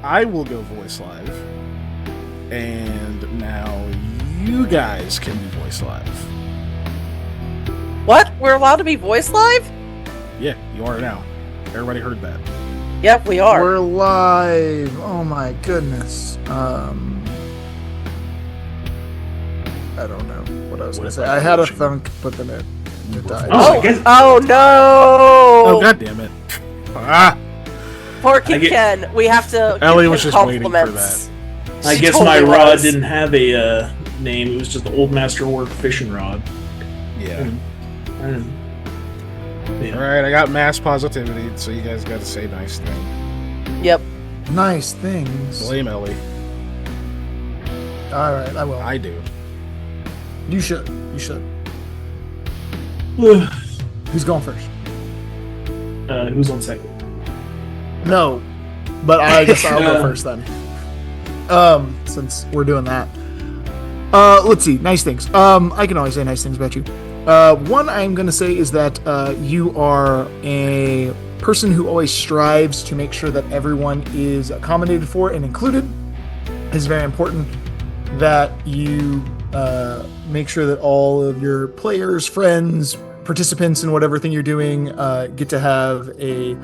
I will go voice live, and now you guys can be voice live. What? We're allowed to be voice live? Yeah, you are now. Everybody heard that. Yep, we are. We're live. Oh my goodness. I don't know what I was going to say. I had a thunk, but then it died. Oh no! Oh, god damn it. Ah! Poor Ken. We have to Ellie give was him just waiting for compliments. that. I She guess totally my rod was. didn't have a name. It was just the Old Master Work fishing rod. Yeah. Yeah. Alright, I got mass positivity, so you guys got to say nice thing. Yep. Nice things. Blame Ellie. Alright, I will. I do. You should. Who's going first? Who's on second? No, but I guess I'll go first then. Since we're doing that. Let's see. Nice things. I can always say nice things about you. One I'm going to say is that you are a person who always strives to make sure that everyone is accommodated for and included. It's very important that you make sure that all of your players, friends, participants in whatever thing you're doing get to have a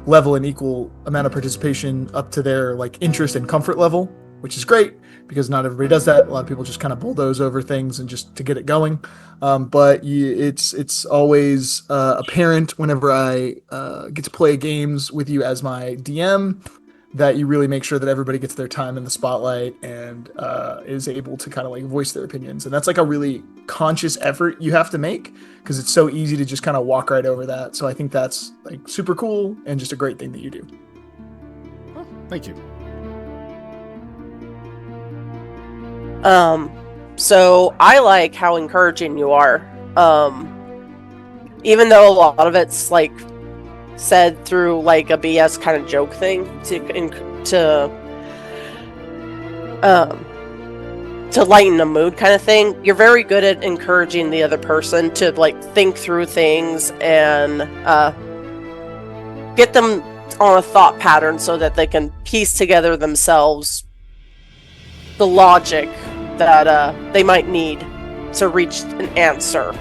level and equal amount of participation up to their like interest and comfort level, which is great because not everybody does that. A lot of people just kind of bulldoze over things and just to get it going. But it's always apparent whenever I get to play games with you as my DM that you really make sure that everybody gets their time in the spotlight and is able to kind of like voice their opinions. And that's like a really conscious effort you have to make because it's so easy to just kind of walk right over that. So I think that's like super cool and just a great thing that you do. Oh, thank you. So I like how encouraging you are. Even though a lot of it's like said through like a BS kind of joke thing to lighten the mood kind of thing, you're very good at encouraging the other person to like think through things and get them on a thought pattern so that they can piece together themselves the logic that they might need to reach an answer.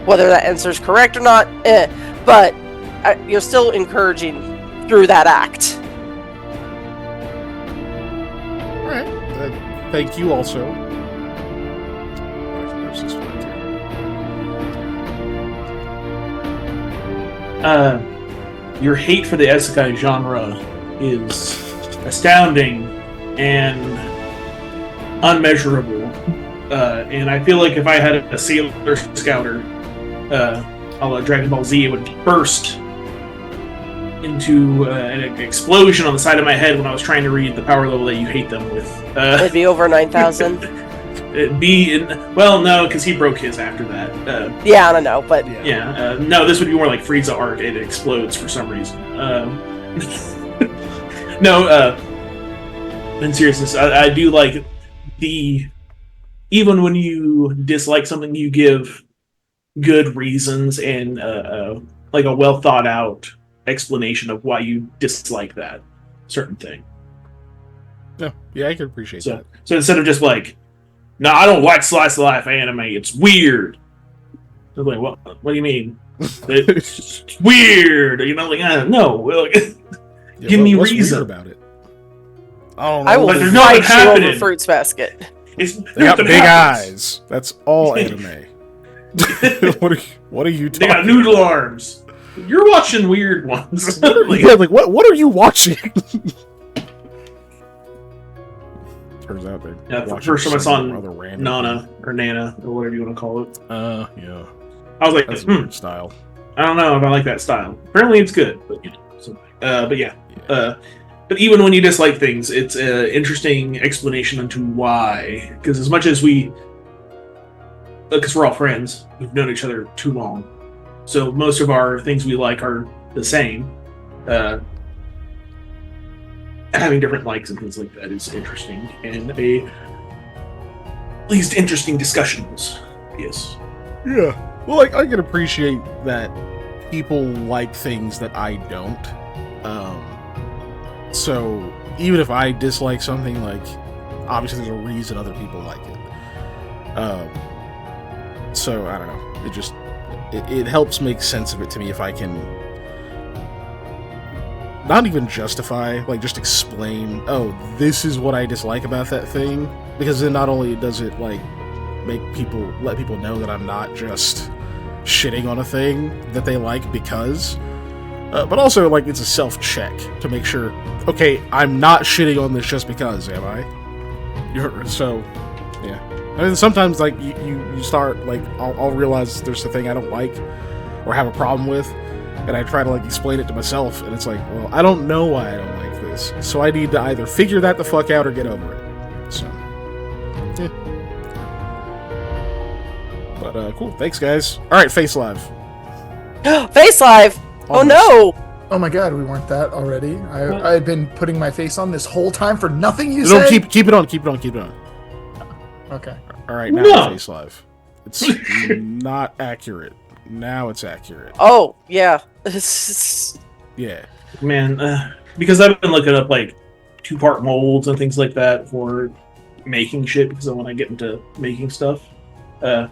Whether that answer is correct or not, but you're still encouraging through that act. All right. Thank you also. Your hate for the isekai genre is astounding and unmeasurable. And I feel like if I had a Sailor Scouter, a la Dragon Ball Z, it would burst into an explosion on the side of my head when I was trying to read the power level that you hate them with. It'd be over 9,000. It'd be well, no, because he broke his after that. Yeah, I don't know, but No, this would be more like Frieza arc. It explodes for some reason. No, in seriousness, I do like even when you dislike something, you give good reasons and like a well thought out explanation of why you dislike that certain thing. Yeah, I can appreciate that. So instead of just like, no, I don't like slice of life anime. It's weird. So like, what do you mean? It's weird. You know, like, no. Like, give me what's reason weird about it. I don't know. I will But there's nothing fight you over happening. Fruits Basket. They got big eyes. That's all anime. What are you talking They got noodle arms. You're watching weird ones. Yeah, like what are you watching? Turns out they're The first time I saw rather random. Nana or Nana or whatever you want to call it. Yeah. I was like, That's a weird style. I don't know if I like that style. Apparently, it's good, but you know. So, but yeah. But even when you dislike things, it's an interesting explanation into why. Because as much as because we're all friends, we've known each other too long, so most of our things we like are the same. Having different likes and things like that is interesting, and at least interesting discussions. Yes. Yeah. Well, like I can appreciate that people like things that I don't. So even if I dislike something, like, obviously there's a reason other people like it. So, I don't know. It just, it helps make sense of it to me if I can not even justify, like, just explain, oh, this is what I dislike about that thing, because then not only does it, like, let people know that I'm not just shitting on a thing that they like because, but also, like, it's a self-check to make sure, okay, I'm not shitting on this just because, am I? So, yeah. I mean, sometimes, like, you start, like, I'll realize there's a thing I don't like or have a problem with, and I try to, like, explain it to myself, and it's like, well, I don't know why I don't like this, so I need to either figure that the fuck out or get over it. So, yeah. But, cool. Thanks, guys. Alright, Face Live. Face Live! Oh no! Oh my god, we weren't that already. I had been putting my face on this whole time for nothing you No, said? keep it on, keep it on, keep it on. Okay. Alright, now No. Face Live. It's not accurate. Now it's accurate. Oh, yeah. Yeah. Man, because I've been looking up like 2-part molds and things like that for making shit, because when I get into making stuff, I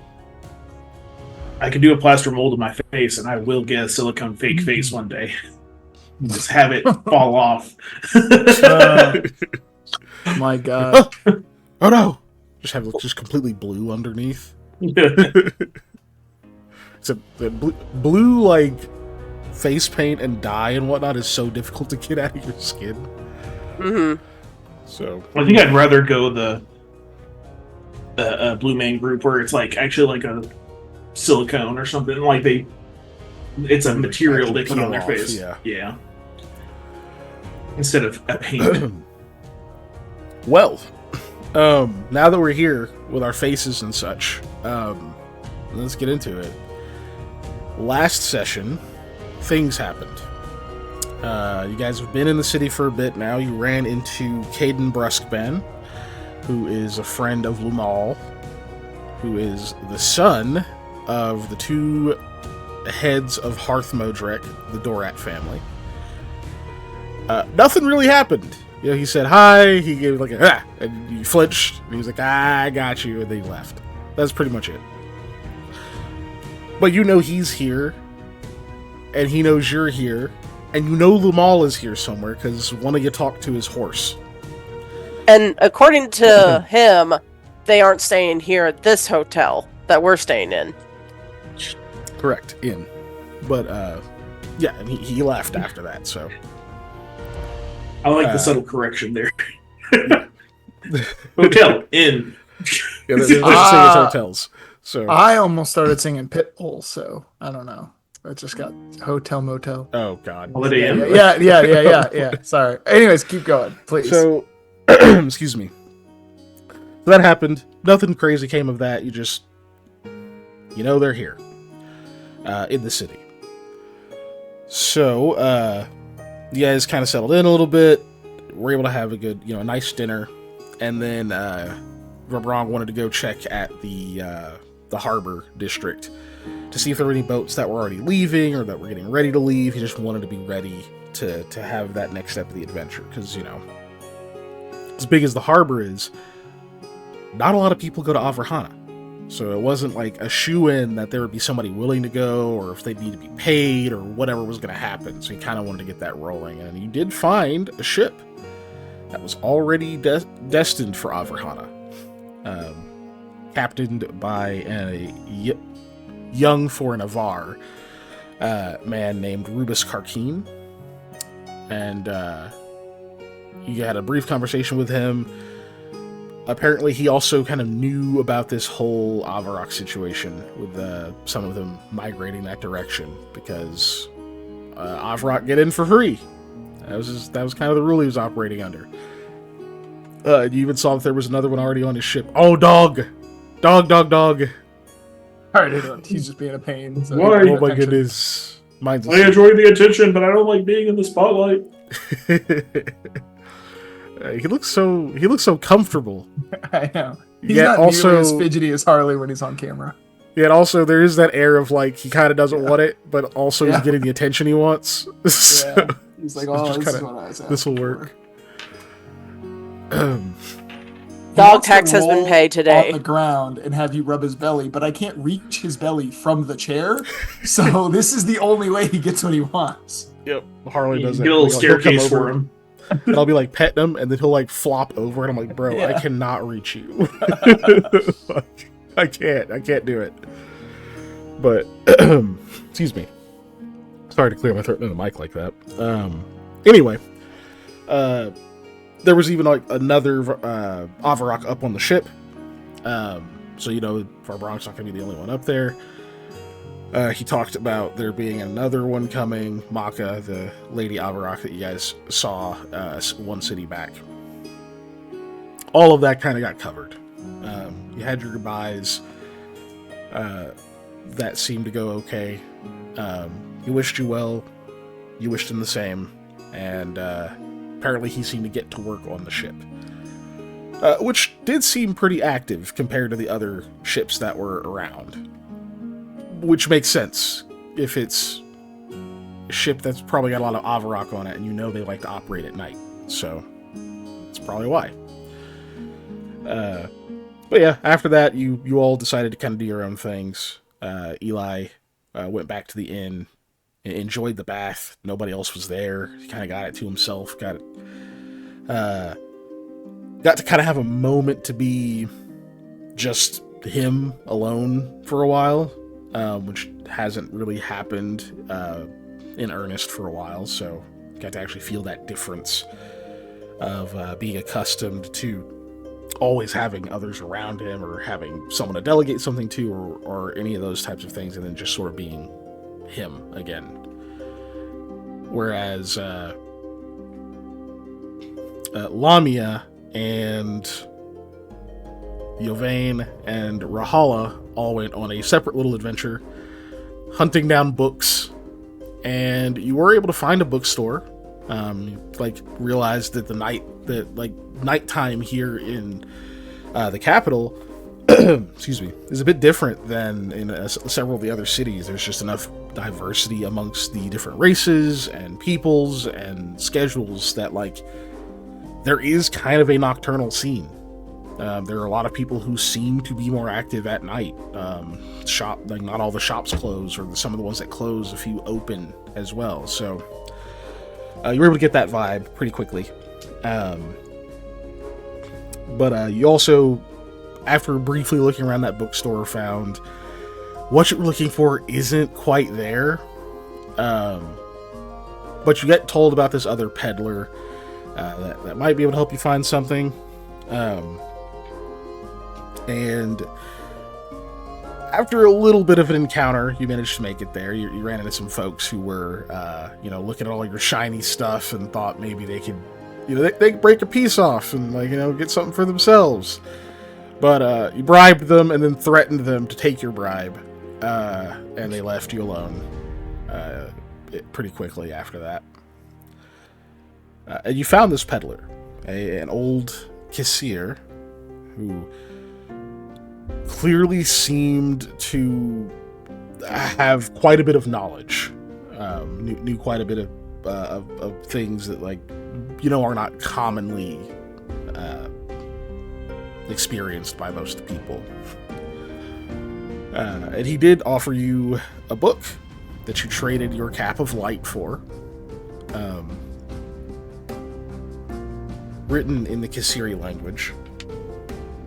could do a plaster mold of my face, and I will get a silicone fake face one day. Just have it fall off. My god. Oh no! Just have it just completely blue underneath. Except the blue, like, face paint and dye and whatnot is so difficult to get out of your skin. Mm-hmm. So I think I'd rather go the Blue Man Group, where it's like actually like a silicone or something. Like it's a material they put on their face. Yeah. Instead of a paint. Well, now that we're here with our faces and such, let's get into it. Last session, things happened. You guys have been in the city for a bit now. You ran into Caden Bruskben, who is a friend of Lumal, who is the son of the two heads of Hearth Modrek, the Dorat family. Nothing really happened. You know, he said hi, he gave like a and he flinched, and he was like, I got you, and then he left. That's pretty much it. But you know he's here, and he knows you're here, and you know Lumal is here somewhere, because one of you talked to his horse. And according to him, they aren't staying here at this hotel that we're staying in. Correct, in. But, yeah, and he left after that, so. I like the subtle correction there. Hotel, inn. Yeah, they're just saying it's hotels. So I almost started singing Pitbull, so I don't know. It just got hotel motel. oh god. Holiday Inn. Yeah. Sorry. Anyways, keep going, please. So, excuse me. So that happened. Nothing crazy came of that. You know they're here. In the city. So, you guys kind of settled in a little bit. We're able to have a good, a nice dinner. And then, Verbrong wanted to go check at the harbor district to see if there were any boats that were already leaving or that were getting ready to leave. He just wanted to be ready to have that next step of the adventure. Because, as big as the harbor is, not a lot of people go to Avrahana. So it wasn't like a shoo-in that there would be somebody willing to go, or if they'd need to be paid, or whatever was going to happen. So he kind of wanted to get that rolling. And you did find a ship that was already destined for Avrahana. Captained by a young foreign Avar man named Rubus Karkeen. And you had a brief conversation with him. Apparently, he also kind of knew about this whole Avarok situation with some of them migrating that direction, because Avarok get in for free. That was kind of the rule he was operating under. You even saw that there was another one already on his ship. Oh, dog! Dog! Alright, he's just being a pain. So Why? Oh my goodness. Mine's I enjoy the attention, but I don't like being in the spotlight. He looks so comfortable. I know. He's Yet not also nearly as fidgety as Harley when he's on camera. Yet also there is that air of like he kind of doesn't want it, but also he's getting the attention he wants. So, Yeah. He's like, so oh, just this is kinda- what I was this will asking work. Dog tax has been paid today. On the ground and have you rub his belly, but I can't reach his belly from the chair, so this is the only way he gets what he wants. Yep, Harley does Get it. a little Like, he'll come staircase over, for him. and I'll be like petting him, and then he'll like flop over, and I'm like, bro, I Yeah. cannot reach you. I can't do it. But excuse me. Sorry to clear my throat in the mic like that. Anyway, there was even like another Avarok up on the ship. So you know, Varbrong's not gonna be the only one up there. He talked about there being another one coming, Maka, the Lady Avarok that you guys saw one city back. All of that kind of got covered. You had your goodbyes. That seemed to go okay. He wished you well. You wished him the same. And apparently he seemed to get to work on the ship. Which did seem pretty active compared to the other ships that were around. Which makes sense. If it's a ship that's probably got a lot of Avarok on it, and you know they like to operate at night. So, that's probably why. But yeah, after that, you all decided to kind of do your own things. Eli went back to the inn, enjoyed the bath. Nobody else was there. He kind of got it to himself. Got to kind of have a moment to be just him alone for a while, which hasn't really happened in earnest for a while. So got to actually feel that difference of being accustomed to always having others around him, or having someone to delegate something to, or any of those types of things, and then just sort of being him again. Whereas Lamia and Yovane and Rahala all went on a separate little adventure, hunting down books, and you were able to find a bookstore. You realized that nighttime here in the capital, excuse me, is a bit different than in several of the other cities. There's just enough diversity amongst the different races and peoples and schedules that there is kind of a nocturnal scene. There are a lot of people who seem to be more active at night. Not all the shops close, or some of the ones that close, a few open as well. So you were able to get that vibe pretty quickly. But you also, after briefly looking around that bookstore, found what you were looking for isn't quite there. But you get told about this other peddler that might be able to help you find something. And after a little bit of an encounter, you managed to make it there. You ran into some folks who were, looking at all your shiny stuff and thought maybe they could, they could break a piece off and, get something for themselves. But you bribed them and then threatened them to take your bribe. And they left you alone pretty quickly after that. And you found this peddler, an old Kassir, who clearly seemed to have quite a bit of knowledge, knew quite a bit of things that are not commonly experienced by most people. And he did offer you a book that you traded your Cap of Light for, written in the Kassiri language.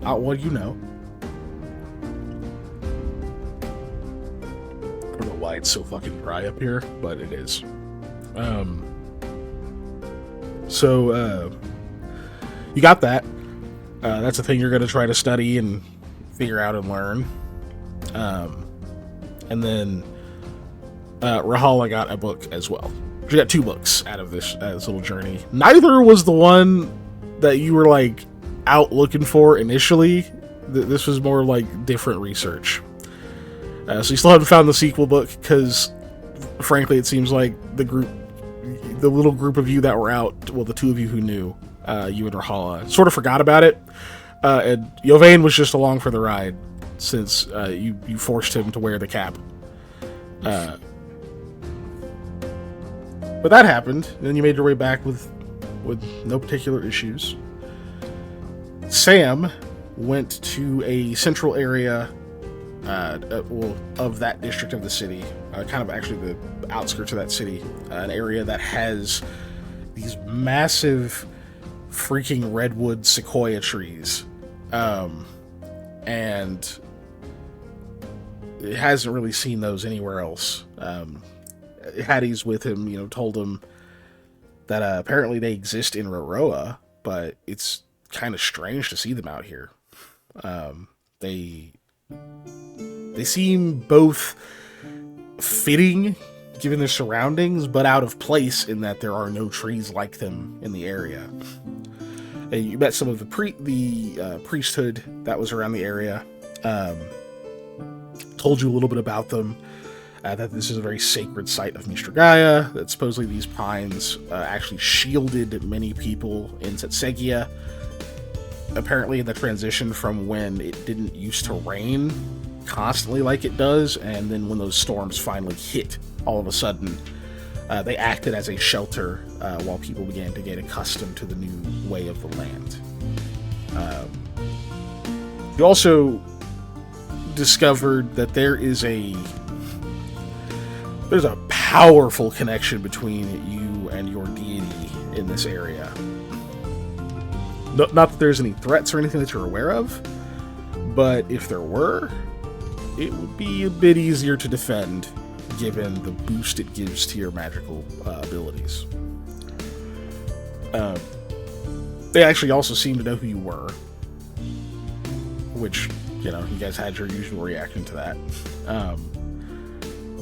Not what you know. I don't know why it's so fucking dry up here, but it is. So you got that. That's a thing you're going to try to study and figure out and learn. And then Rahala got a book as well. She got 2 books out of this little journey. Neither was the one that you were out looking for initially. This was more different research. So you still haven't found the sequel book because, frankly, it seems like the little group of you that were out, well, the 2 of you who knew, you and Rahala, sort of forgot about it. And Yovane was just along for the ride since you forced him to wear the cap. But that happened, and then you made your way back with no particular issues. Sam went to a central area of that district of the city, kind of actually the outskirts of that city, an area that has these massive freaking redwood sequoia trees. And it hasn't really seen those anywhere else. Hattie's with him, told him that apparently they exist in Roroa, but it's kind of strange to see them out here. They seem both fitting given their surroundings, but out of place in that there are no trees like them in the area. And you met some of the priesthood that was around the area. Told you a little bit about them. That this is a very sacred site of Mr. Gaia. That supposedly these pines actually shielded many people in Setsegia. Apparently in the transition from when it didn't used to rain constantly like it does, and then when those storms finally hit, all of a sudden, they acted as a shelter while people began to get accustomed to the new way of the land. You also discovered that there's a powerful connection between you and your deity in this area. Not that there's any threats or anything that you're aware of, but if there were, it would be a bit easier to defend given the boost it gives to your magical abilities. They actually also seem to know who you were, which, you guys had your usual reaction to that.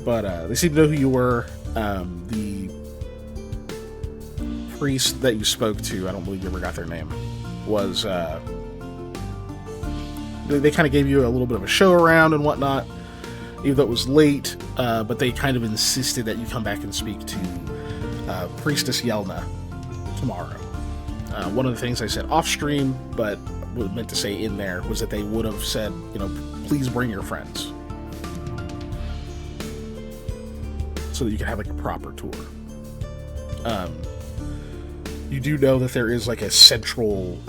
But they seem to know who you were. The priest that you spoke to, I don't believe you ever got their name, was... They kind of gave you a little bit of a show around and whatnot, even though it was late, but they kind of insisted that you come back and speak to Priestess Yelna tomorrow. One of the things I said off stream, but meant to say in there, was that they would have said, please bring your friends, so that you can have like a proper tour. You do know that there is like a central,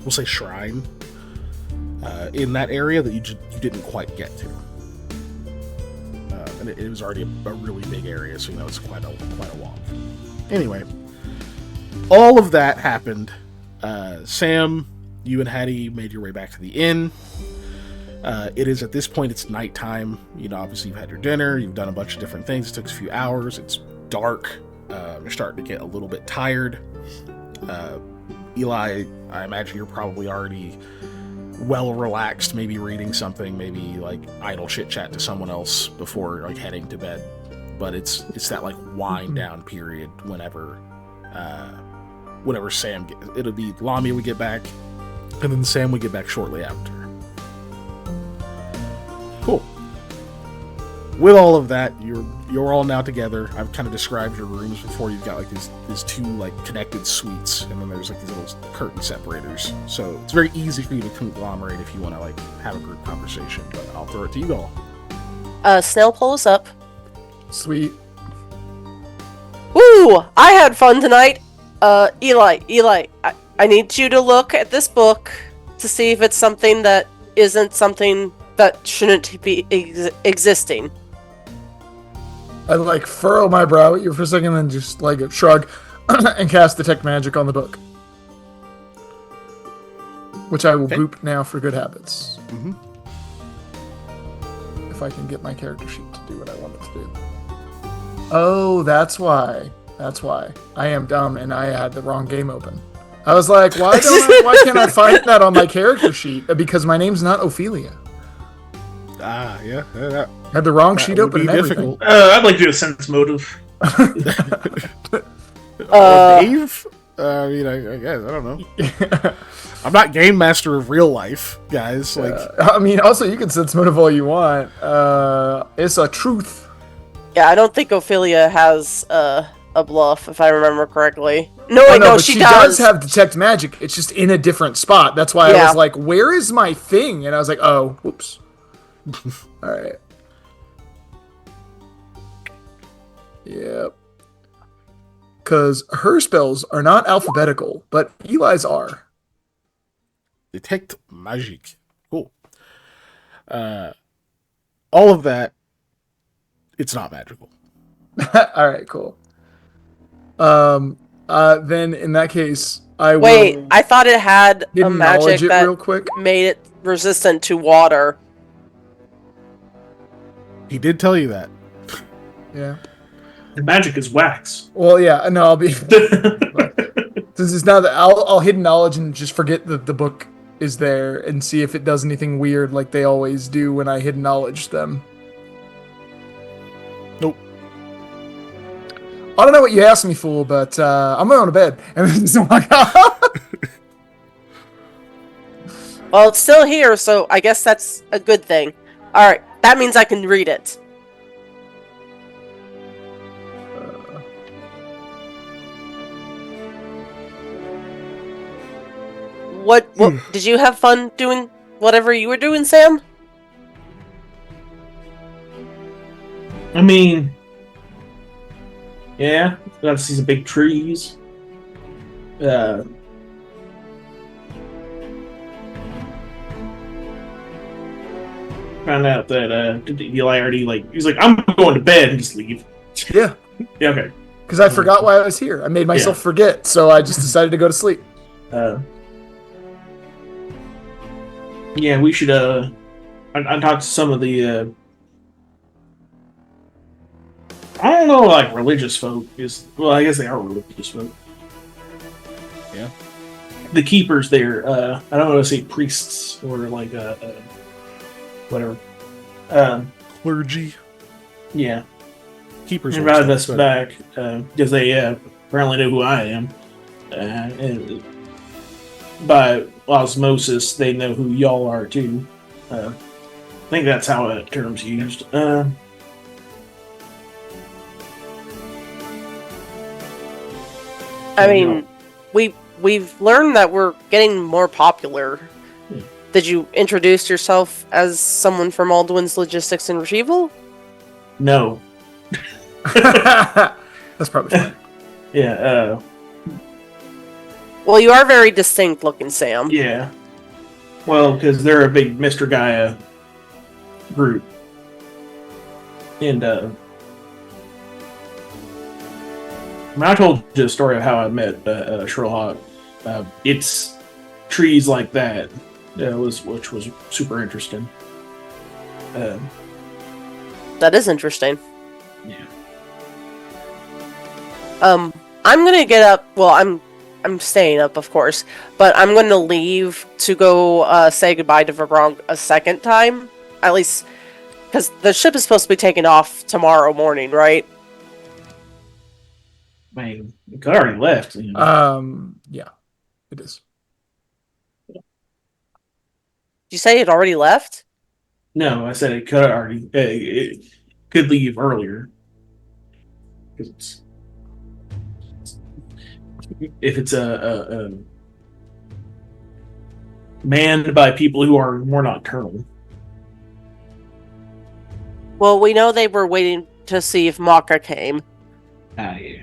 we'll say shrine, in that area that you didn't quite get to. And it was already a really big area, so it's quite a walk. Anyway, all of that happened. Sam, you and Hattie made your way back to the inn. It is at this point, it's nighttime. Obviously you've had your dinner, you've done a bunch of different things. It took a few hours. It's dark. You're starting to get a little bit tired. Eli, I imagine you're probably already well relaxed, maybe reading something, maybe like idle chit chat to someone else before like heading to bed. But it's that like wind down period whenever Sam it'll be Lamia would get back, and then Sam would get back shortly after. Cool. With all of that, you're all now together. I've kind of described your rooms before. You've got like these two like connected suites, and then there's like these little curtain separators. So it's very easy for you to conglomerate if you want to like have a group conversation. But I'll throw it to you all. Snail pulls up. Sweet. Woo! I had fun tonight. Eli, I need you to look at this book to see if it's something that isn't something that shouldn't be existing. I like furrow my brow at you for a second, then just like shrug and cast Detect Magic on the book, which I will boop now for good habits. Mm-hmm. If I can get my character sheet to do what I want it to do. Oh, that's why. That's why. I am dumb and I had the wrong game open. I was like, why can't I find that on my character sheet? Because my name's not Ophelia. Ah, yeah. Had the wrong sheet open and everything. I'd like to do a sense motive. Dave? I guess. I don't know. I'm not game master of real life, guys. Also, you can sense motive all you want. It's a truth. Yeah, I don't think Ophelia has a bluff, if I remember correctly. No, she does have Detect Magic. It's just in a different spot. That's why I was like, where is my thing? And I was like, oh, whoops. All right. Yep. because her spells are not alphabetical, but Eli's are. Detect magic. Cool. All of that, it's not magical. All right, cool. Then in that case, I Wait, will I thought it had a hidden magic knowledge it that real quick. made it resistant to water. He did tell you that. Yeah. The magic is wax. Well, yeah. No, I'll be. Since it's now that I'll hidden knowledge and just forget that the book is there and see if it does anything weird like they always do when I hidden knowledge them. Nope. I don't know what you asked me, fool, but I'm going to bed. And then just walk out. Well, it's still here, so I guess that's a good thing. Alright, that means I can read it. What did you have fun doing whatever you were doing, Sam? I mean, yeah, got to see some big trees. Found out that Eli already he's like, I'm going to bed and just leave. Yeah. Yeah, okay. Because I forgot why I was here. I made myself forget, so I just decided to go to sleep. Yeah, we should I talked to some of the I don't know, like religious folk well, I guess they are religious folk. Yeah. The keepers there, I don't want to say priests or like whatever. Clergy. Yeah. Keepers. Invited us back because they apparently know who I am. And by osmosis, they know who y'all are too. I think that's how that term's used. I mean, we've learned that we're getting more popular. Did you introduce yourself as someone from Aldwin's Logistics and Retrieval? No. That's probably fine. Yeah. Well, you are very distinct looking, Sam. Yeah. Well, because they're a big Mr. Gaia group. And, I told you the story of how I met Sherlock. It's trees like that, which was super interesting. That is interesting. Yeah. I'm gonna get up. Well, I'm staying up, of course, but I'm going to leave to go say goodbye to Verbrong a second time. At least, because the ship is supposed to be taking off tomorrow morning, right? I mean, it could already left. You know. Yeah, it is. Did you say it already left? No, I said it could already. It could leave earlier. Because if it's a manned by people who are more nocturnal. Well, we know they were waiting to see if Maka came. Yeah.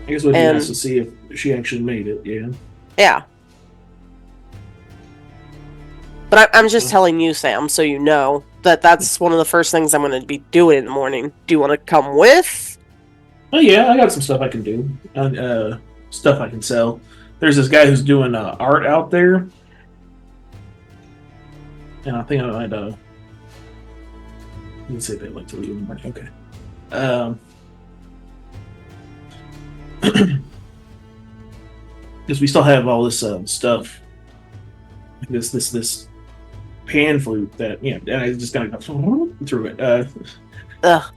I guess it would be nice to see if she actually made it, yeah. Yeah. But I'm just telling you, Sam, so you know that that's one of the first things I'm going to be doing in the morning. Do you want to come with? Oh yeah, I got some stuff I can do. Stuff I can sell. There's this guy who's doing art out there. And I think I might, let's see if they'd like to leave in the morning. Okay. Because we still have all this stuff. This pan flute that, and I just gotta go through it. That,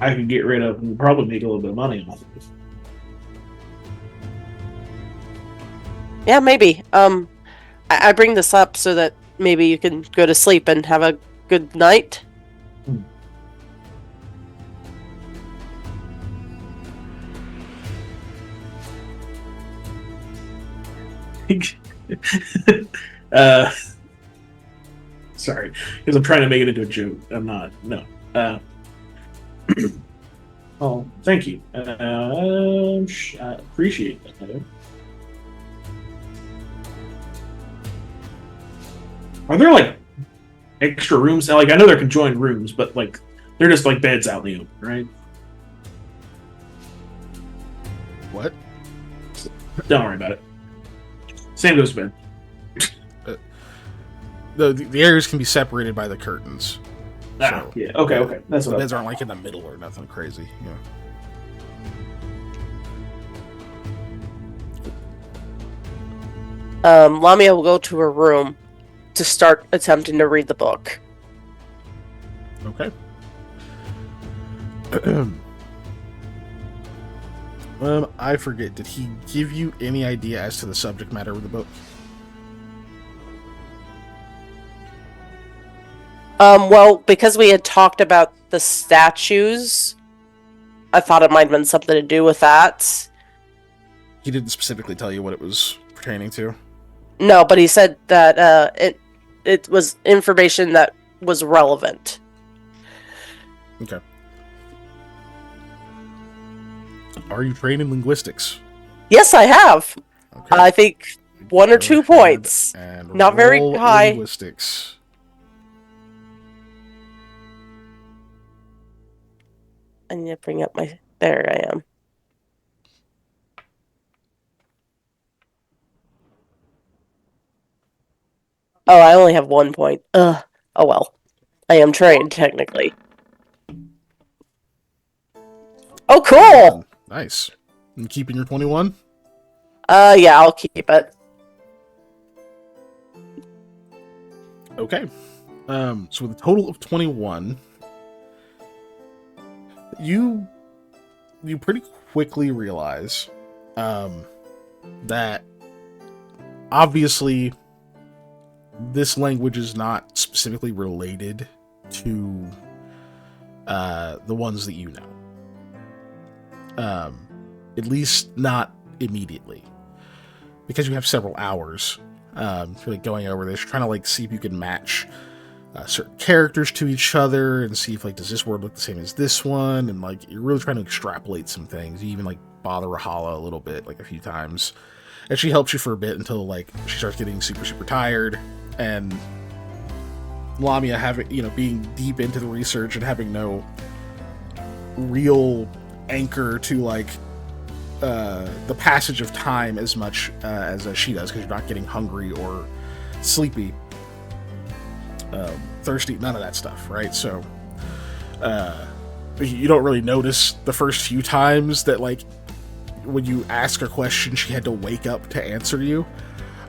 I could get rid of and probably make a little bit of money off of it. Yeah, maybe. I bring this up so that maybe you can go to sleep and have a good night. Sorry, because I'm trying to make it into a joke. I'm not. No. Uh, oh, thank you. I appreciate that. Are there like extra rooms? Like I know they're conjoined rooms, but like they're just like beds out in the open, right? What? Don't worry about it. Same goes to bed. The areas can be separated by the curtains. Ah, So, yeah. Okay. That's The what. beds aren't like in the middle or nothing crazy. Lamia will go to her room to start attempting to read the book. Okay. I forget. Did he give you any idea as to the subject matter of the book? Well, because we had talked about the statues, I thought it might have been something to do with that. He didn't specifically tell you what it was pertaining to. No, but he said that it was information that was relevant. Okay. Are you trained in linguistics? Yes, I have. Okay. I think 1 or Go 2 ahead points. and Not very roll high. Linguistics. I need to bring up my... There I am. Oh, I only have 1 point. Ugh. Oh well. I am trained, technically. Oh, cool! Nice. And keeping your 21? Yeah, I'll keep it. Okay. So with a total of 21, you pretty quickly realize that obviously this language is not specifically related to the ones that you know. At least not immediately, because you have several hours really going over this, trying to like see if you can match certain characters to each other and see if like, does this word look the same as this one, and like you're really trying to extrapolate some things. You even like bother Rahala a little bit, like a few times, and she helps you for a bit until like she starts getting super tired, and Lamia having, being deep into the research and having no real anchor to like the passage of time as much as she does, because you're not getting hungry or sleepy, thirsty, none of that stuff, right? So you don't really notice the first few times that like when you ask a question she had to wake up to answer you,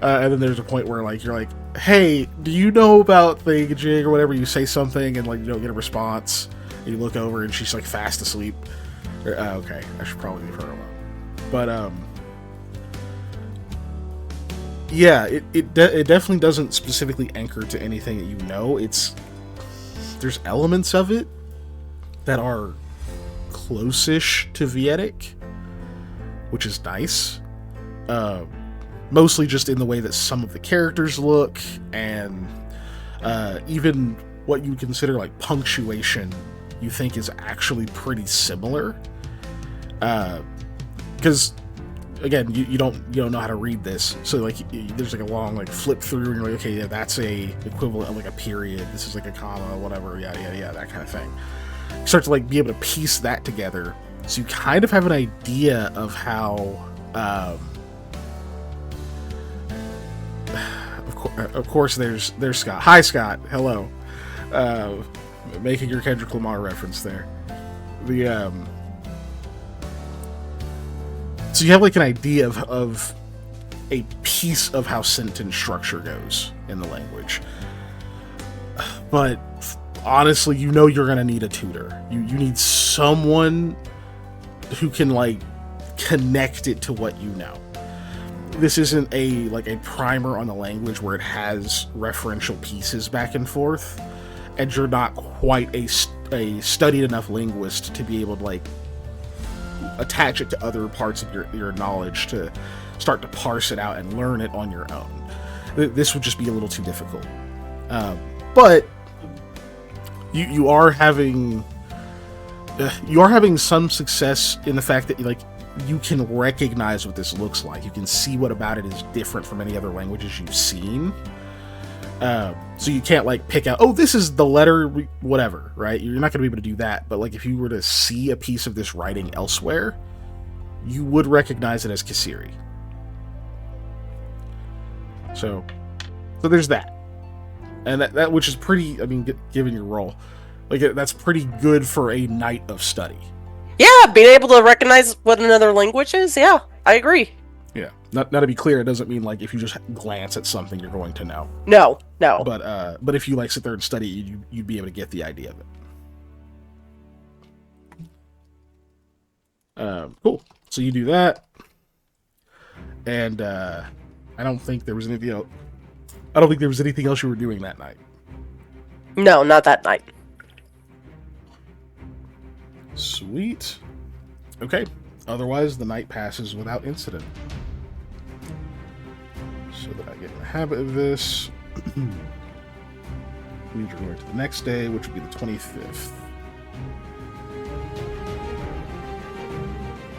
and then there's a point where like you're like, hey, do you know about thingamajig or whatever, you say something and like you don't get a response, and you look over and she's like fast asleep. Okay, I should probably leave her alone. But yeah, it definitely doesn't specifically anchor to anything that you know. There's elements of it that are close-ish to Vietic, which is nice. Mostly just in the way that some of the characters look, and even what you consider like punctuation, you think is actually pretty similar. Because again, you don't know how to read this, so like there's like a long like flip through, and you're like, okay, yeah, that's a equivalent of like a period. This is like a comma, whatever, yada yada yada, that kind of thing. You start to like be able to piece that together, so you kind of have an idea of how. Of course, there's Scott. Hi, Scott. Hello. Making your Kendrick Lamar reference there. So you have like an idea of a piece of how sentence structure goes in the language, but honestly, you're gonna need a tutor. You need someone who can like connect it to what you know. This isn't a primer on the language where it has referential pieces back and forth, and you're not quite a studied enough linguist to be able to like attach it to other parts of your knowledge to start to parse it out and learn it on your own. This would just be a little too difficult. But you are having some success in the fact that like you can recognize what this looks like. You can see what about it is different from any other languages you've seen. So you can't like pick out, oh, this is the letter, whatever, right? You're not going to be able to do that. But like if you were to see a piece of this writing elsewhere, you would recognize it as Kasiri. So there's that. And that which is pretty, I mean, given your role, like that's pretty good for a night of study. Yeah, being able to recognize what another language is, yeah, I agree. Yeah. Not to be clear, it doesn't mean like if you just glance at something you're going to know. No. But if you like sit there and study, you'd be able to get the idea of it. Cool. So you do that, and I don't think there was anything else. I don't think there was anything else you were doing that night. No, not that night. Sweet. Okay. Otherwise, the night passes without incident. So that I get in the habit of this, means you're going to the next day, which would be the 25th.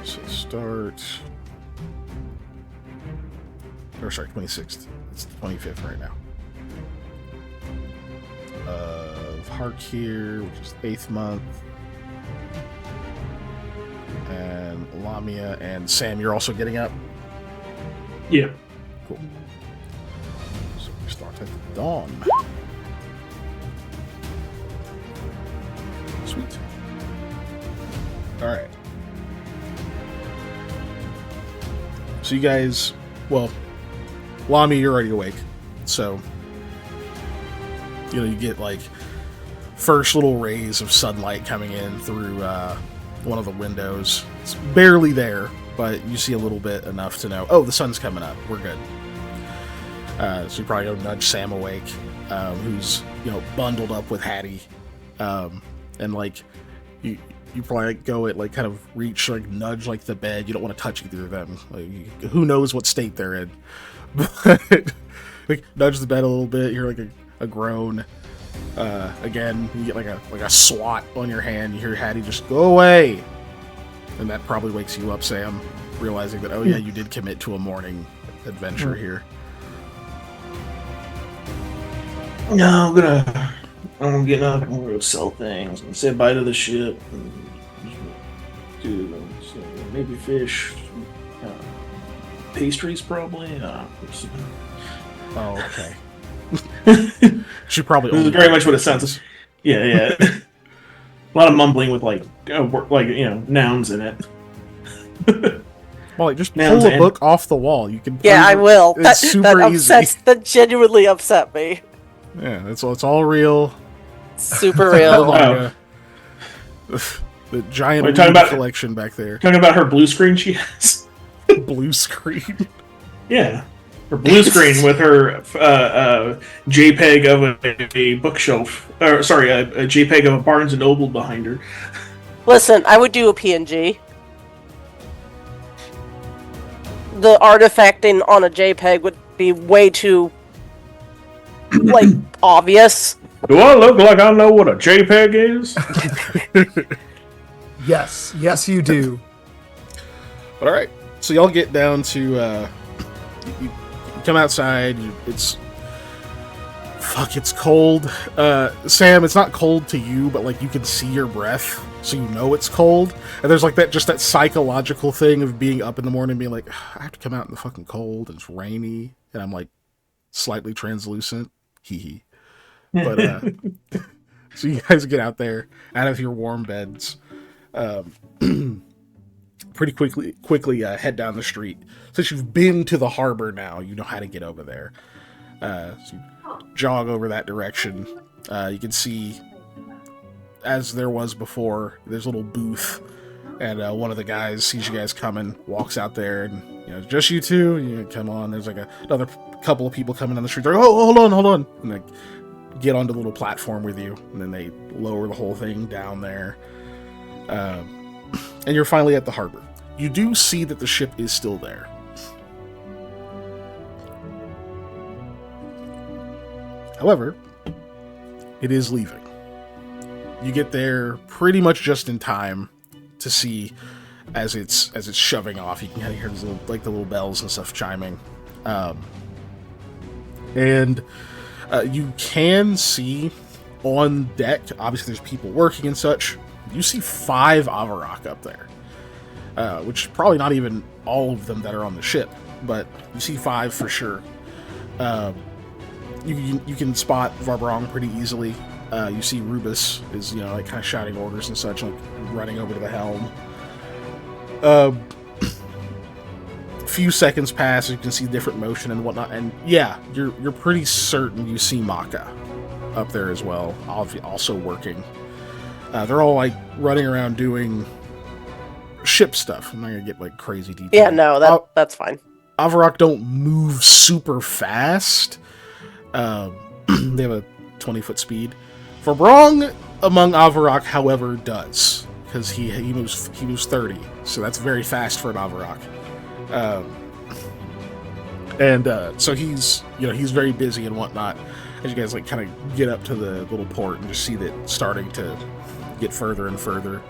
So start... Or sorry, 26th. It's the 25th right now. Of Harkir, which is the 8th month. And Lamia and Sam, you're also getting up? Yeah. Cool. So we start at the dawn. Sweet. Alright. So you guys, well, Lamia, you're already awake. So, you get like first little rays of sunlight coming in through one of the windows. It's barely there, but you see a little bit enough to know, oh, the sun's coming up. We're good. So you probably go nudge Sam awake, who's, bundled up with Hattie. And like, you probably like, go at like kind of reach, like nudge like the bed. You don't want to touch either of them. Like, who knows what state they're in. But like nudge the bed a little bit. You're like a groan. Again, you get like a swat on your hand. You hear Hattie just go away, and that probably wakes you up, Sam, realizing that, oh yeah, you did commit to a morning adventure here. No, I'm getting up. I'm gonna go sell things and say bye to the ship. And do maybe fish, pastries probably. Oh, okay. She probably this is very much what it sounds. Yeah. A lot of mumbling with like nouns in it. Well, like, just pull a book off the wall. You can. Yeah, I will. It's super easy. That genuinely upset me. Yeah, it's all real. Super real. The giant collection back there. Talking about her blue screen she has. Blue screen. Yeah. Her blue screen with her JPEG of a bookshelf. Or sorry, a JPEG of a Barnes and Noble behind her. Listen, I would do a PNG. The artifacting on a JPEG would be way too like obvious. Do I look like I know what a JPEG is? Yes, you do. All right, so y'all get down to you come outside. It's cold. Sam, it's not cold to you, but like you can see your breath, so you know it's cold. And there's like that psychological thing of being up in the morning, and being like, I have to come out in the fucking cold, and it's rainy, and I'm like slightly translucent. Hee hee. But so you guys get out there, out of your warm beds, pretty quickly head down the street. Since you've been to the harbor now, you know how to get over there. So you jog over that direction. You can see, as there was before, there's a little booth, and one of the guys sees you guys coming, walks out there, and just you two. You come on. There's like another couple of people coming down the street. They're like, oh, hold on, and like get onto the little platform with you, and then they lower the whole thing down there, and you're finally at the harbor. You do see that the ship is still there. However, it is leaving. You get there pretty much just in time to see as it's shoving off. You can kind of hear these the little bells and stuff chiming, and you can see on deck. Obviously, there's people working and such. You see 5 Avarok up there, which is probably not even all of them that are on the ship, but you see 5 for sure. You can spot Varbrong pretty easily. You see Rubus is, like kind of shouting orders and such, like running over to the helm. A few seconds pass, you can see different motion and whatnot, and yeah, you're pretty certain you see Maka up there as well, also working. They're all like running around doing ship stuff. I'm not gonna get like crazy detail. Yeah, no, that's fine. Avarok don't move super fast. They have a 20-foot speed. Varbrong among Avarok, however, does, because he moves 30, so that's very fast for an Avarok. So he's very busy and whatnot. As you guys like kind of get up to the little port and just see that starting to get further and further.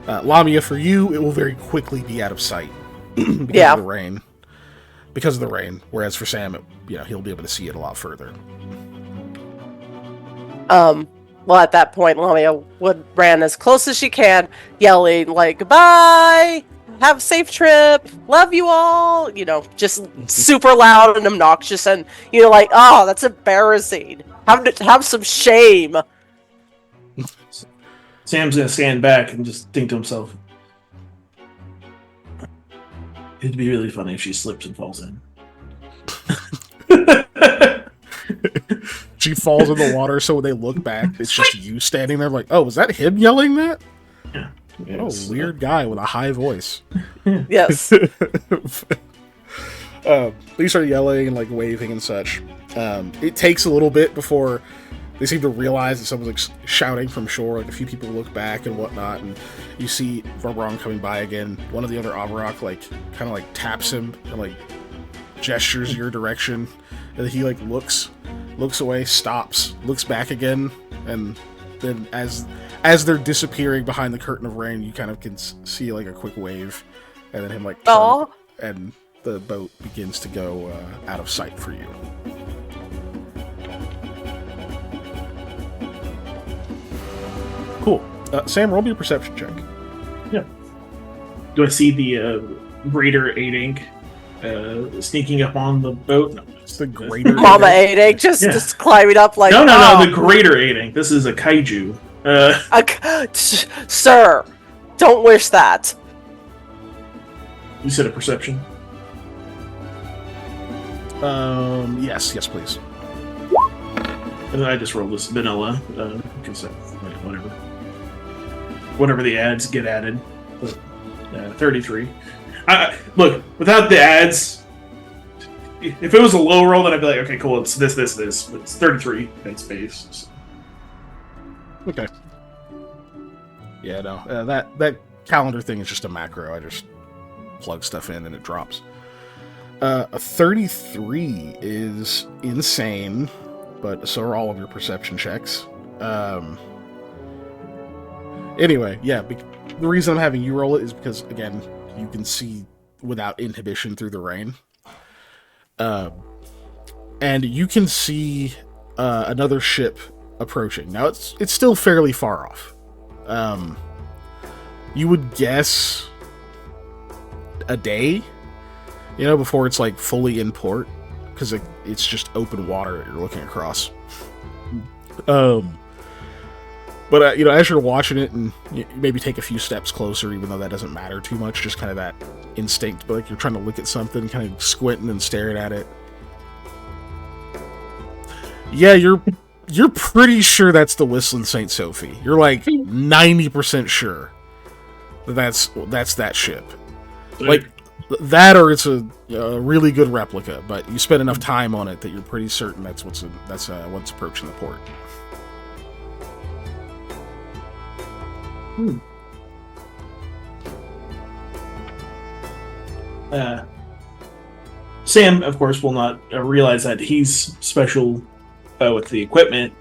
Lamia, for you, it will very quickly be out of sight because of the rain. Because of the rain, whereas for Sam, he'll be able to see it a lot further. Well, at that point, Lamia ran as close as she can, yelling like, "Goodbye! Have a safe trip! Love you all!" Just super loud and obnoxious, and like, oh, that's embarrassing. Have some shame. Sam's gonna stand back and just think to himself, it'd be really funny if she slips and falls in. She falls in the water, so when they look back, it's just you standing there like, oh, was that him yelling that? Yeah. Weird guy with a high voice. Yes. They start yelling and like waving and such. It takes a little bit before they seem to realize that someone's like shouting from shore. Like a few people look back and whatnot, and you see Varbrong coming by again. One of the other Avarok like kind of like taps him and like gestures your direction, and he like looks away, stops, looks back again, and then as they're disappearing behind the curtain of rain, you kind of can see like a quick wave, and then him like turn, and the boat begins to go out of sight for you. Cool. Sam, roll me a perception check. Yeah. Do I see the greater 8 sneaking up on the boat? No. It's the greater Mama 8 just climbing up like... No, the greater 8. This is a kaiju. Sir, don't wish that. You said a perception? Yes, please. And I just rolled this vanilla, because whatever the ads get added. 33. Look, without the ads, if it was a low roll, then I'd be like, okay, cool, it's this. But it's 33 in space. So. Okay. Yeah, no, that calendar thing is just a macro. I just plug stuff in and it drops. A 33 is insane, but so are all of your perception checks. Anyway, yeah, the reason I'm having you roll it is because, again, you can see without inhibition through the rain. And you can see another ship approaching. Now, it's still fairly far off. You would guess a day, before it's like fully in port, because it's just open water that you're looking across. But as you're watching it, and you maybe take a few steps closer, even though that doesn't matter too much, just kind of that instinct, but like you're trying to look at something, kind of squinting and staring at it. Yeah, you're pretty sure that's the Whistling St. Sophie. You're like 90% sure that's that ship. Like that, or it's a really good replica, but you spend enough time on it that you're pretty certain that's what's approaching the port. Sam, of course, will not realize that he's special with the equipment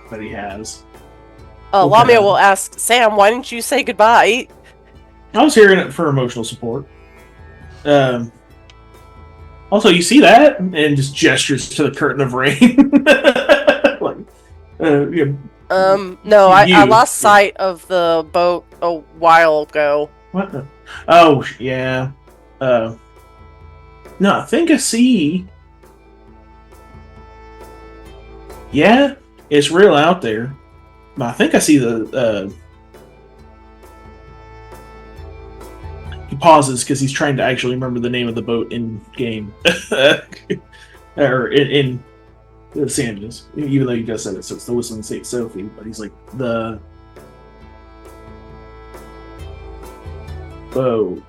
that he has. Lamia will ask, Sam, why didn't you say goodbye? I was hearing it for emotional support. Also, you see that? And just gestures to the curtain of rain. No, I lost sight of the boat a while ago. What the? Oh, yeah. No, I think I see. Yeah, it's real out there. But I think I see the. He pauses because he's trying to actually remember the name of the boat in game, or in the Samuels. Even though you just said it, so it's the Whistling St. Sophie. But he's like the boat.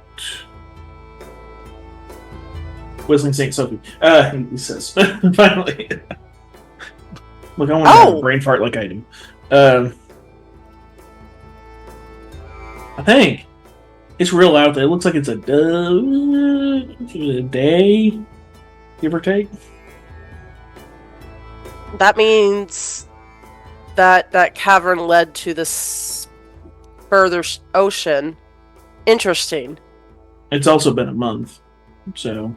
Whistling St. Sophie. He says finally. Look, I want to have a brain fart like I do. I think it's real out there. It looks like it's a day, give or take. That means that cavern led to this further ocean. Interesting. It's also been a month, so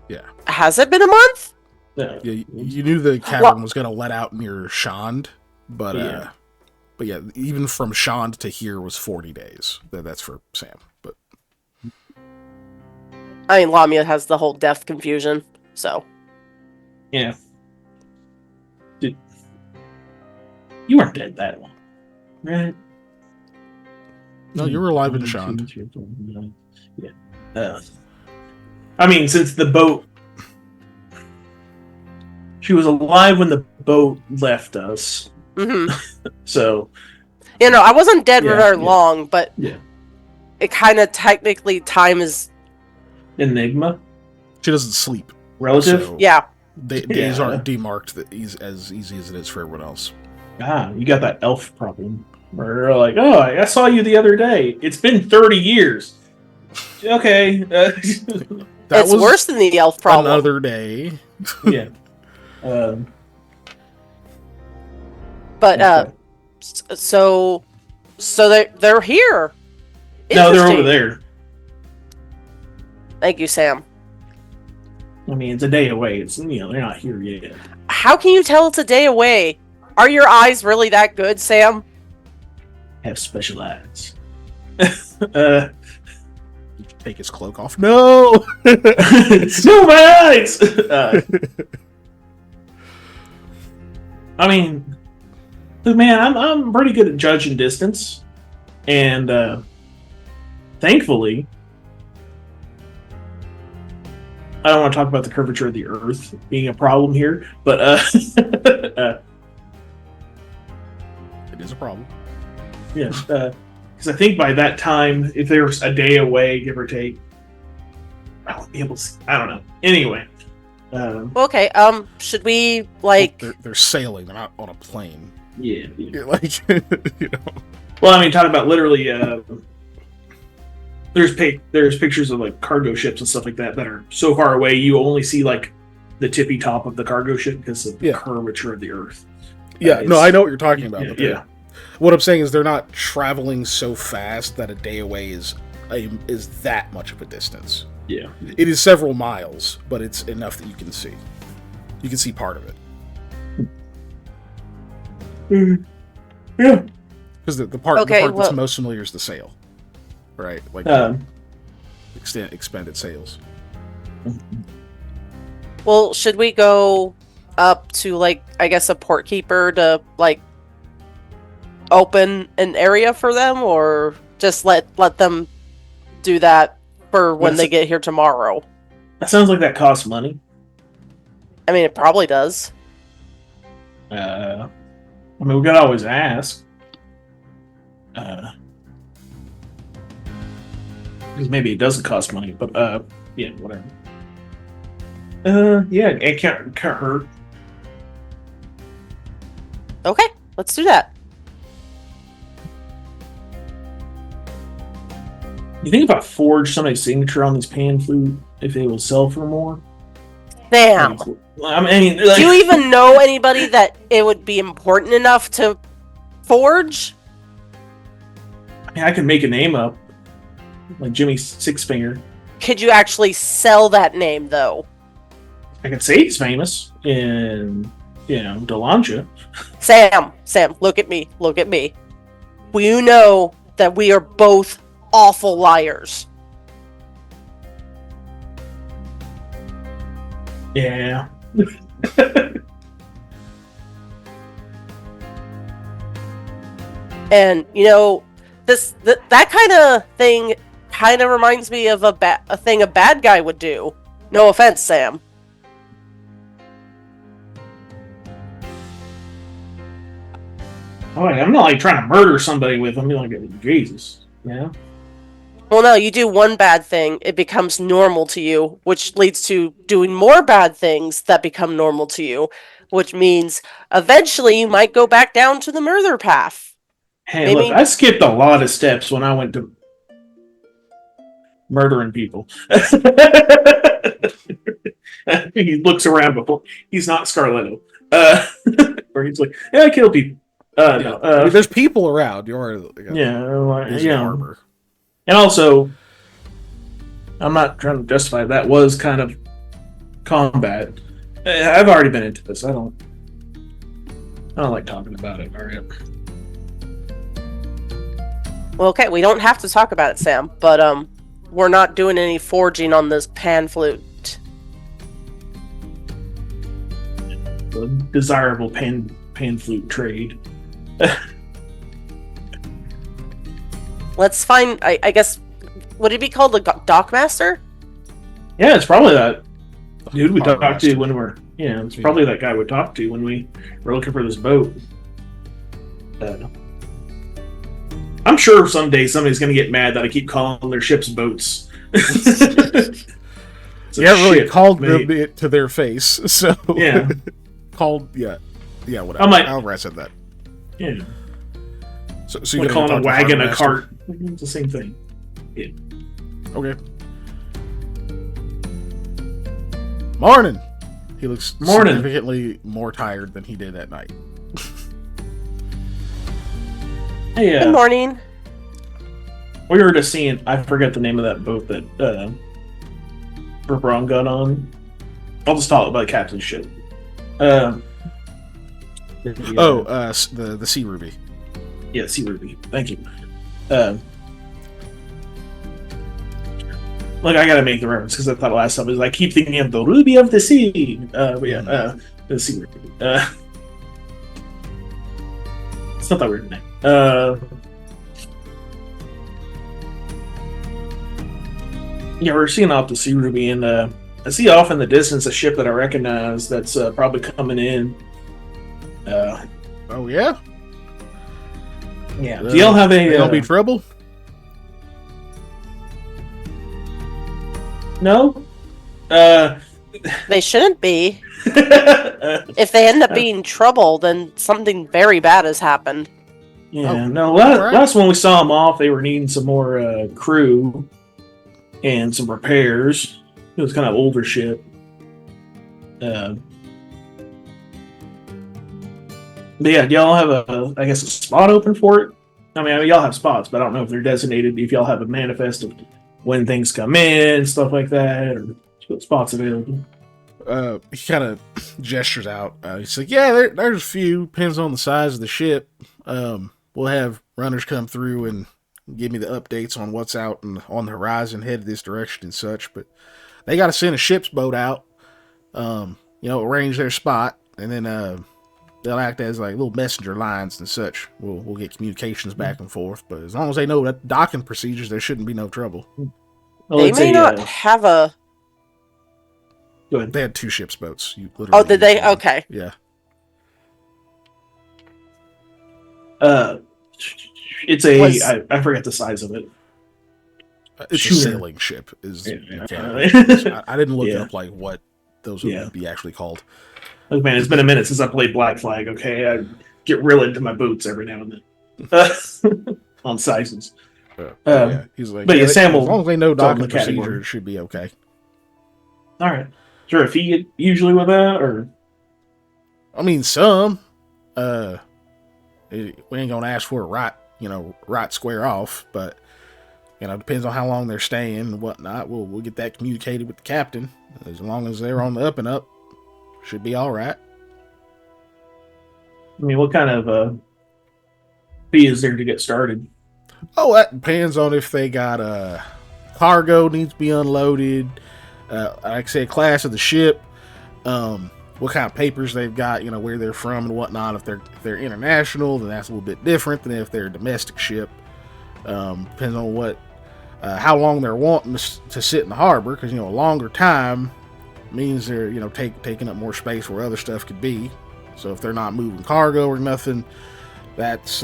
Yeah. Has it been a month? Yeah, you knew the cavern was going to let out near Shand, but yeah, even from Shand to here was 40 days. That's for Sam. But I mean, Lamia has the whole death confusion, so yeah. Dude, you weren't dead that long, right? No, you were alive in Shand. Yeah. I mean, since the boat. She was alive when the boat left us. Mm-hmm. So. You know, I wasn't dead for very long, but it kind of technically time is. Enigma? She doesn't sleep. Relative? So yeah. Days aren't demarked as easy as it is for everyone else. Ah, you got that elf problem. Where you're like, oh, I saw you the other day. It's been 30 years. Okay. It's worse than the elf problem. Another day. Yeah. But so they're here. No, they're over there. Thank you, Sam. I mean, it's a day away. It's they're not here yet. How can you tell it's a day away? Are your eyes really that good, Sam? Have special eyes. Take his cloak off. No. Still my eyes. I mean, look, man, I'm pretty good at judging distance, and thankfully, I don't want to talk about the curvature of the Earth being a problem here, but it is a problem. Yeah, because I think by that time, if there's a day away, give or take, I won't be able to see. I don't know. Anyway. Okay, should we, like... Well, they're sailing, they're not on a plane. Yeah. Like, you know. Well, I mean, talking about literally, there's pictures of, like, cargo ships and stuff like that are so far away, you only see, like, the tippy top of the cargo ship because of the curvature of the Earth. Yeah, no, I know what you're talking about. Yeah. What I'm saying is they're not traveling so fast that a day away is that much of a distance. Yeah. It is several miles, but it's enough that you can see. You can see part of it. Yeah. Because the part that's most familiar is the sail. Right? Like expanded sails. Well, should we go up to, like, I guess a port keeper to, like, open an area for them, or just let them do that for when they get here tomorrow? That sounds like that costs money. I mean, it probably does. I mean, we could always ask. Because maybe it doesn't cost money, but yeah, whatever. Yeah, it can't hurt. Okay, let's do that. You think if I forge somebody's signature on this pan flute, if they will sell for more? Damn. I mean, like, do you even know anybody that it would be important enough to forge? I mean, I can make a name up, like Jimmy Sixfinger. Could you actually sell that name, though? I can say he's famous in, Delancha. Sam, look at me. Look at me. You know that we are both awful liars. Yeah. And, that kind of thing kind of reminds me of a thing a bad guy would do. No offense, Sam. Oh, I'm not like trying to murder somebody with them. Like, Jesus. Yeah. Well, no, you do one bad thing, it becomes normal to you, which leads to doing more bad things that become normal to you, which means eventually you might go back down to the murder path. Hey, look, I skipped a lot of steps when I went to murdering people. He looks around before. He's not Scarletto. Or he's like, yeah, I kill people. No. There's people around. You're harbor. And also, I'm not trying to justify that was kind of combat. I've already been into this. I don't like talking about it. All right. Well, okay, we don't have to talk about it, Sam, but we're not doing any forging on this pan flute. The desirable pan flute trade. Let's find, I guess, would it be called the Dockmaster? Yeah, it's probably that dude we talked to when we're... Yeah, it's probably that guy we talked to when we were looking for this boat. I'm sure someday somebody's going to get mad that I keep calling their ships boats. You haven't really called them it to their face, so... Yeah. Yeah, whatever. I said that. Yeah. So you're calling a wagon a cart. It's the same thing. Yeah. Okay. Morning. He looks significantly more tired than he did at night. Hey, good morning. We were just seeing. I forget the name of that boat that Brown got on. I'll just talk about the captain's ship. The Sea Ruby. Yeah, Sea Ruby. Thank you. Look, I gotta make the reference because I thought last time I keep thinking of the Ruby of the Sea. The Sea Ruby. It's not that weird name. Yeah, we're seeing off the Sea Ruby, and I see off in the distance a ship that I recognize that's probably coming in. Oh yeah. Yeah. Do y'all have a? There'll be trouble. No. They shouldn't be. If they end up being trouble, then something very bad has happened. Yeah. No. Last when we saw them off, they were needing some more crew and some repairs. It was kind of older ship. But yeah, do y'all have a spot open for it? I mean, y'all have spots, but I don't know if they're designated. If y'all have a manifest of when things come in, stuff like that, or spots available. He kind of gestures out. He's like, "Yeah, there's a few. Depends on the size of the ship. We'll have runners come through and give me the updates on what's out and on the horizon, head this direction and such. But they got to send a ship's boat out. Arrange their spot, and then they'll act as like little messenger lines and such. We'll get communications back and forth. But as long as they know that docking procedures, there shouldn't be no trouble. Well, they may not have a. Go ahead. They had 2 ship's boats. Oh, did they? Okay. Yeah. It's a. I forget the size of it. It's a sailing ship. I didn't look up like what those would be actually called. Look, man, it's been a minute since I played Black Flag. Okay, I get real into my boots every now and then on sizes. He's like, but yeah, Sam will. As long as they know docking procedure, it should be okay. All right. Is there a fee usually with that, or? I mean, some. We ain't gonna ask for it right square off, but depends on how long they're staying and whatnot. We'll get that communicated with the captain. As long as they're on the up and up, should be all right. I mean, what kind of fee is there to get started? Oh, that depends on if they got cargo needs to be unloaded. Like I said, class of the ship, what kind of papers they've got, where they're from and whatnot. If they're international, then that's a little bit different than if they're a domestic ship. Depends on how long they're wanting to sit in the harbor, because a longer time means they're taking up more space where other stuff could be. So if they're not moving cargo or nothing, that's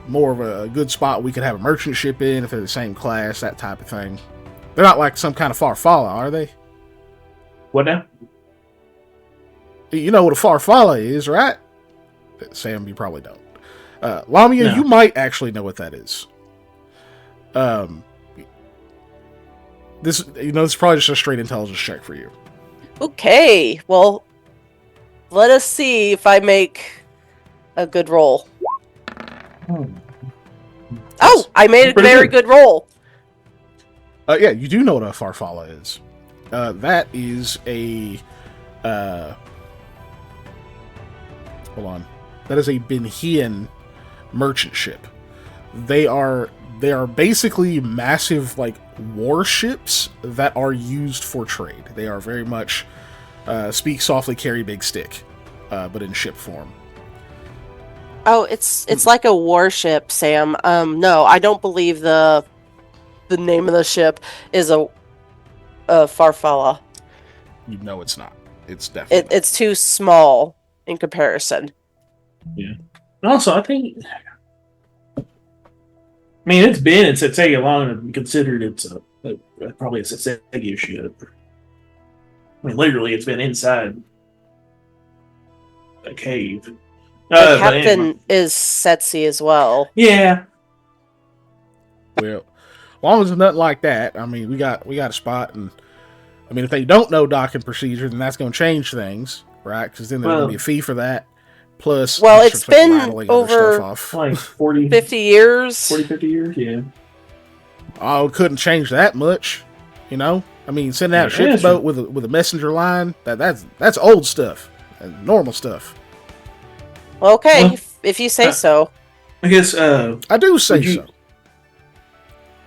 more of a good spot we could have a merchant ship in if they're the same class, that type of thing. They're not like some kind of farfalla, are they? What now? You know what a farfalla is, right? Sam, you probably don't. Lamia, No. you might actually know what that is. This is probably just a straight intelligence check for you. Okay, well, let us see if I make a good roll. Oh, I made a Pretty very good. good roll. Yeah, you do know what a farfalla is. That is a hold on. That is a Benhian merchant ship. They are basically massive warships that are used for trade. They are very much speak softly, carry big stick, but in ship form. Oh, it's like a warship, Sam. No, I don't believe the name of the ship is a farfalla. It's not. It's definitely It's too small in comparison. Yeah. And also, I think, I mean, it's taking long to be considered. It's probably a Sasegi ship. I mean, literally, it's been inside a cave. The But captain anyway. is Setsi as well. Yeah. Well, as long as it's nothing like that, I mean, we got a spot, and I mean, if they don't know docking procedure, then that's going to change things, right? Because then there's going to be a fee for that. Plus, Well, extra it's for, like, been rattling other over stuff off. Like 40, 50 years. 50 years, yeah. Oh, couldn't change that much, I mean, sending out a Yeah, ship's sure. boat with a messenger line, that's old stuff, normal stuff. Okay, Well, if you say so. I guess, I do say so.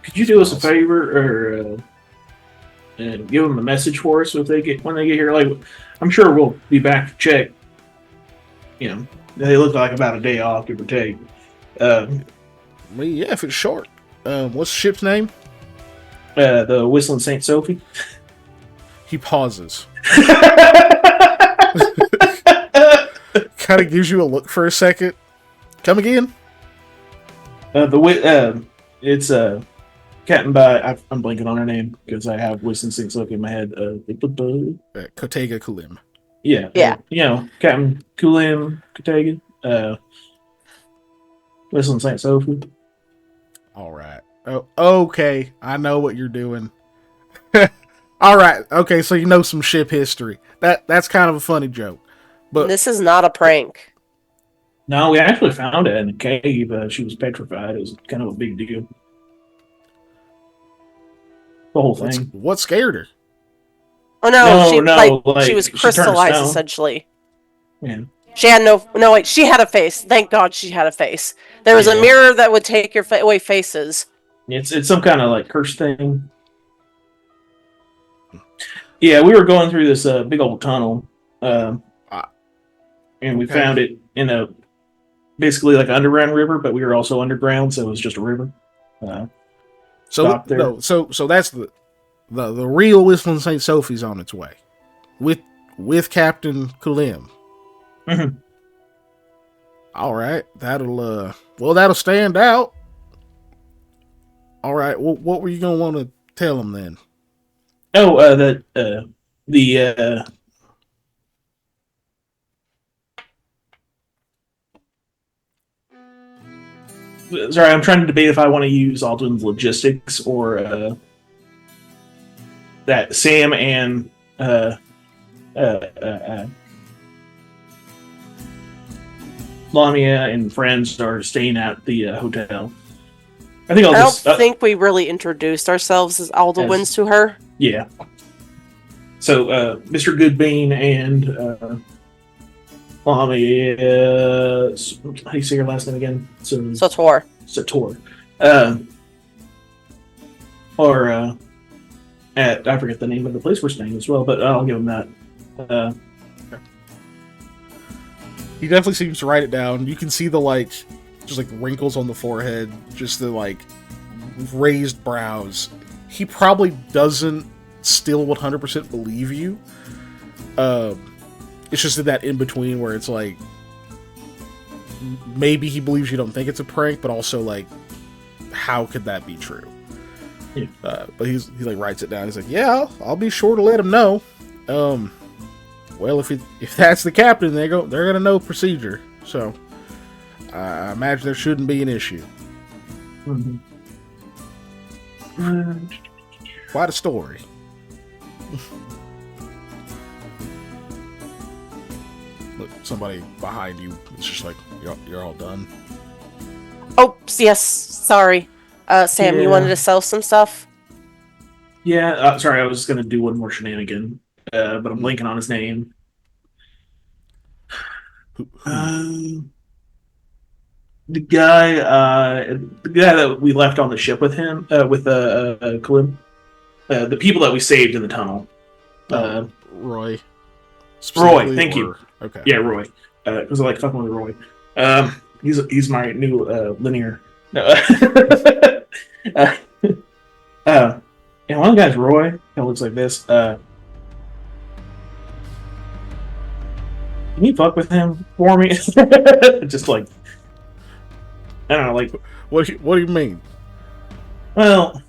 could you do us a favor or give them a message for us when they get here? Like, I'm sure we'll be back to check. They look like about a day off, give or take. Well, yeah, if it's short. What's the ship's name? The Whistling St. Sophie. He pauses. Kind of gives you a look for a second. Come again? It's Captain by I'm blanking on her name because I have Whistling St. Sophie in my head. Kotega Kulim. Yeah. Captain Kulim Kotega. Whistling St. Sophie. All right. Oh, okay. I know what you're doing. All right. Okay, so you know some ship history. That's kind of a funny joke. But This is not a prank. No, we actually found it in a cave. She was petrified. It was kind of a big deal. The whole thing. what scared her? Oh no, like, she was she turned crystallized stone. essentially. Yeah. She had no wait, she had a face. Thank God she had a face. There was a Yeah. mirror that would take your away faces. It's some kind of like curse thing. Yeah, we were going through this big old tunnel, and we found it in a basically like an underground river, but we were also underground, so it was just a river. So Stop there. no, so that's the real Whistling St. Sophie's on its way with Captain Kulim. Mhm. All right, that'll stand out. All right, well, what were you gonna want to tell him then? Oh, the sorry, I'm trying to debate if I want to use Alden's logistics or that Sam and Lamia and friends are staying at the hotel. I think I'll I don't just think we really introduced ourselves as Aldowins to her. yeah. So Mr. Goodbean and Lamia, how do you say your last name again? Sator. Sator. Or at I forget the name of the place we're staying as well, but I'll give him that. He definitely seems to write it down. You can see the just like wrinkles on the forehead, just the like raised brows. He probably doesn't still 100% believe you. It's just in that in between where it's like maybe he believes you don't think it's a prank, but also like how could that be true? Yeah. But he like writes it down. He's like, yeah, I'll be sure to let him know. Well, if that's the captain, they're gonna know procedure. So I imagine there shouldn't be an issue. Mm-hmm. Quite a story. Look, somebody behind you. It's just like you're all done. Oh, yes. Sorry. Sam, you Yeah. wanted to sell some stuff? Yeah, sorry, I was just gonna do one more shenanigan, but I'm blanking on his name. The guy that we left on the ship with him, with Kalim, the people that we saved in the tunnel. Roy. Roy, thank you. Okay. Yeah, Roy. Because I like fucking with Roy. He's my new linear. No. And one guy's Roy. Kind of looks like this. Can you fuck with him for me? Just like I don't know, like What do you mean? well,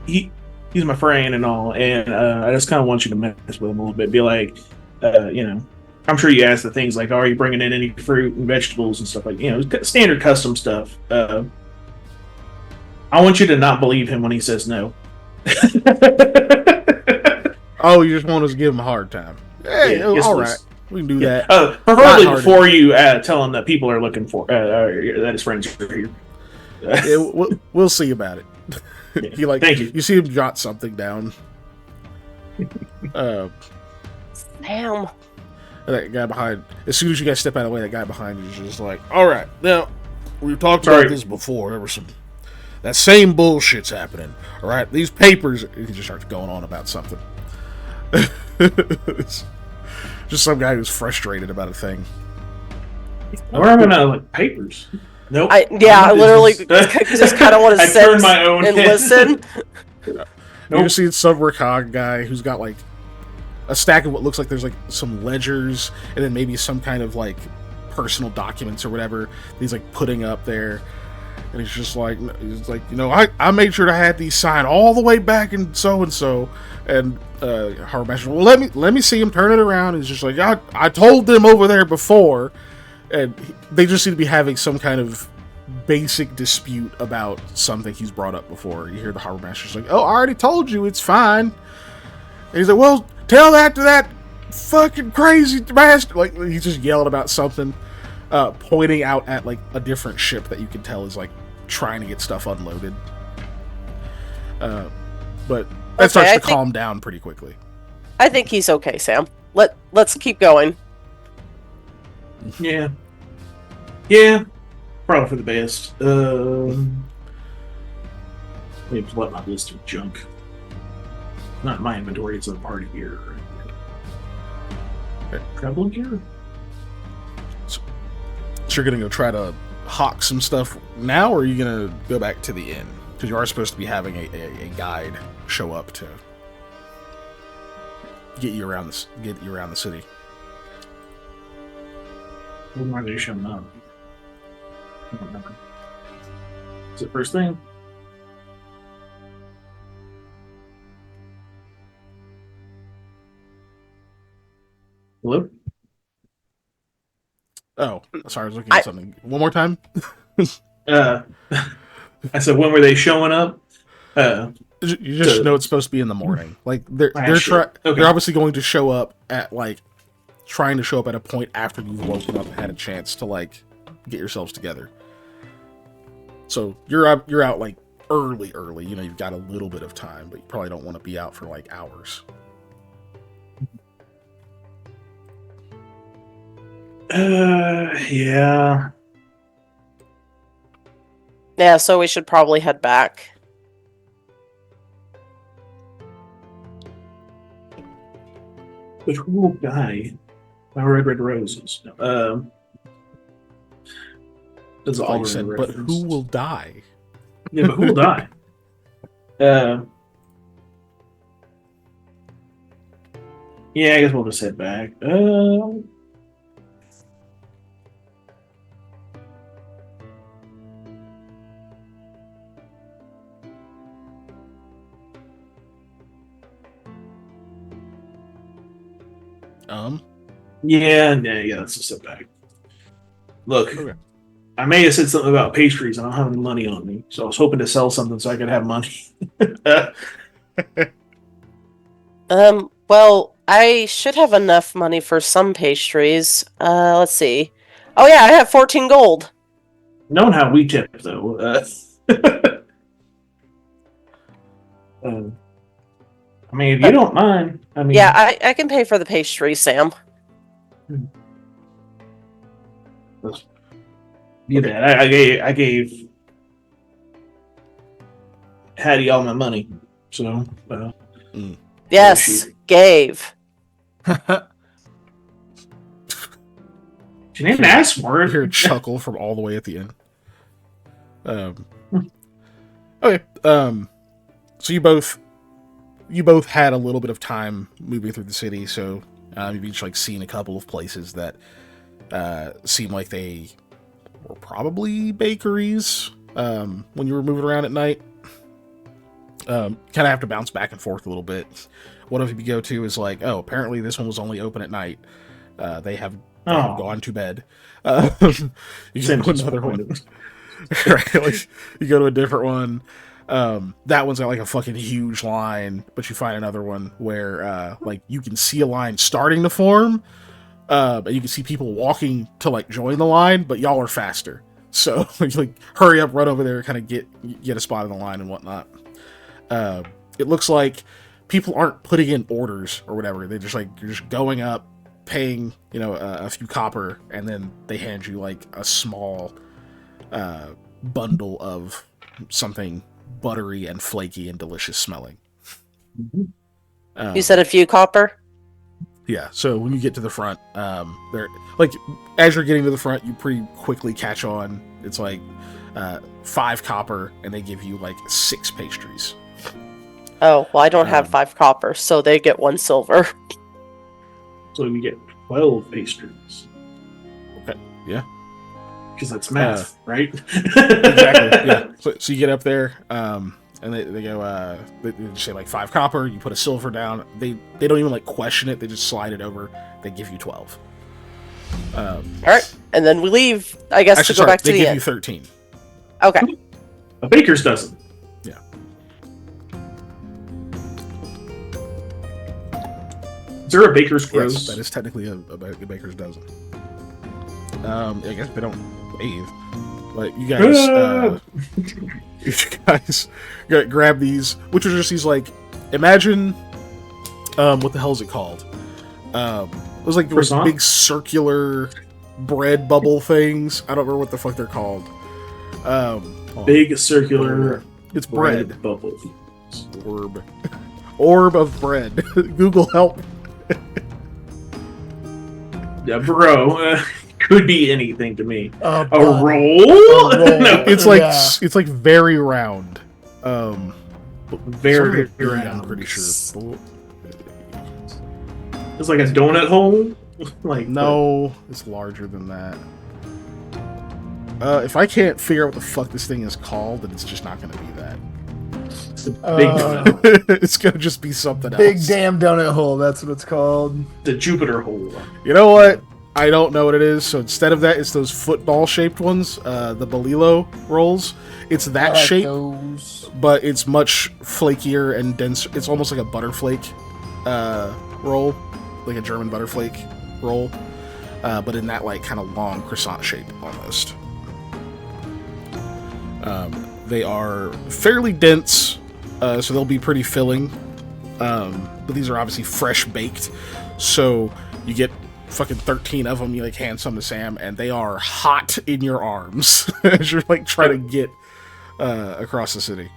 he's my friend and all, and I just kind of want you to mess with him a little bit. Be like, I'm sure you asked the things like, are you bringing in any fruit and vegetables and stuff like, standard custom stuff. I want you to not believe him when he says no. Oh, you just want us to give him a hard time. Hey, Yeah, yes, all please. right. We can do that. Preferably Not hard. before you tell him that people are looking for that his friends are here. Yeah, we'll see about it. Yeah, thank you. You see him jot something down. Damn. That guy behind. As soon as you guys step out of the way, that guy behind you is just like, "All right, now we've talked Sorry. about this before. There was that same bullshit's happening. All right, these papers." He just starts going on about something. It's just some guy who's frustrated about a thing. We're having like papers. Nope. I literally just kind of want to I sit turned my own and head. listen. You Nope. just see some Rakag guy who's got like a stack of what looks like there's like some ledgers and then maybe some kind of like personal documents or whatever that he's like putting up there. And he's just like, I made sure to have these signed all the way back in so and so. And Harbor Master, well, let me see him turn it around. And he's just like, I told them over there before. And they just seem to be having some kind of basic dispute about something he's brought up before. You hear the Harbor Master's like, oh, I already told you, it's fine. And he's like, well, tell that to that fucking crazy bastard. Like, he's just yelling about something, pointing out at like a different ship that you can tell is like trying to get stuff unloaded. But that starts to calm down pretty quickly. I think he's okay, Sam. Let's keep going. Yeah. Yeah. Probably for the best. Let me pull up my list of junk. Not in my inventory, it's in party gear. Travel gear? So you're gonna go try to hawk some stuff now, or are you gonna go back to the inn? Because you are supposed to be having a guide show up to get you around the city. When are they showing up? I don't remember. Is it first thing? Hello? Oh, sorry, I was looking at something. One more time? I said, when were they showing up? You just know it's supposed to be in the morning. Like they're Okay. obviously going to show up at like trying to show up at a point after you've woken up and had a chance to like get yourselves together. So you're out like early. You know, you've got a little bit of time, but you probably don't want to be out for like hours. Yeah. Yeah, so we should probably head back. But who will die? My red roses. That's all Like I said, but who will die? Yeah, but who will die? Yeah, I guess we'll just head back. Yeah, let's just sit back. Look, Okay. I may have said something about pastries. I don't have any money on me, so I was hoping to sell something so I could have money. Well, I should have enough money for some pastries. Let's see. Oh yeah, I have 14 gold. Knowing how we tip, though. I mean, if you don't mind. I mean, Yeah, I can pay for the pastry, Sam. Yeah, I gave Hattie all my money, so. Yes, gave. She didn't ask for You hear a it. chuckle from all the way at the end. Okay. So you both had a little bit of time moving through the city, so you've each like seen a couple of places that seem like they were probably bakeries when you were moving around at night. Kind of have to bounce back and forth a little bit. One of them you go to is like, oh, apparently this one was only open at night. They have gone to bed. You go to another one. Right, like, you go to a different one. That one's got like a fucking huge line, but you find another one where like you can see a line starting to form, and you can see people walking to like join the line, but y'all are faster. So like hurry up, run over there, kind of get a spot in the line and whatnot. It looks like people aren't putting in orders or whatever. They just like you're just going up, paying a few copper, and then they hand you like a small bundle of something buttery and flaky and delicious smelling. You said a few copper? Yeah, so when you get to the front, they're like, as you're getting to the front, you pretty quickly catch on. It's like 5 copper, and they give you like 6 pastries. Oh, well, I don't have 5 copper, so they get 1 silver. So we get 12 pastries. Okay, yeah. Because that's math, right? Exactly, yeah. So you get up there, and they go, they just say like 5 copper, you put a silver down. They don't even like question it, they just slide it over. They give you 12. Alright, and then we leave, I guess, to go back to the inn. They give inn. you 13. Okay. A baker's dozen. Yeah. Is there a baker's gross? Yes, that is technically a baker's dozen. I guess they don't wave, but you guys grab these, which are just these like, imagine, what the hell is it called? It was like those big circular bread bubble things. I don't remember what the fuck they're called. Big circular. It's bread. Bubble. Orb of bread. Google help. Yeah, bro. Could be anything to me. A roll? No, it's like very round. Very round. I'm round. pretty sure. It's like a donut hole. Like no, it's larger than that. If I can't figure out what the fuck this thing is called, then it's just not going to be that. It's a big donut. It's going to just be something Big else. damn donut hole. That's what it's called. The Jupiter hole. You know what? I don't know what it is, so instead of that, it's those football-shaped ones, the Bolillo rolls. It's that shape, but it's much flakier and denser. It's almost like a butterflake roll, like a German butterflake. roll, but in that like kind of long croissant shape almost. They are fairly dense, so they'll be pretty filling. But these are obviously fresh baked, so you get fucking 13 of them. You like hand some to Sam, and they are hot in your arms as you're like trying to get across the city.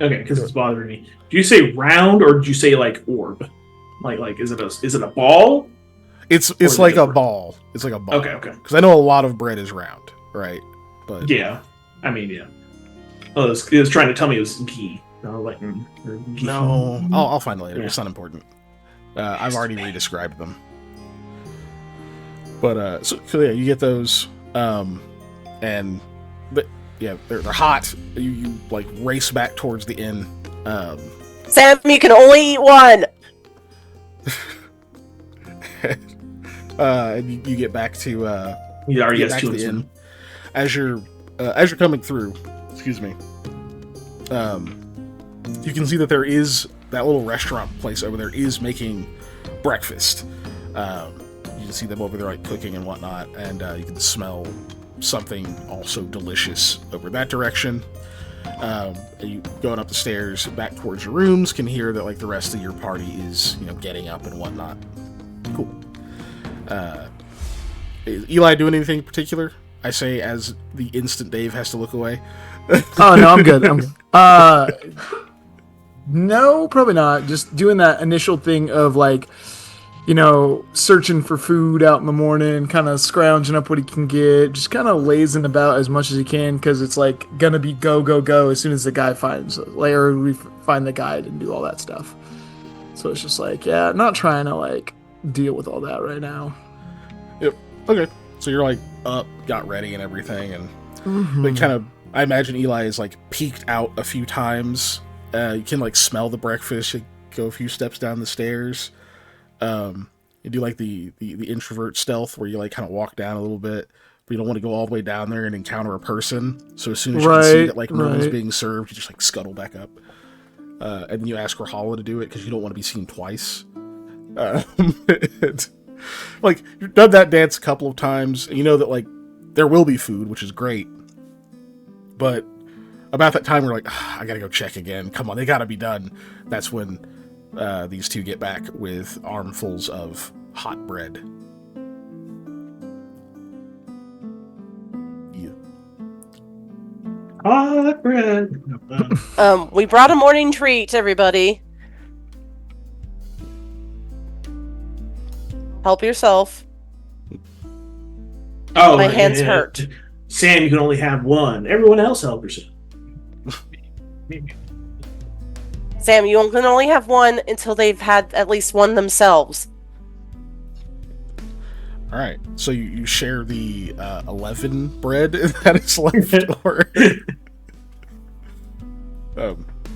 Okay, because it's bothering me. Do you say round or do you say like orb? Like is it a ball? It's like a ball. It's like a ball. Okay. Because I know a lot of bread is round, right? But yeah, I mean, yeah. Oh, it was trying to tell me it was ghee. Or ghee. No, I'll find it later. Yeah. It's not important. I've already re-described them. But so yeah, you get those, but yeah, they're hot. You like race back towards the inn. Sam, you can only eat one. And you get back to You already get has back two to the in inn. As you're coming through, excuse me. You can see that there is that little restaurant place over there is making breakfast. You can see them over there like cooking and whatnot, and you can smell something also delicious over that direction. And you going up the stairs back towards your rooms can hear that like the rest of your party is getting up and whatnot. Cool. Is Eli doing anything in particular? I say as the instant Dave has to look away. Oh no, I'm good. No, probably not. Just doing that initial thing of like, searching for food out in the morning, kind of scrounging up what he can get, just kind of lazing about as much as he can, because it's like gonna be go as soon as the guy finds or we find the guide and do all that stuff. So it's just like, yeah, not trying to like deal with all that right now. Yep. Okay. So you're like up, got ready and everything, and they kind of. I imagine Eli is like peeked out a few times. You can like smell the breakfast. You go a few steps down the stairs. You do like the introvert stealth where you like kind of walk down a little bit, but you don't want to go all the way down there and encounter a person. So as soon as you can see that like no one's being served, you just like scuttle back up. And then you ask Rahala to do it because you don't want to be seen twice. Like you've done that dance a couple of times, and you know that like there will be food, which is great. But about that time, we're like, I gotta go check again. Come on, they gotta be done. That's when these two get back with armfuls of hot bread. Yeah. Hot bread. We brought a morning treat, everybody. Help yourself. Oh, My hands hurt. Sam, you can only have one. Everyone else help yourself. Sam, you can only have one until they've had at least one themselves. All right, so you share the 11 bread that is left, or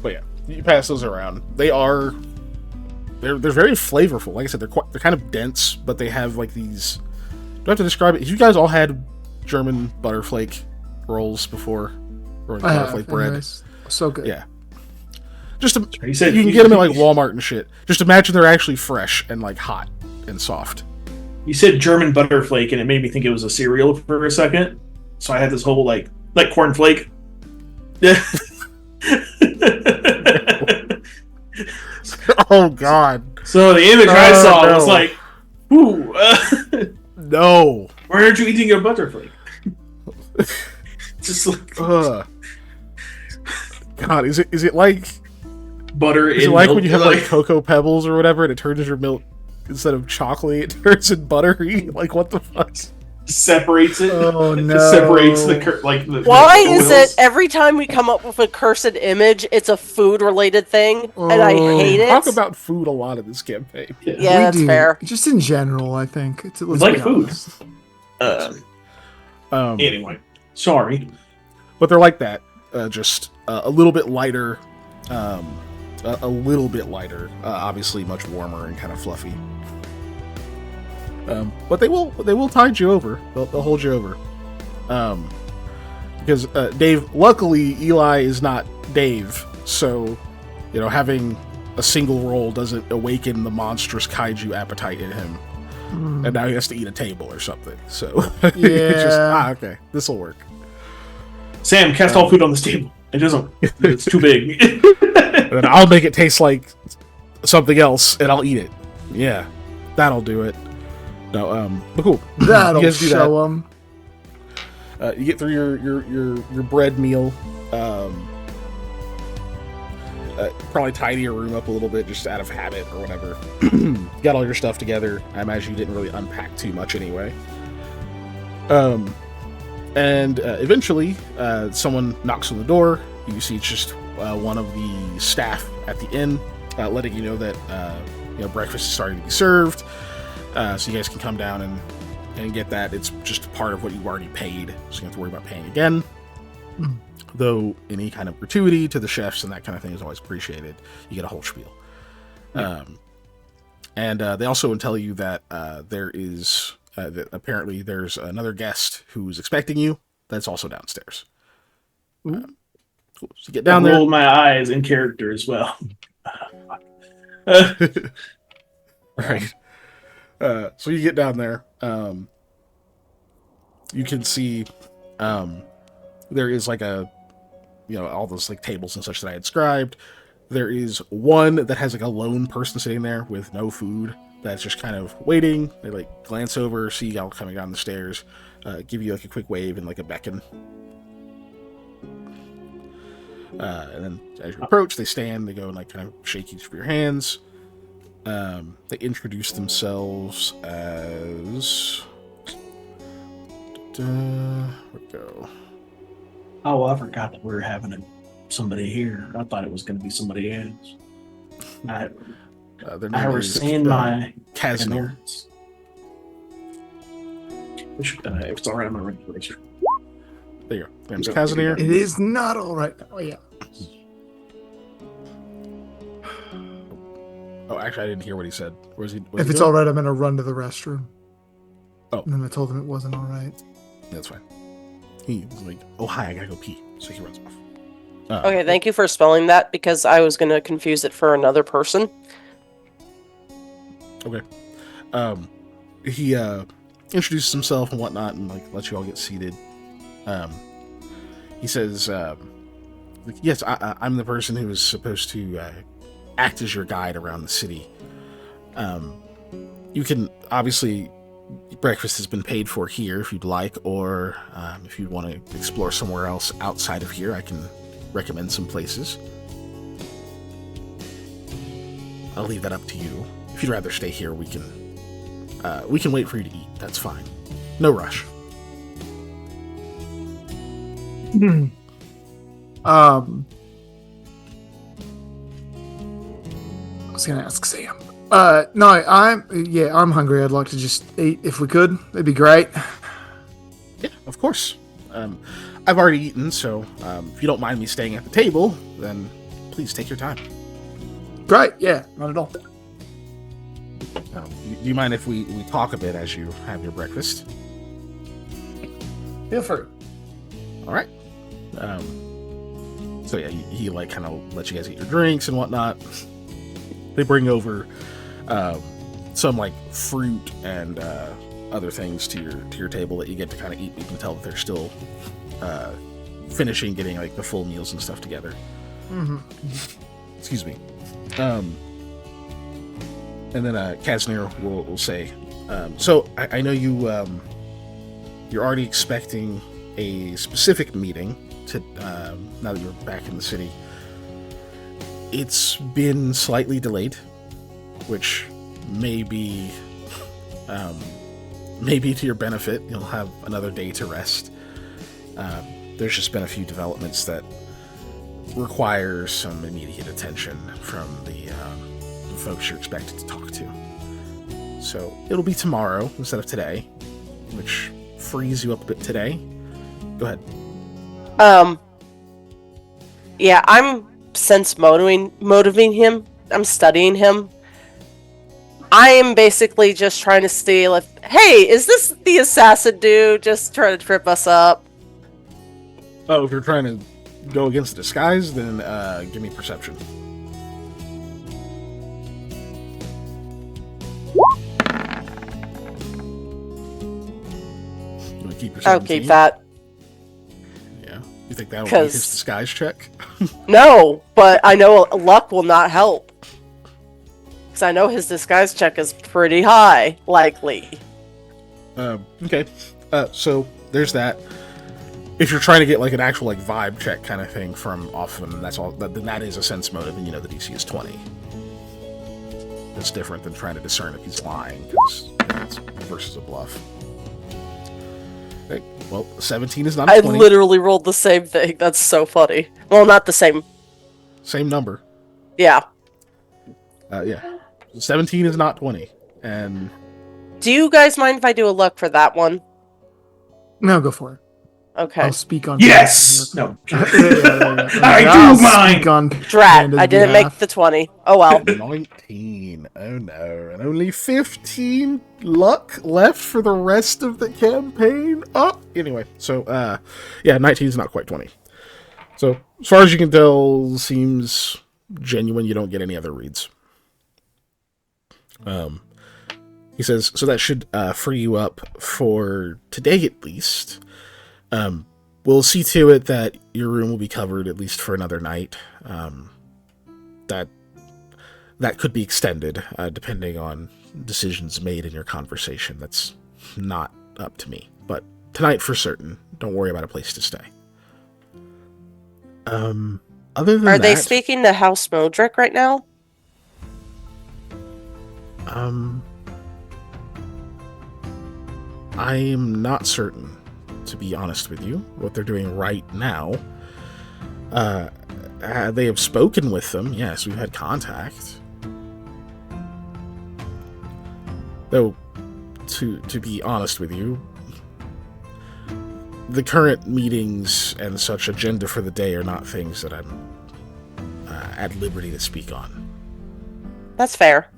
but yeah, you pass those around. They're very flavorful. Like I said, they're kind of dense, but they have like these. Do I have to describe it? You guys all had German butterflake rolls before, or butterflake bread. Nice. So good. Yeah. Just you can you get them at like Walmart and shit. Just imagine they're actually fresh and like hot and soft. You said German butterflake, and it made me think it was a cereal for a second. So I had this whole like cornflake. Oh God! So the image I saw was like, "Ooh, no! Why aren't you eating your butterflake?" Just like God, is it like butter? Is it like when you have like Cocoa Pebbles or whatever, and it turns your milk instead of chocolate, it turns it buttery? Like what the fuck? Separates it. Oh no! It separates the Why the is oils. it every time we come up with a cursed image, it's a food-related thing, and I hate it? Talk about food a lot in this campaign. Yeah, that's fair. Just in general, I think it's like food. Anyway, sorry, but they're like that. Just a little bit lighter. A little bit lighter. Obviously, much warmer and kind of fluffy. But they will tide you over. They'll hold you over. Because Dave, luckily Eli is not Dave, so having a single roll doesn't awaken the monstrous kaiju appetite in him. and now he has to eat a table or something. So Yeah. it's just okay, this will work. Sam, cast all food on this table. It doesn't. It's too big. And then I'll make it taste like something else, and I'll eat it. Yeah, that'll do it. No, but cool. That'll You guys do show them. You get through your bread meal. Probably tidy your room up a little bit just out of habit or whatever. Got all your stuff together. I imagine you didn't really unpack too much anyway. And eventually, someone knocks on the door. You see it's just one of the staff at the inn, letting you know that breakfast is starting to be served. So you guys can come down and get that. It's just part of what you already paid, so you don't have to worry about paying again. Though any kind of gratuity to the chefs and that kind of thing is always appreciated. You get a whole spiel. And they also tell you that there is that apparently there's another guest who's expecting you. That's also downstairs. Cool. So you get down there. Rolled my eyes in character as well. Right. So you get down there. You can see there is like all those like tables and such that I had described. There is one that has like a lone person sitting there with no food that's just kind of waiting. They like glance over, see y'all coming down the stairs, give you like a quick wave and like a beckon. And then as you approach, they stand, they go and like kind of shake each of your hands. They introduce themselves as where'd it go? Oh, I forgot that we were having somebody here. I thought it was going to be somebody else. I rescind my Casimir. If it's all right, I'm going to ring the razor. There you go. Name's Casimir. It is not all right. Oh, yeah. Oh, actually, I didn't hear what he said. If it's all right, I'm going to run to the restroom. Oh. And then I told him it wasn't all right. That's fine. He was like, oh, hi, I gotta go pee. So he runs off. Okay, thank you for spelling that because I was going to confuse it for another person. Okay. He introduces himself and whatnot and like lets you all get seated. He says, yes, I'm the person who is supposed to act as your guide around the city. You can obviously, breakfast has been paid for here if you'd like, or if you want to explore somewhere else outside of here, I can recommend some places. I'll leave that up to you. If you'd rather stay here, we can wait for you to eat. That's fine. No rush. I was gonna ask Sam. No, I'm hungry. I'd like to just eat if we could. That'd be great. Yeah, of course. I've already eaten, so if you don't mind me staying at the table, then please take your time. Great, yeah, not at all. Do you mind if we talk a bit as you have your breakfast? Feel free. All right. So yeah, he like kind of lets you guys eat your drinks and whatnot. They bring over some like fruit and other things to your table that you get to kind of eat. You can tell that they're still finishing getting like the full meals and stuff together. Mm-hmm. Excuse me. And then Casimir will say, so I know you're already expecting a specific meeting to now that you're back in the city. It's been slightly delayed, which may be to your benefit. You'll have another day to rest. There's just been a few developments that require some immediate attention from the folks you're expected to talk to. So it'll be tomorrow instead of today, which frees you up a bit today. Go ahead. Yeah, I'm motivating him. I'm studying him. I am basically just trying to steal if, hey, is this the assassin dude just trying to trip us up? Oh, if you're trying to go against the disguise, then give me perception. keep your I'll 17? keep that. Yeah. You think that will be 'Cause- his disguise check? No, but I know luck will not help. Because I know his disguise check is pretty high, likely. Okay. So there's that. If you're trying to get like an actual like vibe check kind of thing from off of him, that's all. Then that is a sense motive, and the DC is 20. That's different than trying to discern if he's lying, because that's versus a bluff. Okay. Well, 17 is not a I 20. literally rolled the same thing. That's so funny. Well, not the same. Same number. Yeah. Yeah. 17 is not 20, and Do you guys mind if I do a luck for that one? No, go for it. Okay. I'll speak on. Yes. No. Yeah, there you go. I do I'll mind. speak on Drat, Panda's I didn't behalf. make the 20. Oh well. 19. Oh no. And only 15 luck left for the rest of the campaign. Oh, anyway. So, yeah, 19 is not quite 20. So, as far as you can tell, seems genuine. You don't get any other reads. He says, so that should free you up for today at least. We'll see to it that your room will be covered at least for another night. That could be extended depending on decisions made in your conversation. That's not up to me. But tonight for certain, don't worry about a place to stay. Other than Are they that, speaking to House Modric right now? I am not certain, to be honest with you, what they're doing right now. They have spoken with them. Yes, we've had contact. Though, to be honest with you, the current meetings and such agenda for the day are not things that I'm at liberty to speak on. That's fair.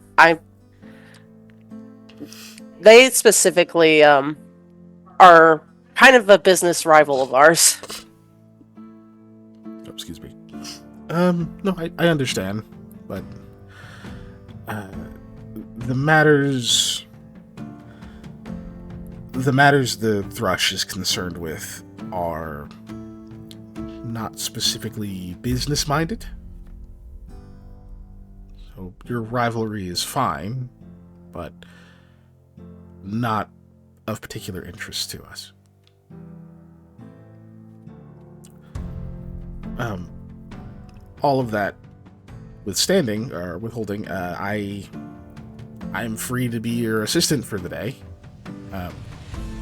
They specifically are kind of a business rival of ours. Oh, excuse me. No, I understand, but the matters the Thrush is concerned with are not specifically business-minded. So your rivalry is fine, but not of particular interest to us. All of that withstanding, or withholding, I'm free to be your assistant for the day.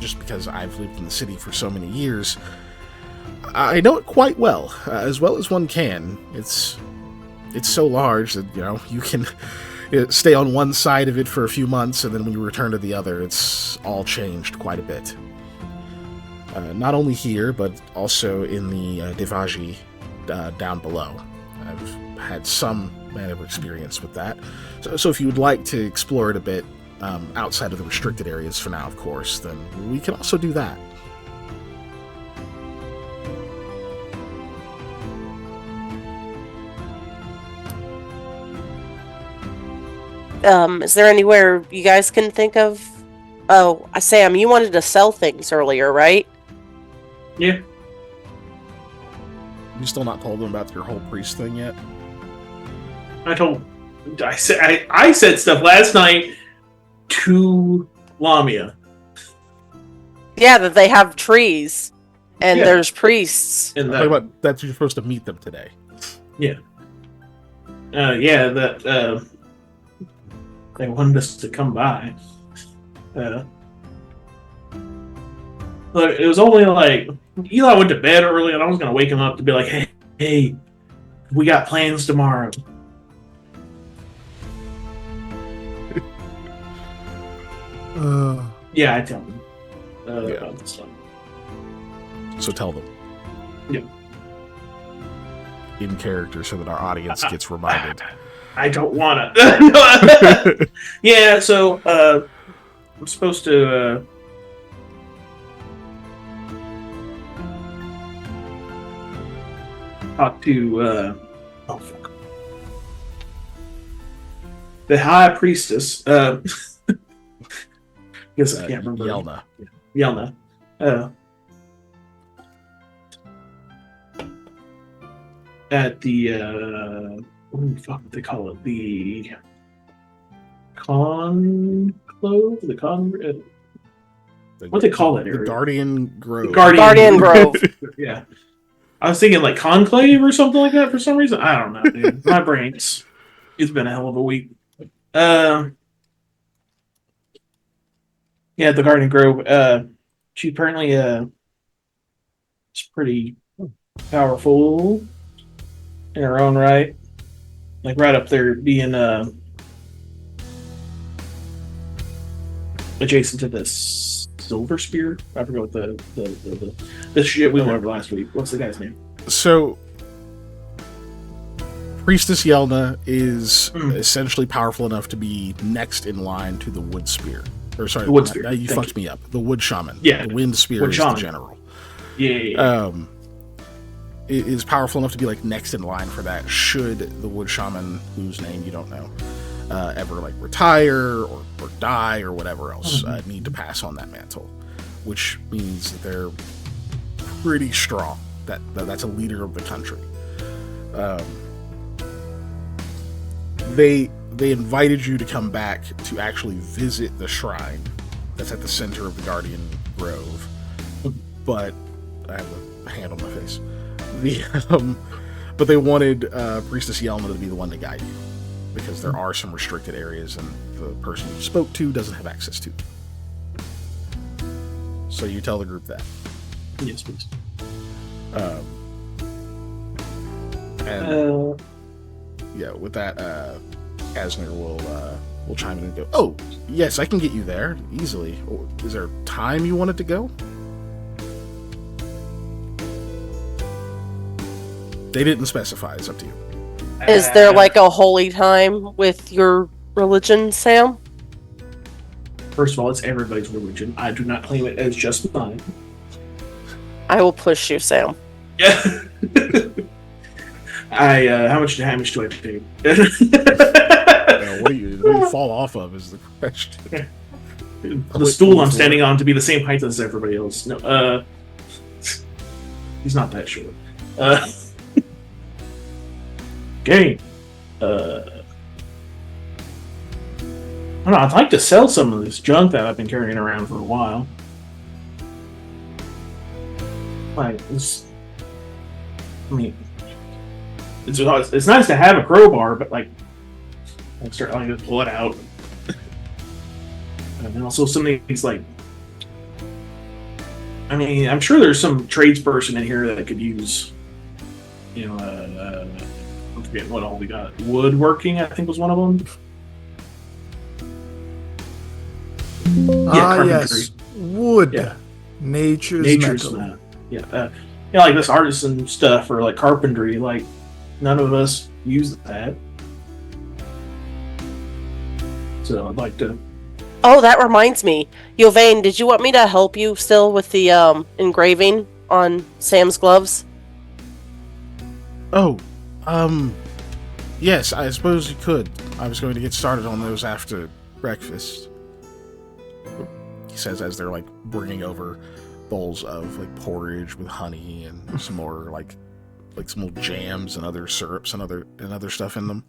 Just because I've lived in the city for so many years, I know it quite well as one can. It's so large that, you can stay on one side of it for a few months, and then when you return to the other, it's all changed quite a bit. Not only here, but also in the Devaji down below. I've had some manner of experience with that. So if you would like to explore it a bit, outside of the restricted areas for now, of course, then we can also do that. Is there anywhere you guys can think of? Oh, Sam, you wanted to sell things earlier, right? Yeah. You still not told them about your whole priest thing yet? I said stuff last night to Lamia. Yeah, that they have trees, and Yeah. there's priests. And Talk about that you're supposed to meet them today. that they wanted us to come by. Look, it was only like Eli went to bed early, and I was gonna wake him up to be like, "Hey, we got plans tomorrow." Yeah, I tell him about this stuff. So tell them. Yep. In character, so that our audience gets reminded. I don't wanna. Yeah, so I'm supposed to talk to the High Priestess. Guess I can't remember. Yelna. Yelna. At the what the fuck do they call it? The conclave? The con? What they call that The area? Guardian Grove. Guardian Grove. Yeah. I was thinking like conclave or something like that for some reason. I don't know, dude. My brain's it's been a hell of a week. Yeah, the Guardian Grove. She apparently is pretty powerful in her own right. Like right up there being adjacent to this Silver Spear. I forgot what the shit we went over last week. What's the guy's name? So, Priestess Yelna is essentially powerful enough to be next in line to the Wood Spear. Or sorry, the Wood Spear. Now you fucked me up. The Wood Shaman. Yeah, the Wind Spear Wood is Shaman. the general. Yeah. It is powerful enough to be like next in line for that. Should the Wood Shaman, whose name you don't know, ever like retire or die or whatever else, need to pass on that mantle, which means that they're pretty strong. That's a leader of the country. They invited you to come back to actually visit the shrine that's at the center of the Guardian Grove, but I have a hand on my face. But they wanted Priestess Yelna to be the one to guide you, because there are some restricted areas and the person you spoke to doesn't have access to. So you tell the group that. Yes, please. And yeah, with that, Kasner will chime in and go, "Oh, yes, I can get you there easily. Is there time you wanted to go?" They didn't specify. It's up to you. Is there like a holy time with your religion, Sam? First of all, it's everybody's religion. I do not claim it as just mine. I will push you, Sam. Yeah. How much damage do I take? What do you fall off of is the question. The stool I'm standing on to be the same height as everybody else. No, he's not that short. Okay. I don't know, I'd like to sell some of this junk that I've been carrying around for a while. Like, it's nice to have a crowbar, but like, I start like to pull it out. And also some of these, like, I mean, I'm sure there's some tradesperson in here that could use, I'm forgetting what all we got. Woodworking, I think, was one of them. Carpentry. Yes. Wood. Yeah. Nature's metal. metal. Yeah, like this artisan stuff or like carpentry. Like, none of us use that. So I'd like to. Oh, that reminds me. Yovane, did you want me to help you still with the engraving on Sam's gloves? Oh, yes, I suppose you could. I was going to get started on those after breakfast. He says as they're like bringing over bowls of like porridge with honey and some more like some little jams and other syrups and other stuff in them.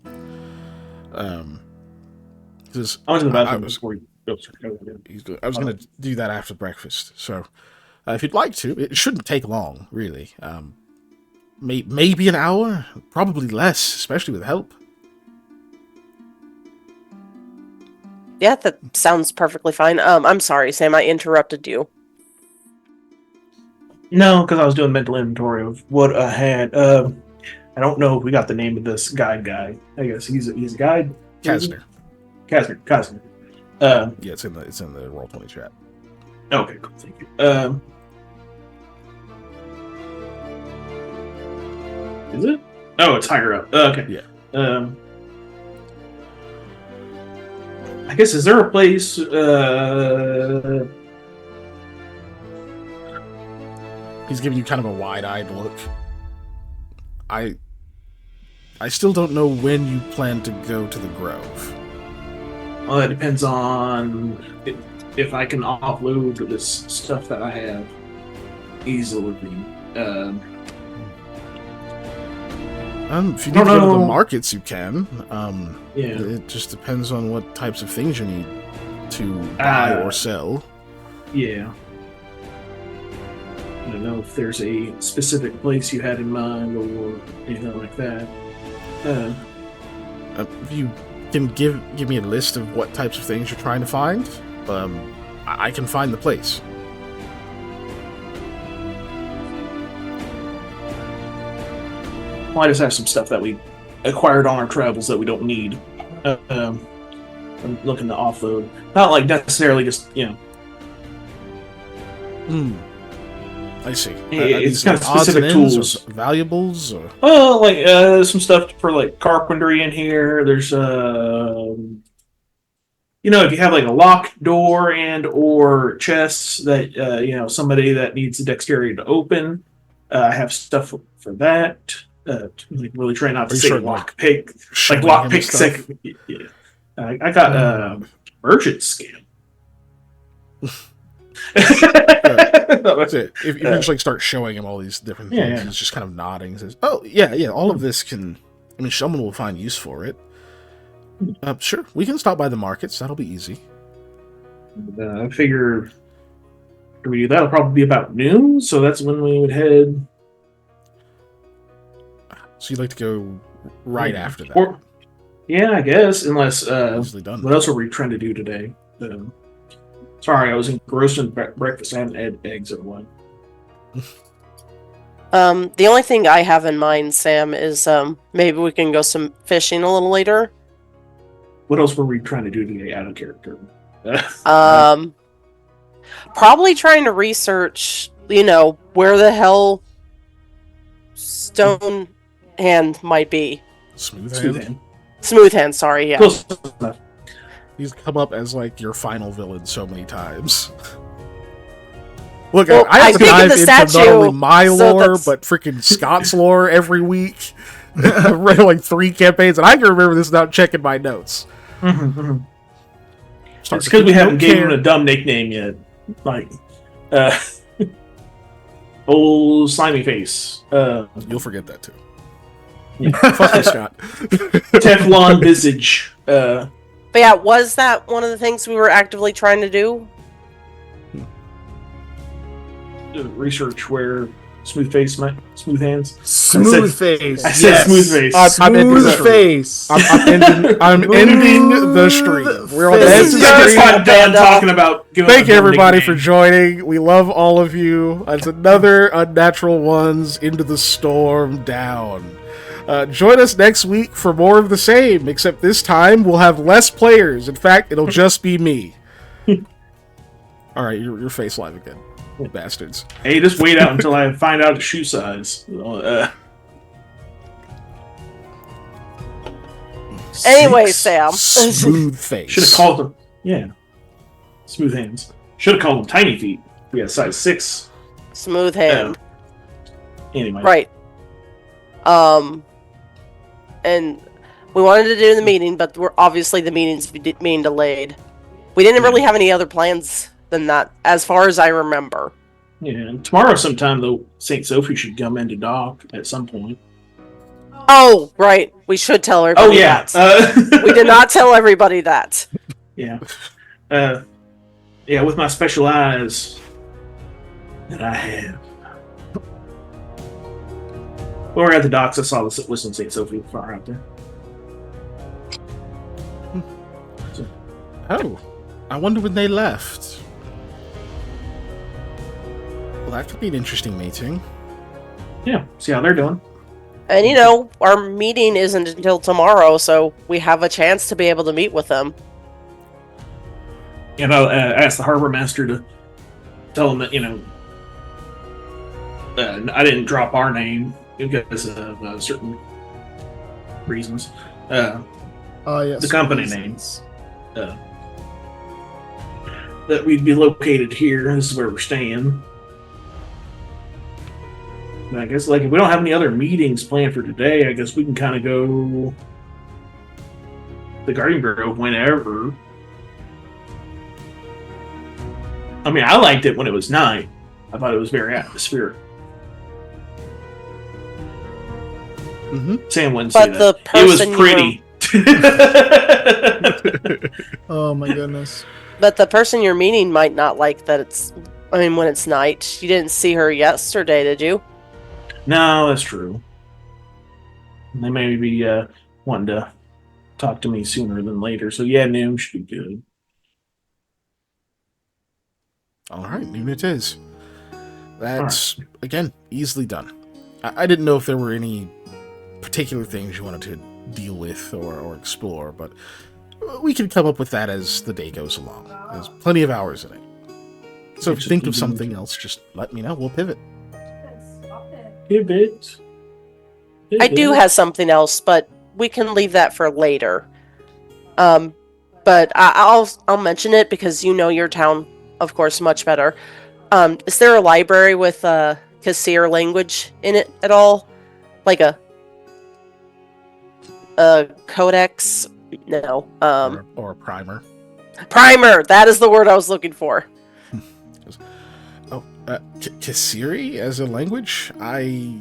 Says, I was in the bathroom before you. I was going to do that after breakfast. So, if you'd like to, it shouldn't take long, really. Maybe an hour, probably less, especially with help. Yeah, that sounds perfectly fine. I'm sorry, Sam, I interrupted you. No, because I was doing mental inventory of what I had. I don't know if we got the name of this guy. I guess he's a guide. Kasner. Kasner. Yeah, it's in the Roll20 chat. Okay, cool. Thank you. Is it? Oh, it's higher up. Okay. Yeah. I guess, is there a place? He's giving you kind of a wide-eyed look. I still don't know when you plan to go to the Grove. Well, that depends on if I can offload this stuff that I have. easily. If you need to go to the know. markets, you can. Yeah. It just depends on what types of things you need to buy or sell. Yeah. I don't know if there's a specific place you had in mind or anything like that. If you can give me a list of what types of things you're trying to find, I can find the place. Well, I just have some stuff that we acquired on our travels that we don't need. I'm looking to offload. Not like necessarily just, I see. It's kind of odds and specific ends tools. or valuables? Or... Well, like some stuff for like carpentry in here. There's if you have like a locked door and or chests that somebody that needs the dexterity to open, I have stuff for that. Really try not to say lock pick, like lock pick. Yeah. I got merchant scam. That's it. If you just like start showing him all these different things, he's just kind of nodding. Says, "Oh yeah, all of this can. I mean, someone will find use for it. Sure, we can stop by the markets. That'll be easy." I figure that'll probably be about noon, so that's when we would head. So you'd like to go right after that? Or, yeah, I guess, unless Easily done. What else were we trying to do today? Sorry, I was engrossed in breakfast. I haven't had eggs at one. The only thing I have in mind, Sam, is maybe we can go some fishing a little later. What else were we trying to do today out of character? Probably trying to research, where the hell Stone Hand might be. Smooth Hand? Smooth Hand, sorry, yeah. Close enough. He's come up as like your final villain so many times. Look, Well, I have to think of dive the into statue, not only my so lore, that's- but freaking Scott's lore every week. I've read like 3 campaigns, and I can remember this without checking my notes. It's because we haven't given him a dumb nickname yet. Like, old slimy face. You'll forget that too. Yeah. Fuck you, Scott. Teflon visage. But yeah, was that one of the things we were actively trying to do? Research where smooth hands. Smooth face. I said smooth face. I'm ending the Smooth stream. face. I'm ending the stream. We're on the end of the That's stream. why Dan talking about. Thank you, everybody, for joining. We love all of you. It's another Unnatural Ones Into the Storm down. Join us next week for more of the same, except this time we'll have less players. In fact, it'll just be me. Alright, your face live again. Bastards. Hey, just wait out until I find out the shoe size. Anyway, Six Sam. Smooth face. Should have called them. Yeah. Smooth hands. Should have called them tiny feet. We had size 6. Smooth Hand. Anyway. Right. And we wanted to do the meeting, but obviously the meeting's being delayed. We didn't really have any other plans than that, as far as I remember. Yeah, and tomorrow sometime, though, St. Sophie should come into dock at some point. Oh, right. We should tell everybody that. We did not tell everybody that. Yeah. With my special eyes that I have. When we were at the docks, I saw this Whistling St. Sophie far out there. Oh, I wonder when they left. Well, that could be an interesting meeting. Yeah, see how they're doing. And our meeting isn't until tomorrow, so we have a chance to be able to meet with them. And I'll ask the harbor master to tell them that, I didn't drop our name because of certain reasons. Yes, the company names. That we'd be located here. This is where we're staying. And I guess, if we don't have any other meetings planned for today, I guess we can kind of go the Guardian Bureau whenever. I mean, I liked it when it was night. I thought it was very atmospheric. Sam wouldn't say But that. the It was person pretty. Oh my goodness. But the person you're meeting might not like that it's. I mean, when it's night. You didn't see her yesterday, did you? No, that's true. They may be wanting to talk to me sooner than later. So yeah, noon should be good. All right, noon it is. That's, again, easily done. I didn't know if there were any particular things you wanted to deal with or explore, but we can come up with that as the day goes along. There's plenty of hours in it. So if you think of something else, just let me know. We'll pivot. Pivot. I do have something else, but we can leave that for later. But I'll mention it because you know your town, of course, much better. Is there a library with Kassir language in it at all? Like a codex? No. Or a primer. Primer! That is the word I was looking for. Oh, Kassiri as a language? I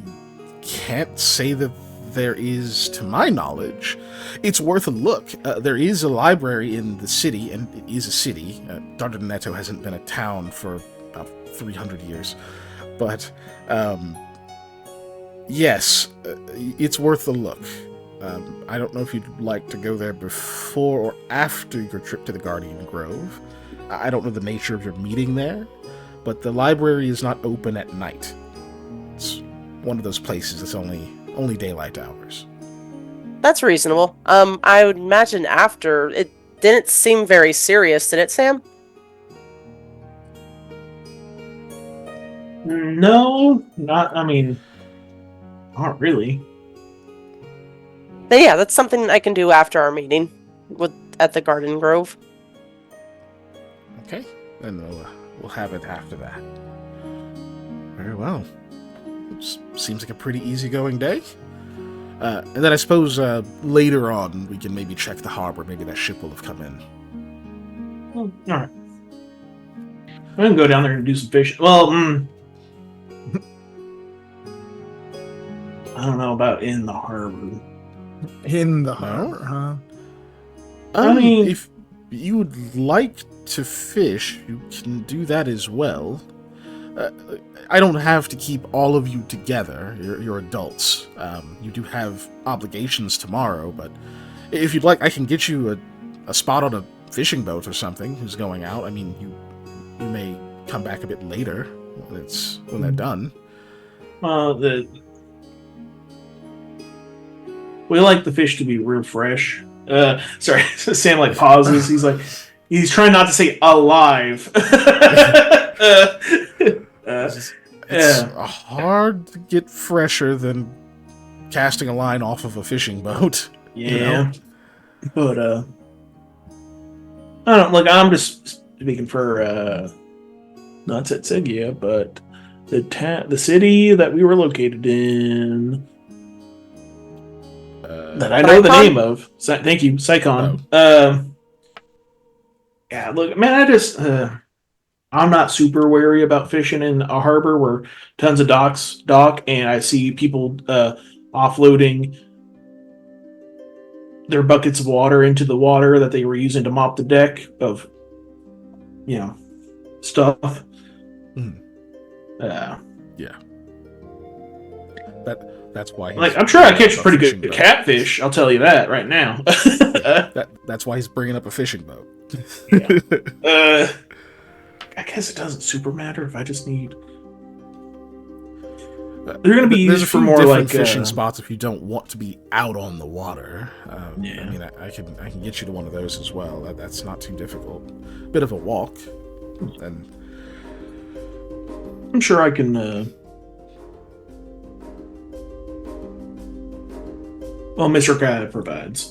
can't say that there is, to my knowledge. It's worth a look. There is a library in the city, and it is a city. Dardanetto hasn't been a town for about 300 years. But, yes, it's worth a look. I don't know if you'd like to go there before or after your trip to the Guardian Grove. I don't know the nature of your meeting there, but the library is not open at night. It's one of those places that's only daylight hours. That's reasonable. I would imagine after. It didn't seem very serious, did it, Sam? No, not really. But yeah, that's something I can do after our meeting at the Garden Grove. Okay, then we'll have it after that. Very well. Seems like a pretty easygoing day. And then I suppose later on we can maybe check the harbor. Maybe that ship will have come in. All right. I'm gonna go down there and do some fishing. Well, I don't know about in the harbor. In the harbor, huh? I mean, if you would like to fish, you can do that as well. I don't have to keep all of you together. You're adults. You do have obligations tomorrow, but if you'd like, I can get you a spot on a fishing boat or something who's going out. I mean, you may come back a bit later when they're done. We like the fish to be real fresh. Sorry, Sam pauses. He's trying not to say alive. It's hard to get fresher than casting a line off of a fishing boat. Yeah, you know? But I don't look. I'm just speaking for not Setsegia, but the city that we were located in. That I know the name of. Thank you, Saikon. Yeah, look, man, I'm not super wary about fishing in a harbor where tons of dock, and I see people offloading their buckets of water into the water that they were using to mop the deck of, stuff. Yeah. That's why. I'm sure I catch pretty good catfish. I'll tell you that right now. That's why he's bringing up a fishing boat. Yeah. I guess it doesn't super matter if I just need. They're going to be used for more like fishing spots if you don't want to be out on the water. Yeah. I mean, I can get you to one of those as well. That's not too difficult. Bit of a walk, and I'm sure I can. Well, Mr. Guy provides.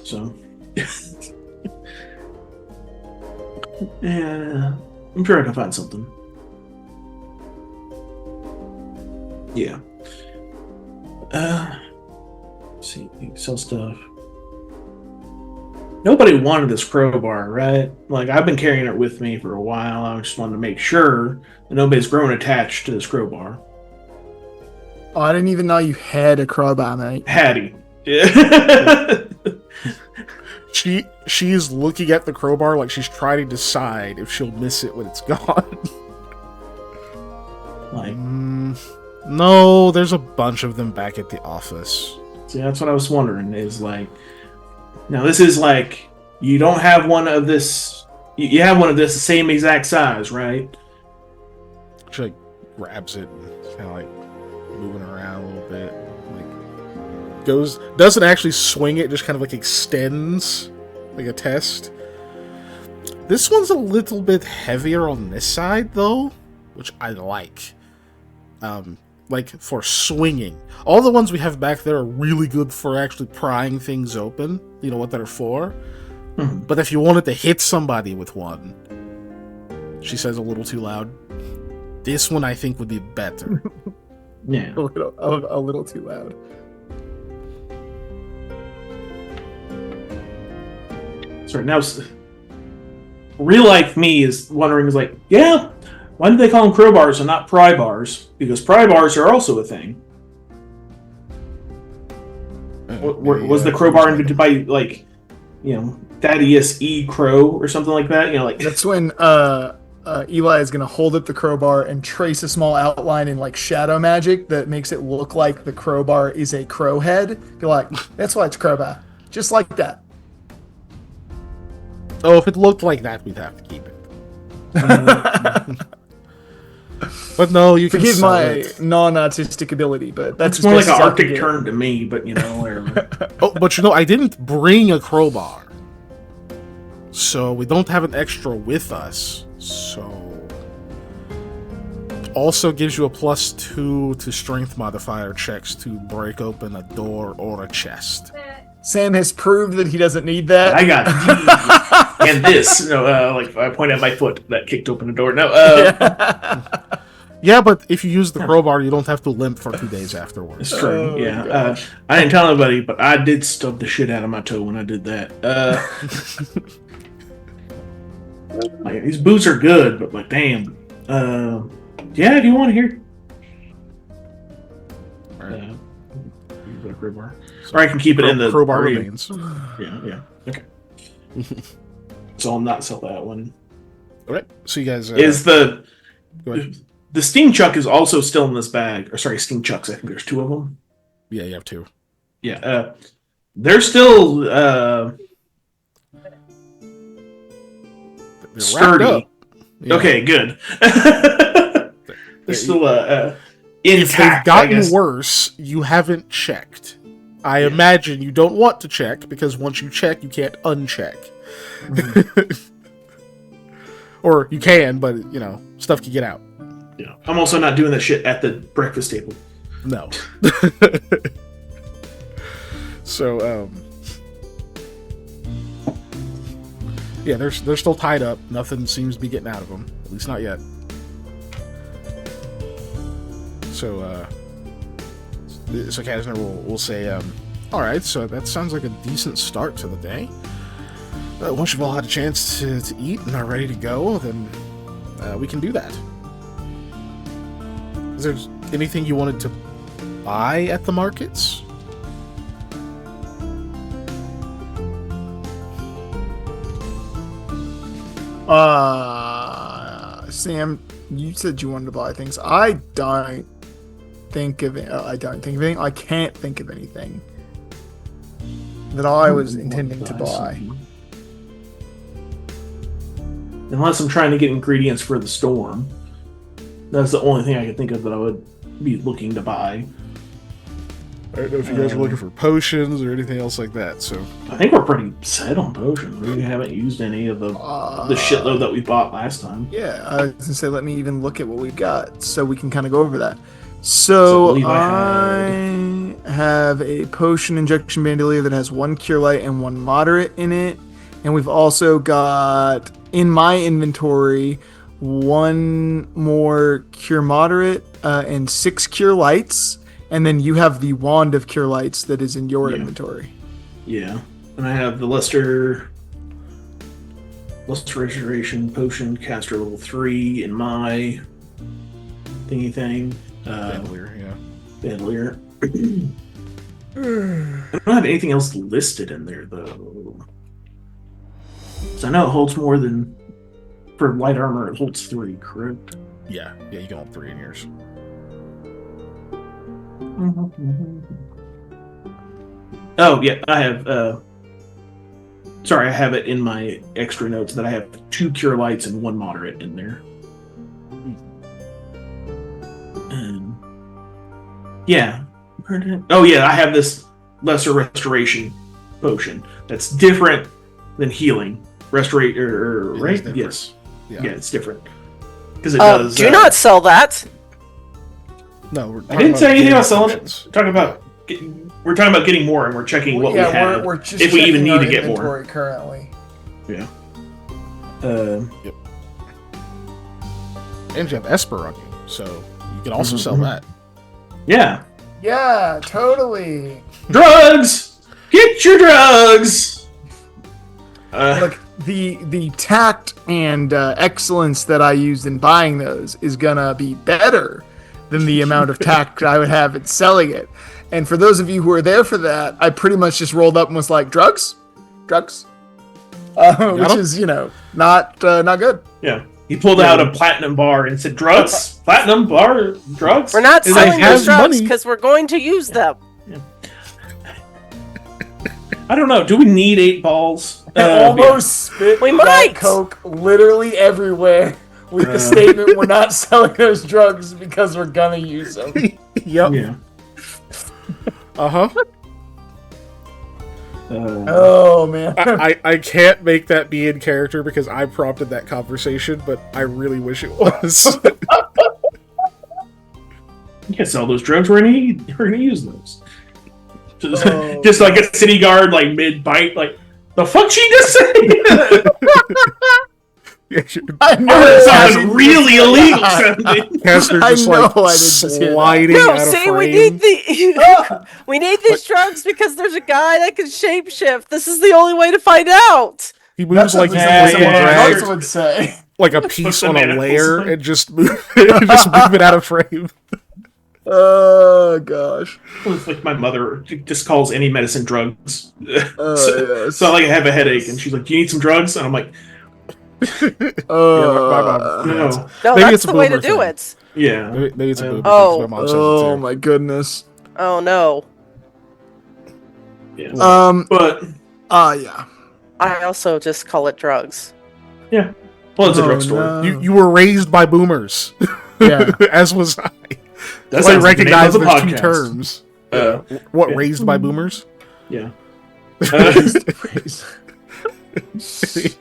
So. Yeah, I'm sure I can find something. Yeah. Let's see, sell stuff. nobody wanted this crowbar, right? Like, I've been carrying it with me for a while. I just wanted to make sure that nobody's grown attached to this crowbar. Oh, I didn't even know you had a crowbar, mate. Hattie. Yeah. She's looking at the crowbar like she's trying to decide if she'll miss it when it's gone. Like, no, there's a bunch of them back at the office. see, that's what I was wondering. Is like, now this is like, you don't have one of this. You have one of this the same exact size, right? She like grabs it and kind of like moving around a little bit. Like doesn't actually swing it, just kind of like extends like a test. This one's a little bit heavier on this side though, which I like. Like for swinging. All the ones we have back there are really good for actually prying things open. You know what they're for. But if you wanted to hit somebody with one, she says a little too loud, this one I think would be better. Yeah. A little too loud. Sorry, now real life me is wondering, is like, yeah, why do they call them crowbars and not pry bars? Because pry bars are also a thing. Was the crowbar invented by, like, you know, Thaddeus E. Crow or something like that? You know, like, That's when Eli is going to hold up the crowbar and trace a small outline in like shadow magic that makes it look like the crowbar is a crow head. Be like, that's why it's crowbar. Just like that. Oh, if it looked like that, we'd have to keep it. But no, you can Forgive sell my it. non-artistic ability, but that's it's more like as an best as I Arctic can term to me, but, you know, whatever. Oh, but you know, I didn't bring a crowbar. So we don't have an extra with us. So also gives you a +2 to strength modifier checks to break open a door or a chest. Sam has proved that he doesn't need that. I got and this, you know, like I point at my foot that kicked open the door. No, Yeah, but if you use the crowbar, you don't have to limp for 2 days afterwards. it's true. Oh, Yeah, I didn't tell anybody, but I did stub the shit out of my toe when I did that. Like, these boots are good, but like, damn. Yeah, do you want to hear? Alright. You put a crowbar, or I can keep it in the crowbar area. remains. Yeah. Okay. So I'll not sell that one. Alright, so you guys Is go ahead. the steam chuck is also still in this bag? Or sorry, steam chucks. I think there's 2 of them. Yeah, you have 2. Yeah, they're still They're wrapped sturdy. up. Yeah. Okay, good. They're still If intact. they've I gotten guess. worse, you haven't checked. I imagine you don't want to check, because once you check, you can't uncheck. Or you can, but, you know, stuff can get out. Yeah. I'm also not doing that shit at the breakfast table. No. So, yeah, they're still tied up. Nothing seems to be getting out of them. At least not yet. So Kazner will say, alright, so that sounds like a decent start to the day. Once you've all had a chance to eat and are ready to go, then we can do that. Is there anything you wanted to buy at the markets? Sam, you said you wanted to buy things. I don't think of it. I don't think of anything. I can't think of anything that I was intending to buy. Unless I'm trying to get ingredients for the storm. That's the only thing I can think of that I would be looking to buy. I don't know if you guys are looking for potions or anything else like that, so... I think we're pretty set on potions. We haven't used any of the shitload that we bought last time. Yeah, I was gonna say, let me even look at what we've got so we can kind of go over that. So believe I have a potion injection bandolier that has 1 cure light and 1 moderate in it, and we've also got in my inventory 1 more cure moderate and 6 cure lights, and then you have the wand of cure lights that is in your inventory. Yeah. And I have the Lester Lust Restoration Potion, caster level 3 in my thingy thing. Bandolier, yeah. Bandolier. I don't have anything else listed in there, though. So I know it holds more than... For light armor, it holds 3, correct? Yeah, you can hold 3 in yours. Oh, yeah, I have... Sorry, I have it in my extra notes that I have 2 Cure Lights and 1 Moderate in there. And... Yeah. Oh, yeah, I have this Lesser Restoration Potion that's different than Healing. Right? Yes. Yeah, it's different. Because it does... Do not sell that! No, I didn't say anything about selling it. We're talking about getting more, and we're checking what we have. We're just if we even need to get more more currently. Yeah. Yep. And you have Esper on you, so you can also sell that. Yeah. Yeah, totally. Drugs. Get your drugs. Look, the tact and excellence that I used in buying those is gonna be better than the amount of tact I would have in selling it. And for those of you who were there for that, I pretty much just rolled up and was like, drugs, which is, not good. Yeah. He pulled out a platinum bar and said, drugs? Platinum bar? Drugs? We're not selling those drugs money. because we're going to use them. Yeah. I don't know. Do we need 8 balls? Almost spit We Diet might! Coke literally everywhere with the statement, we're not selling those drugs because we're gonna use them. Yep. Yeah. Uh-huh. Oh, man. I can't make that be in character because I prompted that conversation, but I really wish it was. You can't sell those drugs. We're gonna use those. Just like a city guard, like mid-bite, like, the fuck she just said? I know It sounds really illegal sounding. Caster just I didn't just hear that. sliding No, out of see, frame. we need these drugs because there's a guy that can shapeshift. This is the only way to find out. He moves like he's Yeah, laying someone drag, else would say. like a piece the on a manacles. layer and just move it out of frame. Oh, gosh. It's like my mother just calls any medicine drugs. Yes. So like I have a headache, and she's like, "Do you need some drugs?" And I'm like, My mom. "No." No, Maybe that's it's a the way to boomer do thing. it. Yeah. Maybe it's a boomer. Oh. My mom says it Oh, too. my goodness. Oh no. Yeah. But, But yeah. I also just call it drugs. yeah. Well, it's a Oh, drugstore. no. You were raised by boomers, Yeah. as was I. That I sounds like the name of recognize the there's two podcast. terms. Yeah. Raised by boomers? Yeah.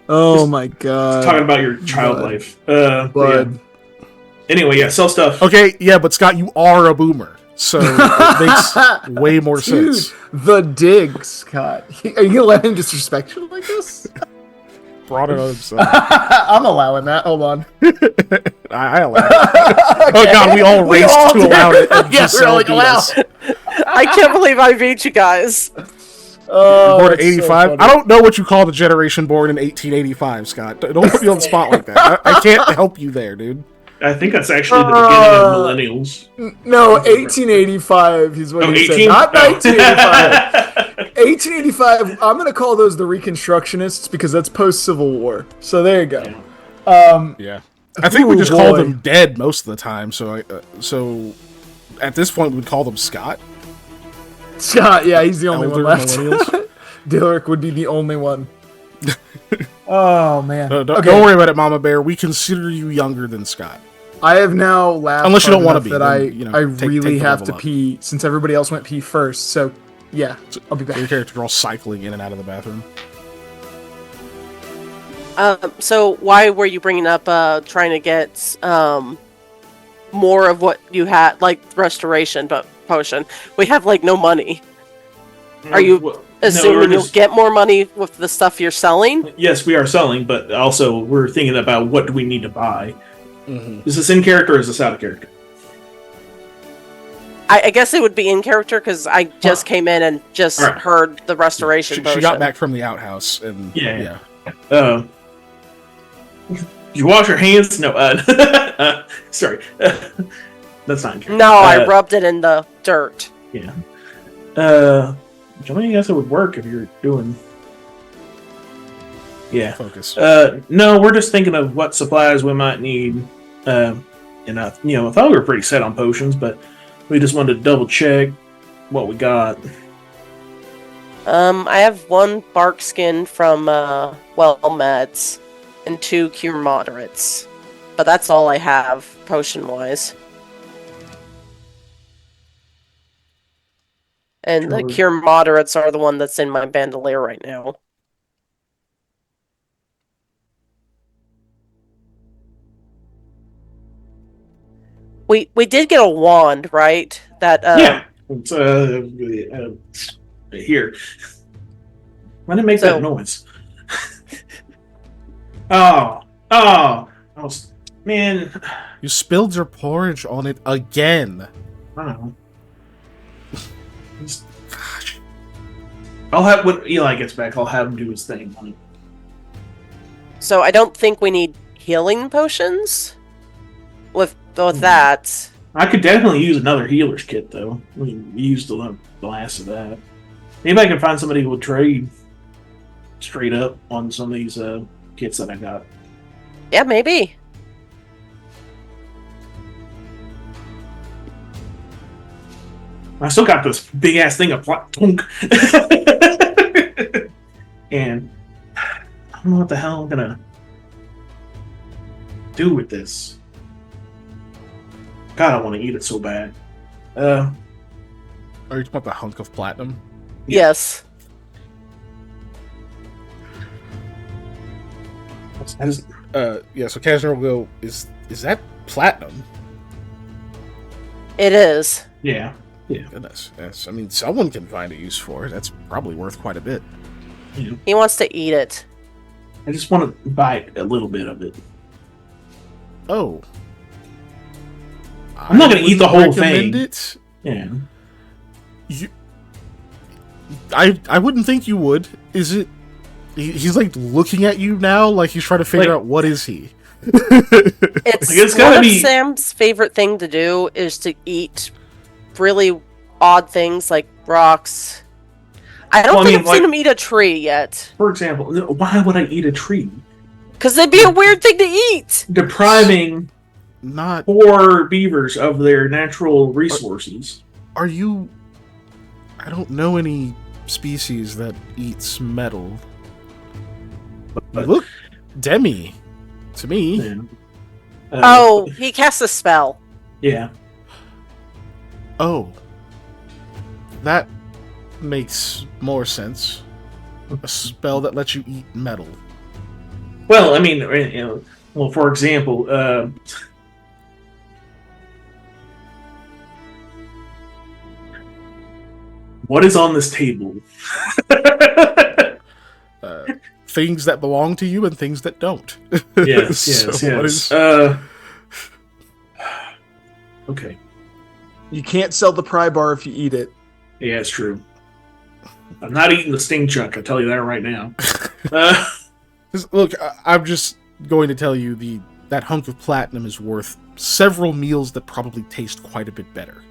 Oh, my God. Talking about your child Bud. life. Bud. Yeah. Anyway, yeah, sell stuff. Okay, yeah, but Scott, you are a boomer, so it makes way more Dude, sense. the dig, Scott. Are you gonna let him disrespect you like this? Brought it on himself. I'm allowing that. Hold on. I allow it. Oh god, we all raced to did. allow it. And Yeah, just we're like, beat allow. us. I can't believe I beat you guys. Oh, Born in that's so 85. funny. I don't know what you call the generation born in 1885, Scott. Don't put me on the spot like that. I can't help you there, dude. I think that's actually the beginning of millennials. No, 1885 is what Oh, he said. 18? Not No. 1985. 1885, I'm going to call those the Reconstructionists because that's post-Civil War. So there you go. Yeah. I think we Ooh, just call boy. them dead most of the time, so so at this point we would call them Scott. Scott, yeah, he's the only Elder one left. millennials. Dilrick would be the only one. Oh, man. Don't Okay. worry about it, Mama Bear. We consider you younger than Scott. I have now laughed Unless you hard don't wanna enough be, that then, I take really the have level to up. pee since everybody else went pee first. So, yeah, I'll be Your back. characters are all cycling in and out of the bathroom. So why were you bringing up trying to get more of what you had, like restoration, but potion? We have like no money. Are you Well, assuming you'll get more money with the stuff you're selling? Yes, we are selling, but also we're thinking about what do we need to buy. Mm-hmm. Is this in character or is this out of character? I guess it would be in character because I just came in and just Alright. heard the restoration She potion. got back from the outhouse, and Yeah. yeah. You wash your hands? No. Sorry. That's not true. No, I rubbed it in the dirt. Yeah. I guess it would work if you're doing. Yeah. Focus. No, we're just thinking of what supplies we might need. And I thought we were pretty set on potions, but we just wanted to double check what we got. I have 1 bark skin from meds and 2 cure moderates, but that's all I have potion wise. And the cure moderates are the one that's in my bandolier right now. We did get a wand, right? That Yeah. It's, here. Why did it make that noise? Man. You spilled your porridge on it again. I don't know. Gosh. I'll have when Eli gets back. I'll have him do his thing on it. So I don't think we need healing potions with that. I could definitely use another healer's kit, though. We used the last of that. Maybe I can find somebody who will trade straight up on some of these kits that I got. Yeah, maybe. I still got this big ass thing of tonk. And I don't know what the hell I'm gonna do with this. God, I want to eat it so bad. Are you talking about the hunk of platinum? Yes. So Kazner will go, is that platinum? It is. Yeah. Yeah. Goodness. Yes. I mean, someone can find a use for it. That's probably worth quite a bit. Yeah. He wants to eat it. I just want to buy a little bit of it. Oh. I'm not going to eat the whole thing. It. Yeah. I wouldn't think you would. Is it? He's like looking at you now, like he's trying to figure out what is he. It's one of Sam's favorite thing to do is to eat really odd things like rocks. I don't think I've seen him eat a tree yet. For example, why would I eat a tree? Because it'd be a weird thing to eat. Depriving poor beavers of their natural resources. Are you? I don't know any species that eats metal. Look, Demi, to me. Yeah. He casts a spell. Yeah. Oh, that makes more sense. A spell that lets you eat metal. Well, I mean, for example, what is on this table? Things that belong to you and things that don't. Yes. What is... Okay. You can't sell the pry bar if you eat it. Yeah, it's true. I'm not eating the sting chunk, I tell you that right now. Look, I'm just going to tell you that hunk of platinum is worth several meals that probably taste quite a bit better.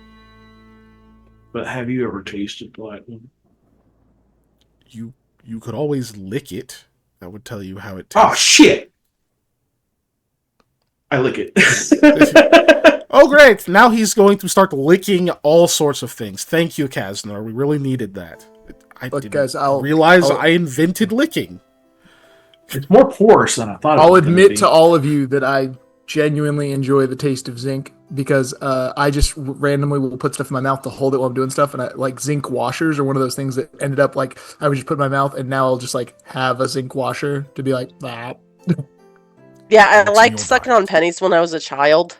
But have you ever tasted platinum? You could always lick it. That would tell you how it tastes. Oh, shit! I lick it. Oh, great! Now he's going to start licking all sorts of things. Thank you, Kaznar. We really needed that. I invented licking. It's more porous than I thought. I'll admit to all of you that I genuinely enjoy the taste of zinc because I just randomly will put stuff in my mouth to hold it while I'm doing stuff, and I like zinc washers are one of those things that ended up like I would just put in my mouth, and now I'll just like have a zinc washer to be like that. Yeah, I liked sucking on pennies when I was a child.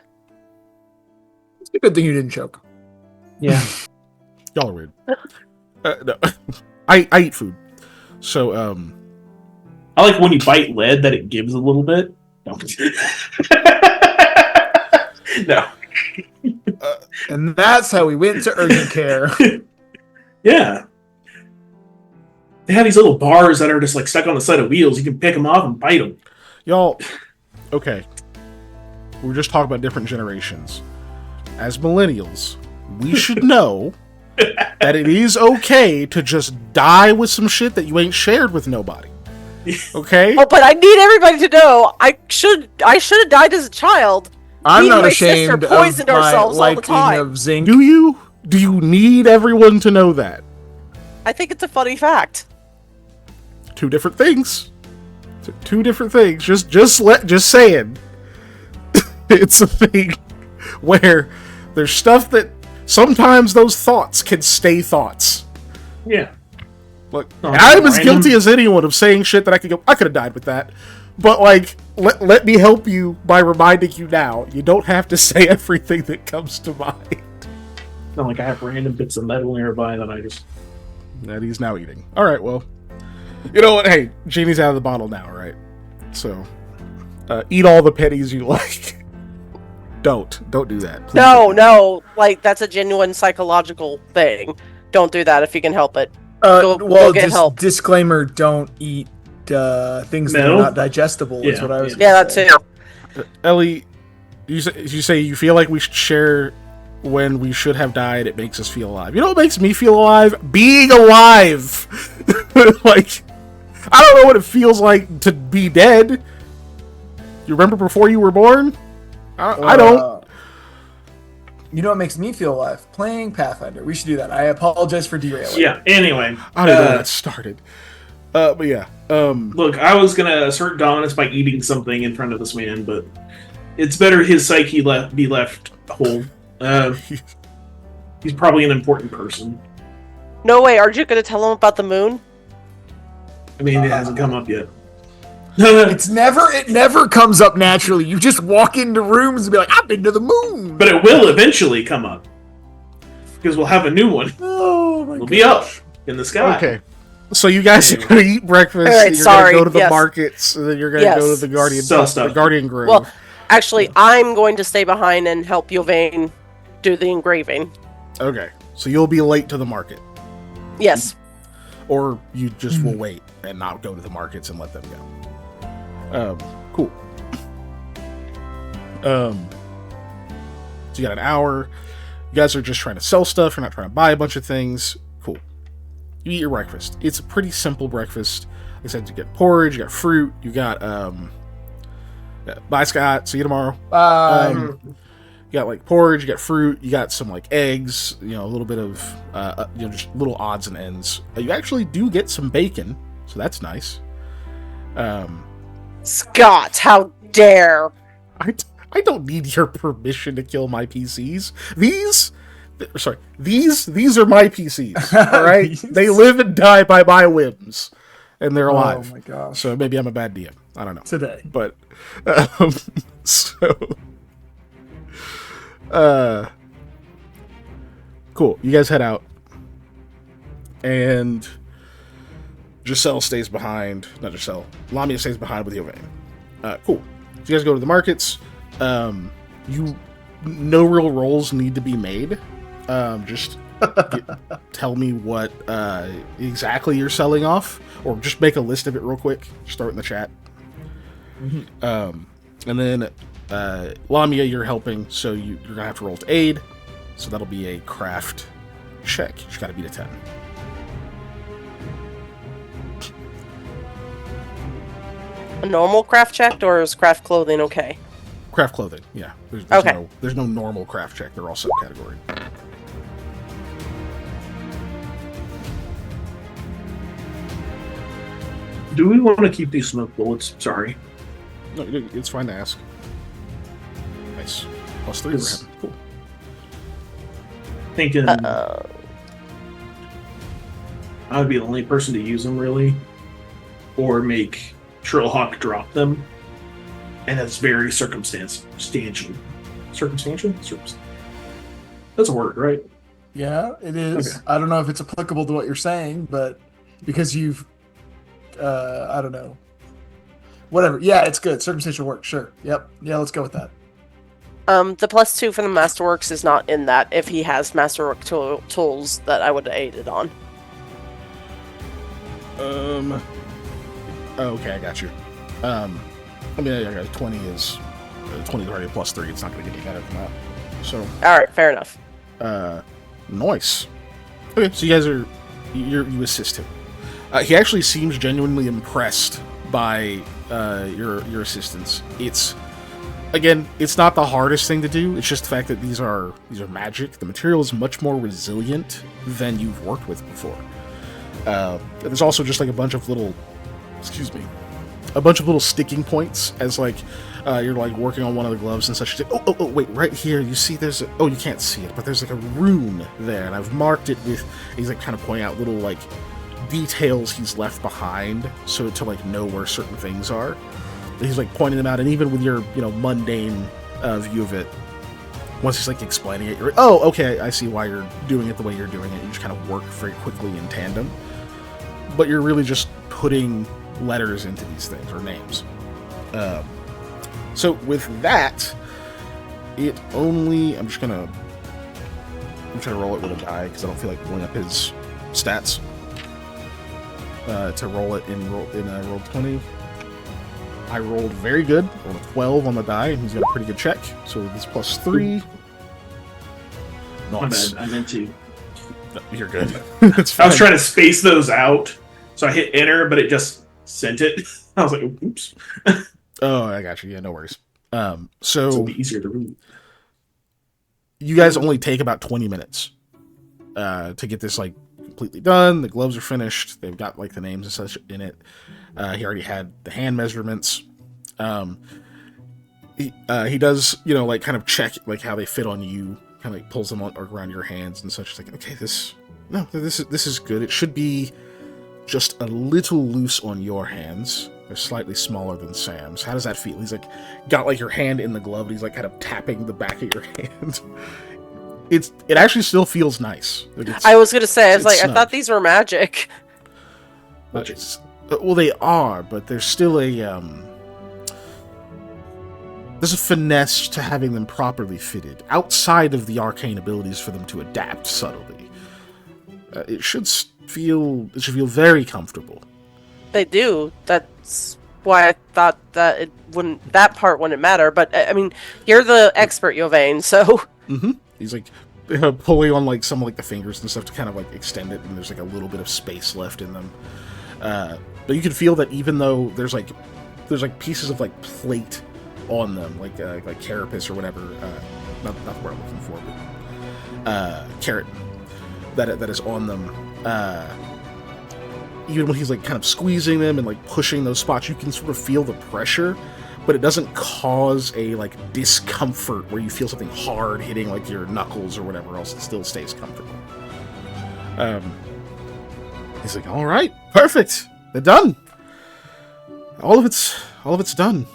It's a good thing you didn't choke. Yeah. Y'all are weird. No. I eat food. So, I like when you bite lead that it gives a little bit. No. No. And that's how we went to urgent care. Yeah. They have these little bars that are just like stuck on the side of wheels. You can pick them off and bite them. Y'all, okay, we're just talking about different generations. As millennials, we should know that it is okay to just die with some shit that you ain't shared with nobody. Okay? Oh, but I need everybody to know I should have died as a child. I'm Me and not my sister ashamed of poisoned my ourselves all the liking time. of zinc. Do you need everyone to know that? I think it's a funny fact. Two different things. Two different things. Just saying. It's a thing where there's stuff that sometimes those thoughts can stay thoughts. Yeah. Look, Oh, I'm as random. guilty as anyone of saying shit that I could have died with that. But like, let me help you by reminding you now. You don't have to say everything that comes to mind. Not like I have random bits of metal nearby that I just. That he's now eating. All right, well, you know what? Hey, Genie's out of the bottle now, right? So, eat all the pennies you like. Don't do that. Please don't. No, like that's a genuine psychological thing. Don't do that if you can help it. Well, go get just help. disclaimer: don't eat things that No? are not digestible. Is Yeah, what I was. Yeah, gonna that say. too. Ellie, you say you feel like we should share when we should have died. It makes us feel alive. You know what makes me feel alive? Being alive. Like, I don't know what it feels like to be dead. You remember before you were born? I don't. You know what makes me feel alive? Playing Pathfinder. We should do that. I apologize for derailing. Yeah. Anyway. I don't know when that started. But yeah. Look, I was gonna assert dominance by eating something in front of this man, but it's better his psyche be left whole. He's probably an important person. No way. Aren't you going to tell him about the moon? I mean, it hasn't come up yet. But It never comes up naturally. You just walk into rooms and be like, I've been to the moon. it will eventually come up because we'll have a new one. Oh my It'll be up in the sky. Okay. So you guys are gonna eat breakfast. All right, and you're sorry, gonna go to the yes. markets, and then you're gonna Yes. go to the Sell stuff. Guardian Grove. Well, actually, I'm going to stay behind and help Yovane do the engraving. Okay. So you'll be late to the market, Yes. or you just will wait and not go to the markets and let them go. Cool. So you got an hour. You guys are just trying to sell stuff. You're not trying to buy a bunch of things. Cool. You eat your breakfast. It's a pretty simple breakfast. Like I said, you get porridge, you got fruit, you got bye Scott, see you tomorrow. You got like porridge, you got fruit, you got some like eggs, you know, a little bit of just little odds and ends. You actually do get some bacon, so that's nice. Scott, how dare! I don't need your permission to kill my PCs. These are my PCs. All right, These? they live and die by my whims, and they're alive. Oh my gosh. So maybe I'm a bad DM. I don't know. Today. But cool. You guys head out, and Giselle stays behind. Not Giselle. Lamia stays behind with Yovane. Cool. So you guys go to the markets. No real rolls need to be made. Just tell me what exactly you're selling off, or just make a list of it real quick. Just throw it in the chat. And then Lamia, you're helping, so you're gonna have to roll to aid. So that'll be a craft check. You just gotta beat a 10. A normal craft check, or is craft clothing okay? Craft clothing, yeah. Okay. There's no normal craft check. They're all subcategory. Do we want to keep these smoke bullets? Sorry. No, it's fine to ask. Nice. +3 for It's- him. Cool. Thinking I would be the only person to use them, really. Or make Trillhawk drop them. And that's very circumstantial. Circumstantial? That's a word, right? Yeah, it is. Okay. I don't know if it's applicable to what you're saying, but because you've, I don't know. Whatever. Yeah, it's good. Circumstantial work. Sure. Yep. Yeah, let's go with that. The +2 for the Masterworks is not in that if he has Masterwork tools that I would have aided on. Okay, I got you. I mean, yeah, 20 is 20 is already a +3. It's not going to get any better than that. So, All right, fair enough. nice. Okay, so you guys are you assist him. He actually seems genuinely impressed by your assistance. It's not the hardest thing to do. It's just the fact that these are magic. The material is much more resilient than you've worked with before. There's also just like a bunch of little sticking points as like you're like working on one of the gloves and such. Oh, wait, right here, you see you can't see it, but there's like a rune there, and I've marked it with, he's like kind of pointing out little like details he's left behind, so to like know where certain things are. He's like pointing them out, and even with your mundane view of it, once he's like explaining it, you're like, oh, okay, I see why you're doing it the way you're doing it. You just kind of work very quickly in tandem, but you're really just putting letters into these things, or names. So with that, I'm trying to roll it with a die because I don't feel like pulling up his stats to roll it in roll 20. I rolled very good. Rolled a 12 on the die, and he's got a pretty good check. So this +3. Nice. My bad. I meant to. No, you're good. It's fine. I was trying to space those out, so I hit enter, but it just sent it. I was like, oops. Oh, I got you. Yeah, no worries. So So it'll be easier to read. you guys only take about 20 minutes to get this like completely done. The gloves are finished. They've got like the names and such in it. He already had the hand measurements. He does, like kind of check like how they fit on you. Kind of like pulls them on around your hands and such. It's like, okay, this is good. It should be just a little loose on your hands. They're slightly smaller than Sam's. How does that feel? He's like got like your hand in the glove, and he's like kind of tapping the back of your hand. It actually still feels nice. I was gonna say, I was like, snug. I thought these were magic. Well, they are, but there's still there's a finesse to having them properly fitted, outside of the arcane abilities for them to adapt subtly. It should feel very comfortable. They do. That's why I thought that that part wouldn't matter. But I mean, you're the expert, Yovane, so. Mm-hmm. He's like pulling on like some like the fingers and stuff to kind of like extend it, and there's like a little bit of space left in them. But you can feel that even though there's like pieces of like plate on them, like carapace or whatever. Not the word I'm looking for, but carrot that is on them. Even when he's like kind of squeezing them and like pushing those spots, you can sort of feel the pressure, but it doesn't cause a like discomfort where you feel something hard hitting like your knuckles or whatever else. It still stays comfortable. He's like, all right, perfect, they're done. All of it's done.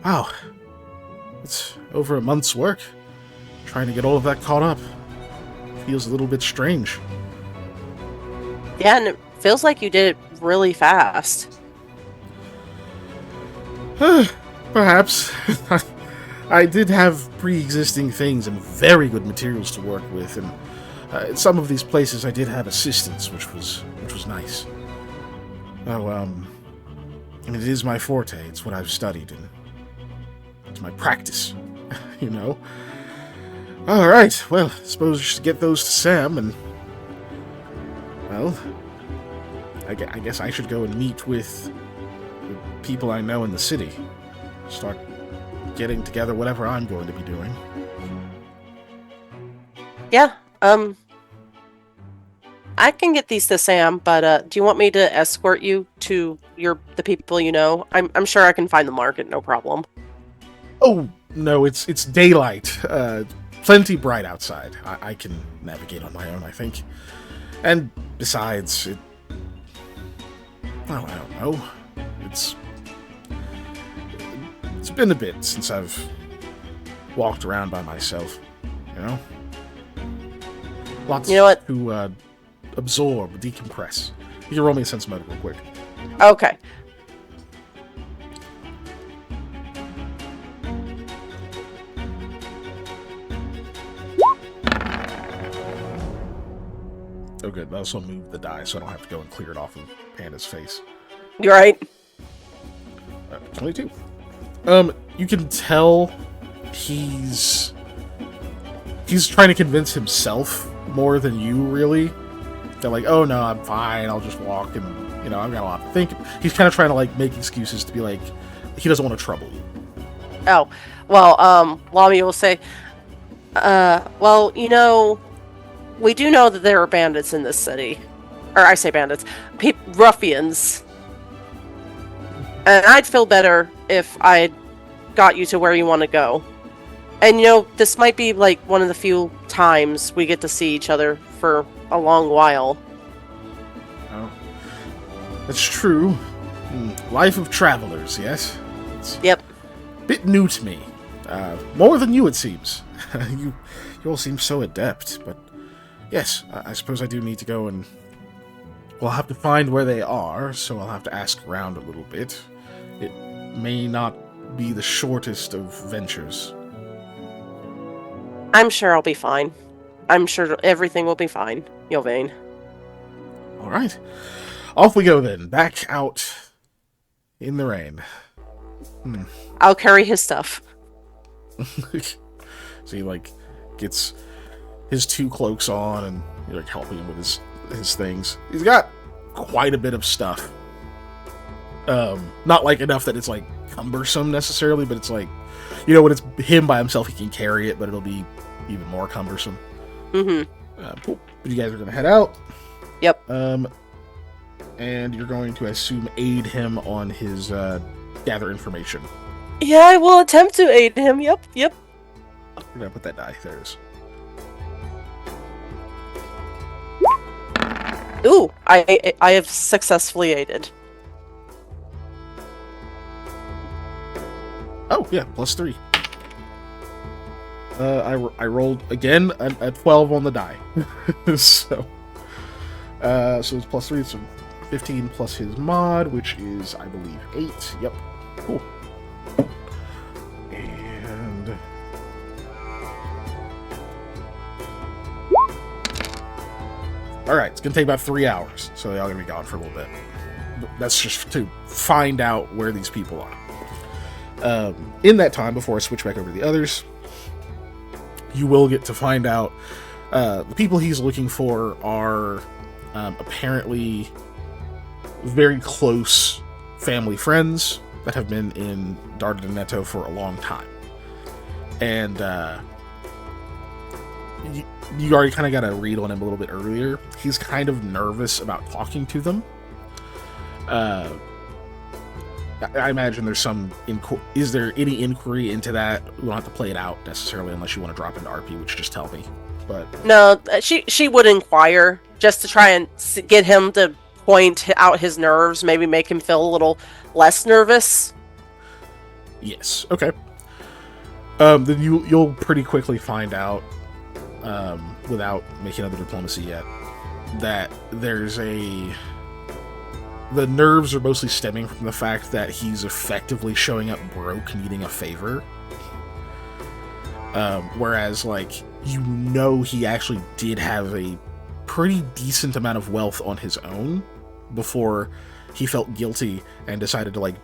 Wow, it's over a month's work. Trying to get all of that caught up feels a little bit strange. Yeah, and it feels like you did it really fast. Perhaps. I did have pre-existing things and very good materials to work with, and in some of these places I did have assistance, which was nice. Oh, I mean, it is my forte. It's what I've studied, and it's my practice, you know? All right, well, I suppose you should get those to Sam, and, well, I guess I should go and meet with the people I know in the city. Start getting together whatever I'm going to be doing. Yeah, I can get these to Sam, but do you want me to escort you to the people you know? I'm sure I can find the market, no problem. Oh, no, it's daylight. Plenty bright outside. I can navigate on my own, I think. And besides, well, I don't know. It's been a bit since I've walked around by myself, you know? Lots to absorb, decompress. You can roll me a sense motive real quick. Okay. Oh, good. I also moved the die so I don't have to go and clear it off of Panda's face. You're right. 22. You can tell he's trying to convince himself more than you, really. They're like, oh no, I'm fine, I'll just walk, and, I've got a lot to think. He's kind of trying to, like, make excuses to be like, he doesn't want to trouble you. Oh, well, Lamy will say, well, we do know that there are bandits in this city. Or I say bandits. Ruffians. And I'd feel better if I got you to where you want to go. And, this might be, like, one of the few times we get to see each other for a long while. Oh. That's true. Life of travelers, yes? Yep. A bit new to me. More than you, it seems. You all seem so adept, but yes, I suppose I do need to go and... Well, I'll have to find where they are, so I'll have to ask around a little bit. It may not be the shortest of ventures. I'm sure I'll be fine. I'm sure everything will be fine, Yelvain. Alright. Off we go then. Back out in the rain. I'll carry his stuff. So he, like, gets his 2 cloaks on, and you're, like, helping him with his things. He's got quite a bit of stuff. Not, like, enough that it's, like, cumbersome, necessarily, but it's, like, when it's him by himself, he can carry it, but it'll be even more cumbersome. Cool. But you guys are going to head out. Yep. And you're going to, I assume, aid him on his, gather information. Yeah, I will attempt to aid him. Yep. You're gonna put that die. There it is. Ooh, I have successfully aided. Oh, yeah, +3. I rolled, again, a 12 on the die. So it's +3, so 15 plus his mod, which is, I believe, 8. Yep. Cool. And... Alright, it's gonna take about 3 hours, so y'all gonna be gone for a little bit. That's just to find out where these people are. In that time, before I switch back over to the others, you will get to find out the people he's looking for are apparently very close family friends that have been in Dardanetto for a long time. And you already kind of got a read on him a little bit earlier. He's kind of nervous about talking to them. I imagine there's some... Is there any inquiry into that? We don't have to play it out necessarily unless you want to drop into RP, which just tell me. But no, she would inquire just to try and get him to point out his nerves, maybe make him feel a little less nervous. Yes. Okay. Then you'll pretty quickly find out, without making other diplomacy yet, that the nerves are mostly stemming from the fact that he's effectively showing up broke, needing a favor. Whereas, like, he actually did have a pretty decent amount of wealth on his own before he felt guilty and decided to, like,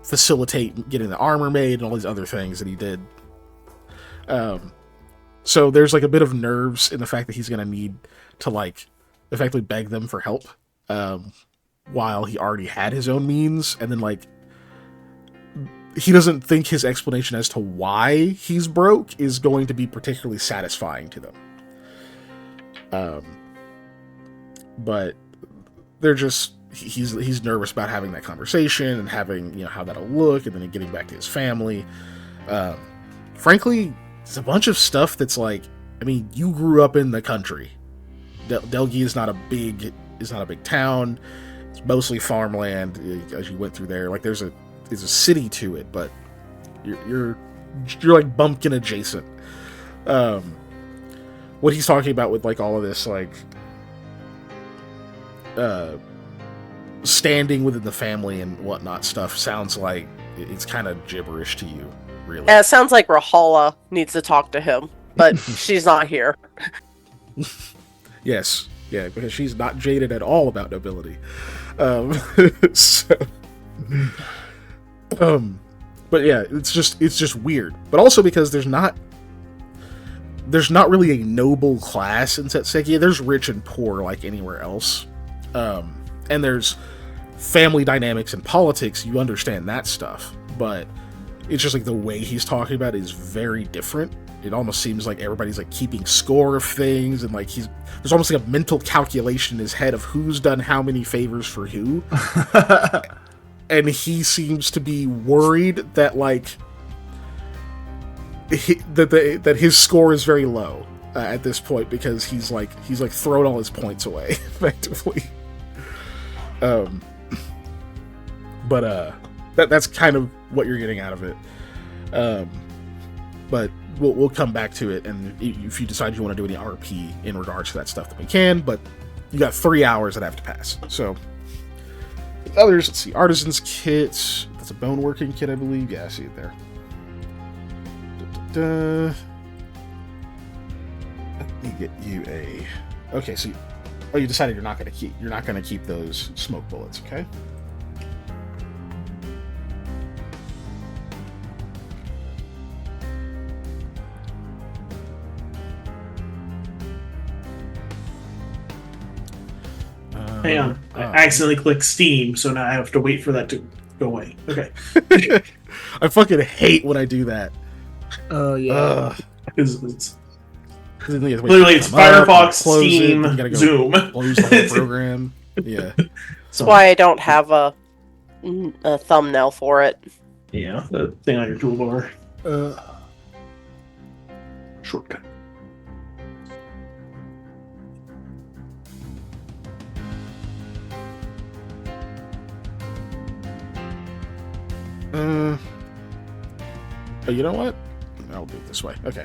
facilitate getting the armor made and all these other things that he did. So there's, like, a bit of nerves in the fact that he's gonna need to, like, effectively beg them for help, while he already had his own means, and then, like, he doesn't think his explanation as to why he's broke is going to be particularly satisfying to them. But they're just... He's nervous about having that conversation and having, how that'll look, and then getting back to his family. Frankly, it's a bunch of stuff that's like... I mean, you grew up in the country. Delgi is not a big town. It's mostly farmland as you went through there. Like, there's a city to it, but you're like bumpkin adjacent. What he's talking about with, like, all of this, like, standing within the family and whatnot stuff sounds like it's kind of gibberish to you, really. It sounds like Rahala needs to talk to him, but she's not here. Yes, yeah, because she's not jaded at all about nobility. So But yeah, it's just weird. But also because there's not really a noble class in Setsekia. There's rich and poor like anywhere else. And there's family dynamics and politics. You understand that stuff. But it's just like the way he's talking about it is very different. It almost seems like everybody's like keeping score of things, and like there's almost like a mental calculation in his head of who's done how many favors for who. And he seems to be worried that like that his score is very low at this point, because he's like thrown all his points away effectively. But that's kind of what you're getting out of it. But we'll come back to it, and if you decide you want to do any RP in regards to that stuff, then we can. But you got 3 hours that have to pass. So others, let's see, artisan's kit. That's a bone working kit, I believe. Yeah, I see it there. Let me get you a. Okay, so you decided you're not gonna keep those smoke bullets, okay? Hang on. I accidentally clicked Steam, so now I have to wait for that to go away. Okay. I fucking hate when I do that. Oh, yeah. It's literally it's Firefox, Steam, Zoom. Close the whole program. Yeah. That's why I don't have a thumbnail for it. Yeah, the thing on your toolbar. Shortcut. Oh, you know what? I'll do it this way. Okay.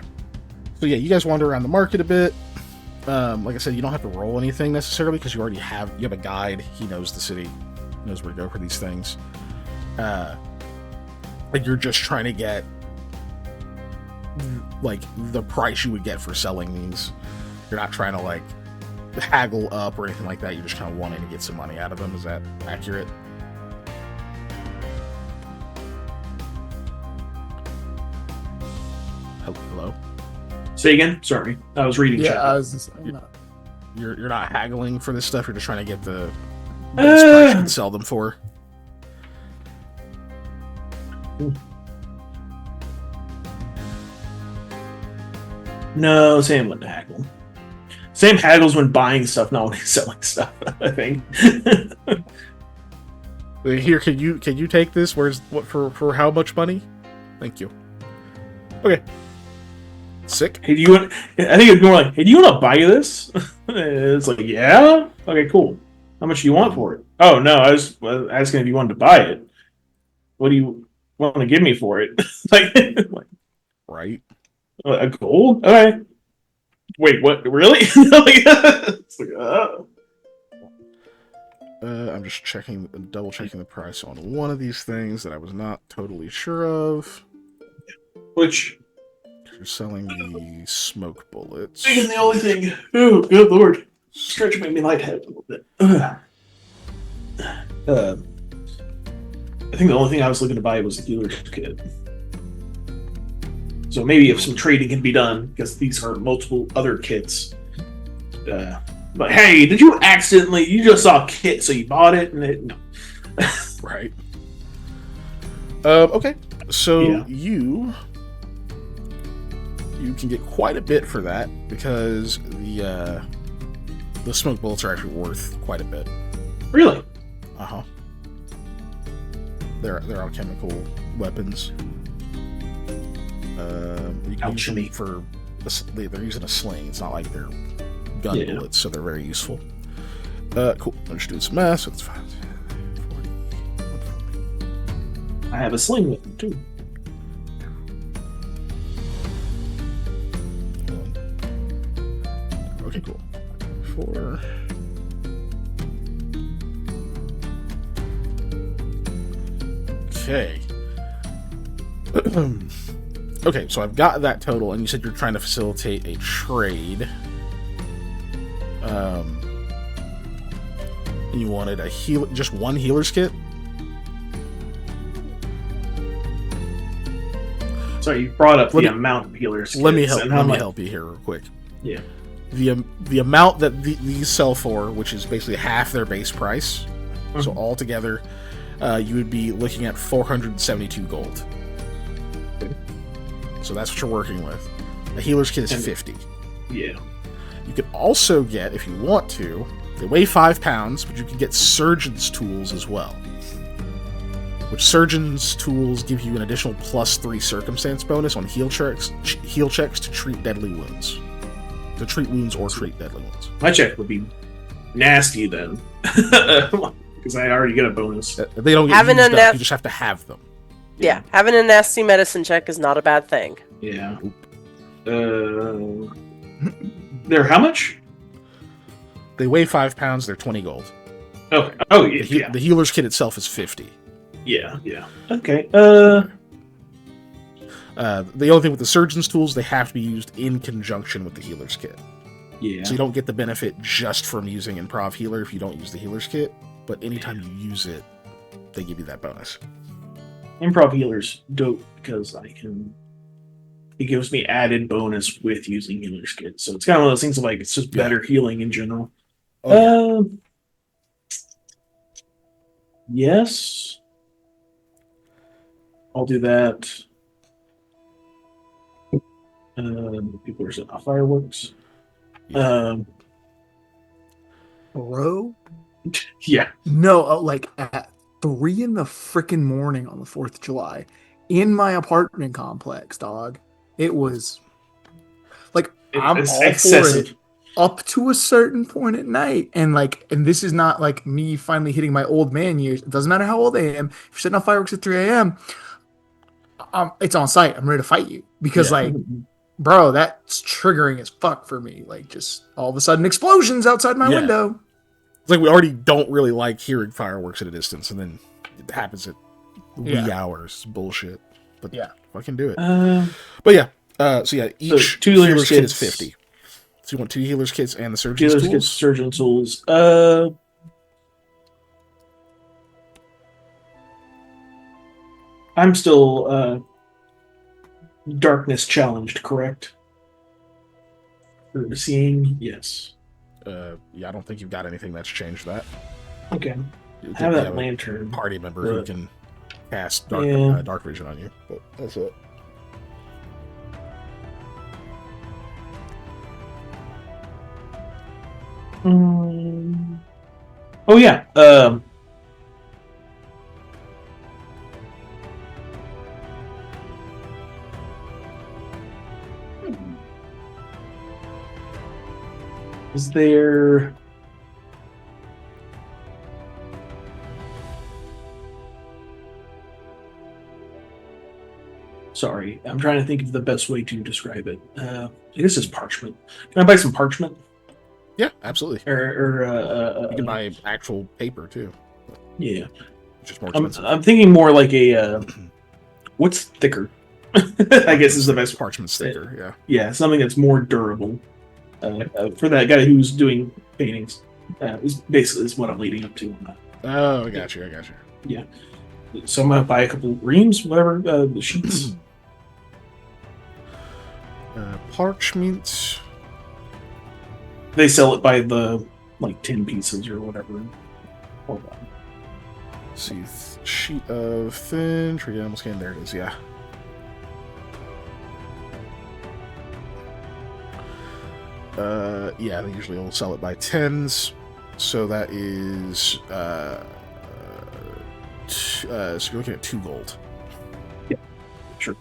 So yeah, you guys wander around the market a bit. Like I said, you don't have to roll anything necessarily because you have a guide. He knows the city, knows where to go for these things. Like you're just trying to get like the price you would get for selling these. You're not trying to like haggle up or anything like that. You're just kind of wanting to get some money out of them. Is that accurate? Hello? Say again? Sorry. I was reading. Yeah, chat. I was just, You're not haggling for this stuff. You're just trying to get the best price you can sell them for. No, Sam wouldn't haggle. Sam haggles when buying stuff, not when he's selling stuff. I think. Here, can you take this? Where's what for how much money? Thank you. Okay. Sick. Hey, do you want? I think it's more like, hey, do you want to buy this? It's like, yeah. Okay, cool. How much do you want for it? Oh no, I was asking if you wanted to buy it. What do you want to give me for it? like, Right. A gold? Okay. Wait, what? Really? It's like, I'm just double checking the price on one of these things that I was not totally sure of. Which? You're selling the smoke bullets. Is the only thing. Oh, good lord! Stretch made me lightheaded a little bit. I think the only thing I was looking to buy was a healer's kit. So maybe if some trading can be done, because these are multiple other kits. But hey, did you just saw a kit, so you bought it? And no. Right. Okay. So Yeah. you can get quite a bit for that because the smoke bullets are actually worth quite a bit. Really? Uh-huh. They're alchemical weapons. You can use them for they're using a sling. It's not like they're gun bullets, so they're very useful. Cool. I'm just doing some math, so it's fine. 40, I have a sling with them too. Okay, cool. 4. Okay. Okay, so I've got that total, and you said you're trying to facilitate a trade. And you wanted just one healer's kit? sorry, you brought up Let the me- amount of healers. Let me kits, help. and Let I'm me like, help you here real quick. Yeah. The amount that these sell for, which is basically half their base price, so altogether, you would be looking at 472 gold. So that's what you're working with. A healer's kit is 50. Yeah. You can also get, if you want to, they weigh 5 pounds, but you can get surgeon's tools as well. Which surgeon's tools give you an additional +3 circumstance bonus on heal checks to treat deadly wounds. To treat wounds or treat deadly wounds. My check would be nasty then. Because I already get a bonus. They don't get Having used a up, you just have to have them. Yeah, having a nasty medicine check is not a bad thing. Yeah. They're how much? They weigh 5 pounds, they're 20 gold. Okay. Oh, yeah. The healer's kit itself is 50. Yeah. Okay. The only thing with the surgeon's tools, they have to be used in conjunction with the healer's kit. Yeah. So you don't get the benefit just from using improv healer if you don't use the healer's kit, but anytime you use it, they give you that bonus. Improv healer's dope because it gives me added bonus with using healer's kit. So it's kind of one of those things of like, it's just better healing in general. Oh, Yes. I'll do that. People are setting off fireworks. Bro? Yeah. No, like at 3 in the freaking morning on the 4th of July in my apartment complex, dog. It was like, I'm It's all excessive. for it up to a certain point at night. And this is not like me finally hitting my old man years. It doesn't matter how old I am. If you're setting off fireworks at 3 a.m., it's on site. I'm ready to fight you because bro, that's triggering as fuck for me. Like, just all of a sudden explosions outside my window. It's like we already don't really like hearing fireworks at a distance, and then it happens at wee hours. Bullshit. But fucking do it. But yeah, so yeah, each two healer's kit kits. is 50. So you want 2 healer's kits and the surgeon's Healer's tools? kits, surgeon tools. I'm still darkness challenged, correct? For seeing, yes. Yeah, I don't think you've got anything that's changed that. Okay. You Have have that a lantern. party member who can cast dark, dark vision on you, but that's it. Oh yeah. Is there? Sorry, I'm trying to think of the best way to describe it. I guess it's parchment. Can I buy some parchment? Yeah, absolutely. Or you can buy actual paper too. Yeah, Which is more expensive. I'm thinking more like a what's thicker? I guess is the best parchment sticker. Yeah. Yeah, something that's more durable. For that guy who's doing paintings, is what I'm leading up to on that. Oh, I got you. Yeah. So I'm gonna buy a couple reams, whatever, the sheets. Parchment. They sell it by the 10 pieces or whatever. Hold on. Let's see, sheet of thin treat animal scan. There it is. Yeah. Yeah, they usually will sell it by 10s. So that is so you're looking at 2 gold. Yeah, sure.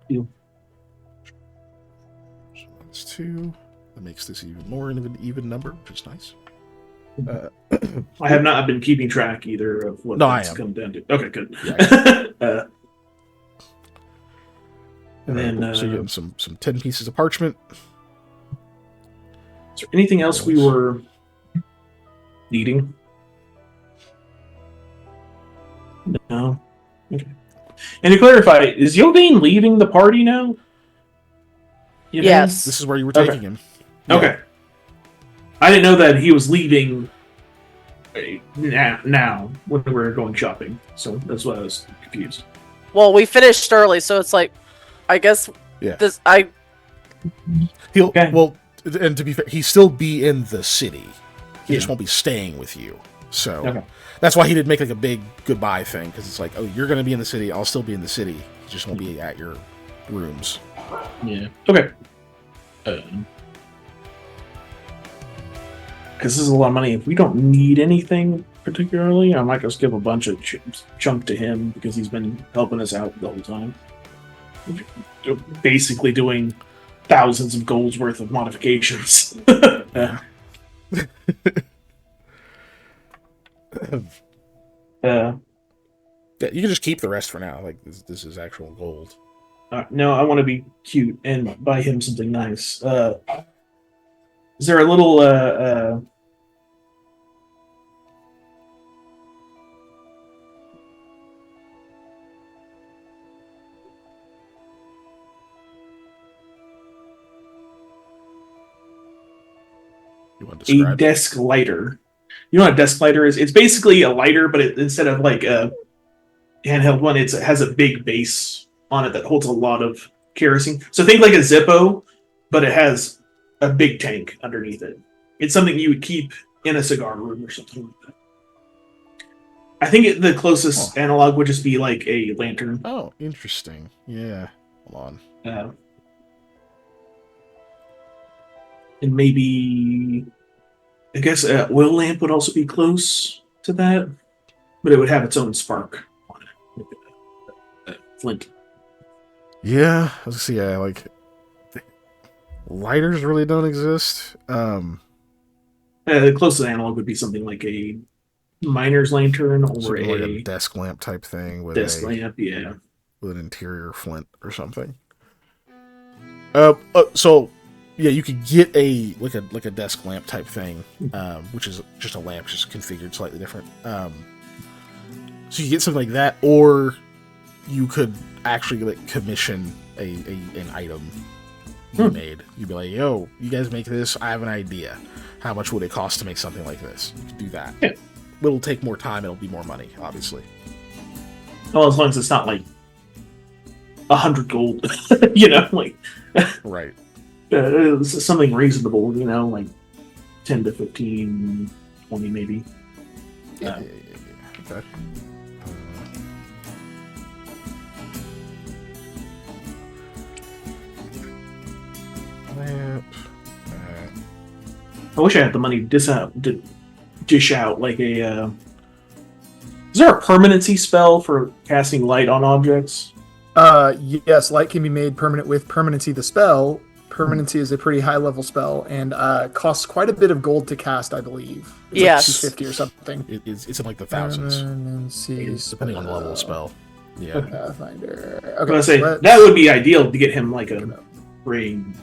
Deal. So that's 2. That makes this even more of an even number, which is nice. I have not been keeping track either of what that's come down to. Okay, good. Yeah, and then so you're getting some 10 pieces of parchment. Is there anything else we were needing? No. Okay. And to clarify, is Yodane leaving the party now? Yes. This is where you were taking him. Okay. I didn't know that he was leaving now when we were going shopping, so that's why I was confused. Well, we finished early, so it's like, I guess Yeah. He'll Okay. well, and to be fair, he'll still be in the city. He just Yeah. won't be staying with you. So Okay. that's why he did make like a big goodbye thing, because it's like, oh, you're gonna be in the city. I'll still be in the city. You just won't be at your rooms. Yeah. Okay. Because this is a lot of money. If we don't need anything particularly, I might just give a bunch of chunk to him because he's been helping us out the whole time. Basically doing thousands of golds worth of modifications. Yeah. Uh, Yeah, you can just keep the rest for now. Like this is actual gold. no, I want to be cute and buy him something nice. Is there a little You want to a describe? desk lighter? You know what a desk lighter is? It's basically a lighter, but instead of like a handheld one, it has a big base on it that holds a lot of kerosene. So think like a Zippo, but it has a big tank underneath it. It's something you would keep in a cigar room or something like that. I think the closest analog would just be like a lantern. Oh, interesting. Yeah. Hold on. And maybe, I guess, an oil lamp would also be close to that, but it would have its own spark on it, like a flint. Yeah. Let's see. Yeah, like lighters really don't exist. The closest analog would be something like a miner's lantern or Something like a a desk lamp type thing with desk lamp. Yeah. with an interior flint or something. So yeah, you could get a desk lamp type thing, which is just a lamp, just configured slightly different. So you get something like that, or you could actually like commission an item you made. You'd be like, "Yo, you guys make this? I have an idea. How much would it cost to make something like this?" You could do that. Yeah. It'll take more time. It'll be more money, obviously. Well, as long as it's not like 100 gold, you know, like Right. it's something reasonable, you know, like 10 to 15, 20 maybe. Yeah. Okay. Lamp. I wish I had the money to dish out like a. Is there a permanency spell for casting light on objects? Yes, light can be made permanent with permanency. The spell permanency is a pretty high level spell and costs quite a bit of gold to cast, I believe. It's Yes. like 250 or something. It's in like the thousands, Permanency depending on the level of spell. Yeah. Pathfinder. I was Okay, gonna say let's- that would be ideal to get him like a ring,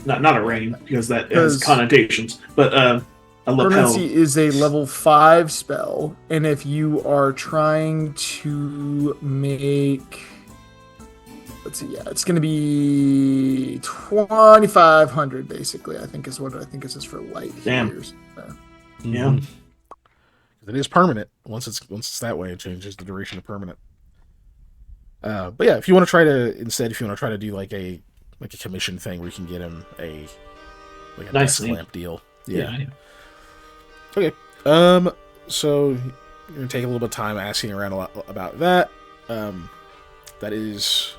not a ring because that has 'Cause connotations, but a lapel. Permanency is a level 5 spell, and if you are trying to make, let's see, yeah, it's going to be 2,500 basically. I think is just for light. Damn. Here. So, Yeah. Mhm. It is permanent. Once it's that way, it changes the duration to permanent. But yeah, if you want to try to do like a commission thing where you can get him a Nice desk lamp. lamp deal. Yeah. Yeah. Okay. So you're gonna take a little bit of time asking around a lot about that. That is,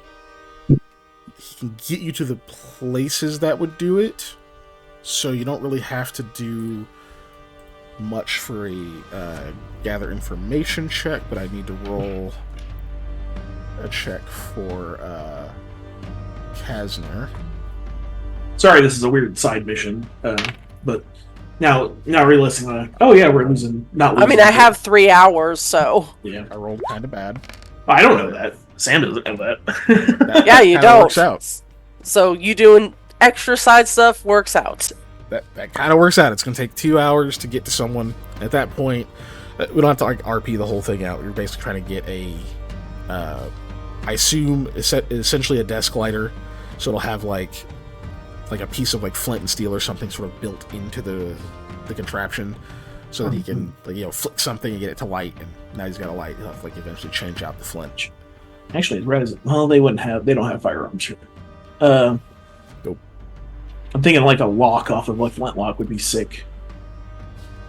he can get you to the places that would do it, so you don't really have to do much for a gather information check. But I need to roll a check for Kasner. Sorry, this is a weird side mission, but now realistically, oh yeah, we're losing. Not losing. I mean, I have 3 hours, so Yeah, I rolled kind of bad. I don't know that. Sam doesn't know that. yeah, you kinda don't. works out. So you doing extra side stuff works out. That kind of works out. It's going to take 2 hours to get to someone. At that point, we don't have to like RP the whole thing out. You're basically trying to get I assume essentially a desk lighter, so it'll have like a piece of like flint and steel or something sort of built into the contraption, so that he can flick something and get it to light. And now he's got a light. He'll have to like eventually change out the flint. Actually, as red as well, they don't have firearms here. Nope. I'm thinking like a lock off of like flintlock would be sick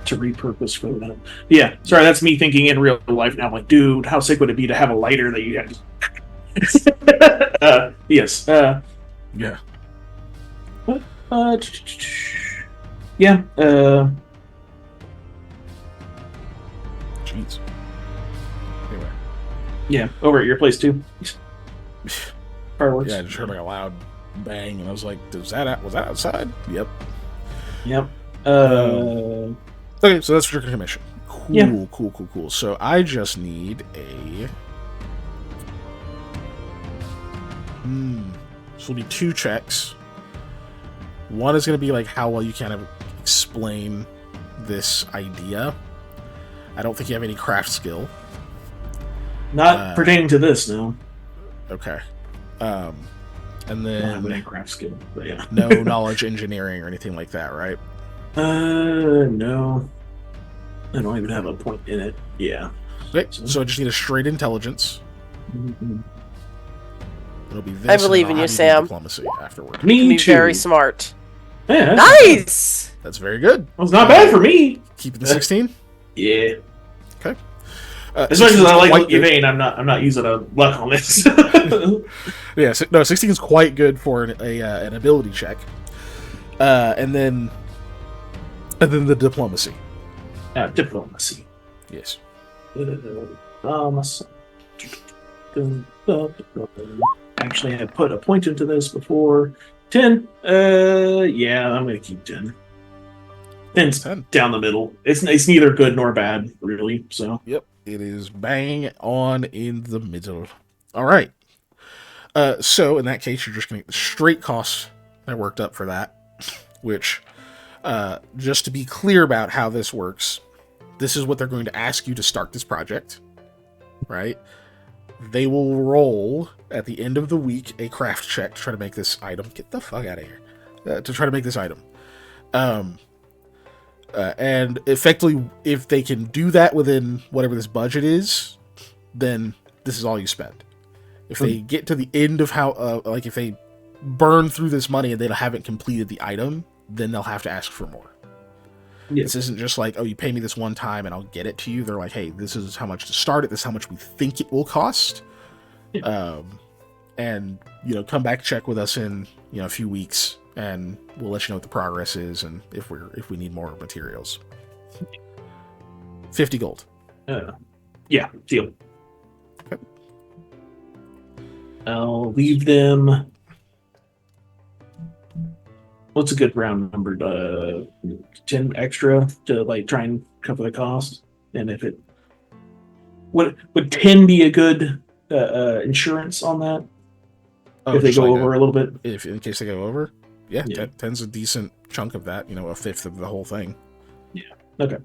to repurpose for that. Yeah, sorry, that's me thinking in real life now. I'm like, dude, how sick would it be to have a lighter that you had? Yes. Yeah. Yeah. Jeez. Anyway. Yeah. Over at your place too. Fireworks. Yeah, I just heard like a loud bang, and I was like, was that outside? Yep. Yep. Okay, so that's your commission. Cool, Yeah. cool. So I just need a... So it'll be 2 checks. One is going to be like how well you kind of explain this idea. I don't think you have any craft skill. Not pertaining to this, no. Okay. And I don't have then any craft skill, but yeah. no knowledge engineering or anything like that, right? No. I don't even have a point in it. Yeah. Okay, so I just need a straight intelligence. Mhm. It'll be this. I believe and in I'll you, have do Sam. Diplomacy afterward. You can Me be too. very smart. Yeah, Nice! That's very good. Well, it's not bad for me. Keeping the 16. Yeah. Okay. As much as I like quite good. Yvain, I'm not using a luck on this. Yeah, no, 16 is quite good for an ability check. And then the diplomacy. Diplomacy. Yes. Actually, I put a point into this before. 10. Yeah, I'm gonna keep 10. 10's 10. down the middle. It's neither good nor bad, really. So Yep, it is bang on in the middle. All right. So in that case, you're just going to get the straight costs that worked up for that. Which, just to be clear about how this works, this is what they're going to ask you to start this project, right? They will roll at the end of the week a craft check to try to make this item. Get the fuck out of here! To try to make this item. And effectively, if they can do that within whatever this budget is, then this is all you spend. If they get to the end of how, like if they burn through this money and they haven't completed the item, then they'll have to ask for more. Yeah. This isn't just like, oh, you pay me this one time and I'll get it to you. They're like, hey, this is how much to start it. This is how much we think it will cost. Yeah. And, come back, check with us in, a few weeks, and we'll let you know what the progress is and if we need more materials. 50 gold. yeah, deal. Okay. I'll leave them. What's a good round number? 10 extra to like try and cover the cost. And if it would 10 be a good insurance on that? If they just go like over a little bit. If in case they go over, yeah. 10's a decent chunk of that. A fifth of the whole thing. Yeah. Okay.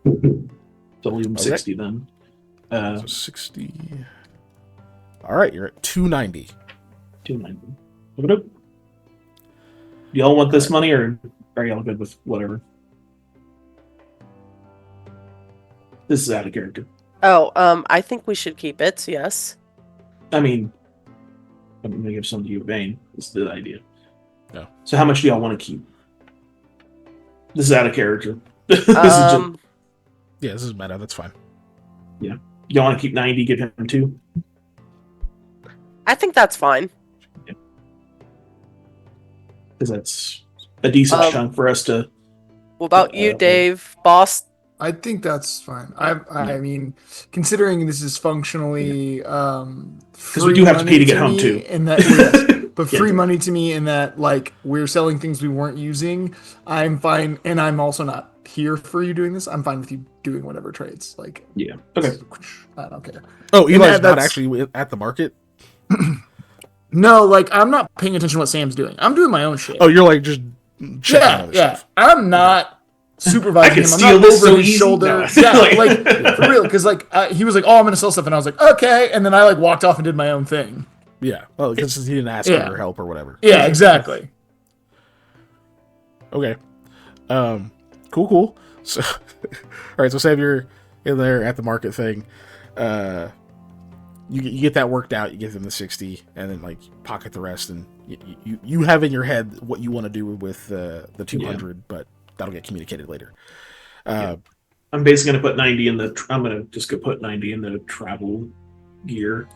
So leave them 60 then. So 60. All right, you're at 290. 290. Look it up. Y'all want this money, or are y'all good with whatever? This is out of character. Oh, I think we should keep it, yes. I mean, I'm gonna give some to you, Vane. This is the idea. No. So how much do y'all want to keep? This is out of character. This is just, Yeah, this is meta. That's fine. y'all want to keep 90, give him 2? I think that's fine. Because that's a decent chunk for us to... What about you, Dave? Boss? I think that's fine. I mean, considering this is functionally Because we do have to pay to get home, too. and that yes, but Yeah. free money to me in that like we're selling things we weren't using. I'm fine, and I'm also not here for you doing this. I'm fine with you doing whatever trades. Like, Yeah. Okay. I don't care. Oh, Eli's not that's- actually at the market? No, like I'm not paying attention to what Sam's doing. I'm doing my own shit. Oh, you're like just checking yeah, other yeah. stuff. I'm not supervising I could him. I'm steal not this over so his easy. shoulder. No. Yeah, Like- like for real. Because like he was like, "Oh, I'm gonna sell stuff," and I was like, "Okay," and then I like walked off and did my own thing. Yeah. Well, because he didn't ask Yeah. for help or whatever. Yeah, exactly. Okay. Cool. So, all right. So, Sam, you're in there at the market thing. you get that worked out. You give them the 60, and then like pocket the rest, and you have in your head what you want to do with the 200, but that'll get communicated later. I'm basically gonna put 90 in the. I'm gonna just go put 90 in the travel gear.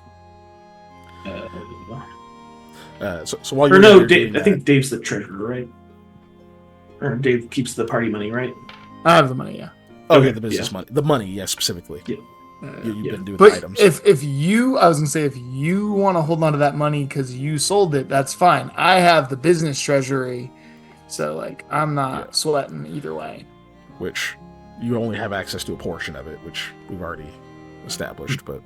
So while you're Dave, I think Dave's the treasurer, right? Or Dave keeps the party money, right? I have the money, yeah. Oh, yeah, the business money. The money, yeah, specifically. Yeah. You've been doing But items. if you, I was gonna say, if you want to hold on to that money because you sold it, that's fine. I have the business treasury, so like I'm not sweating either way. Which you only have access to a portion of it, which we've already established. But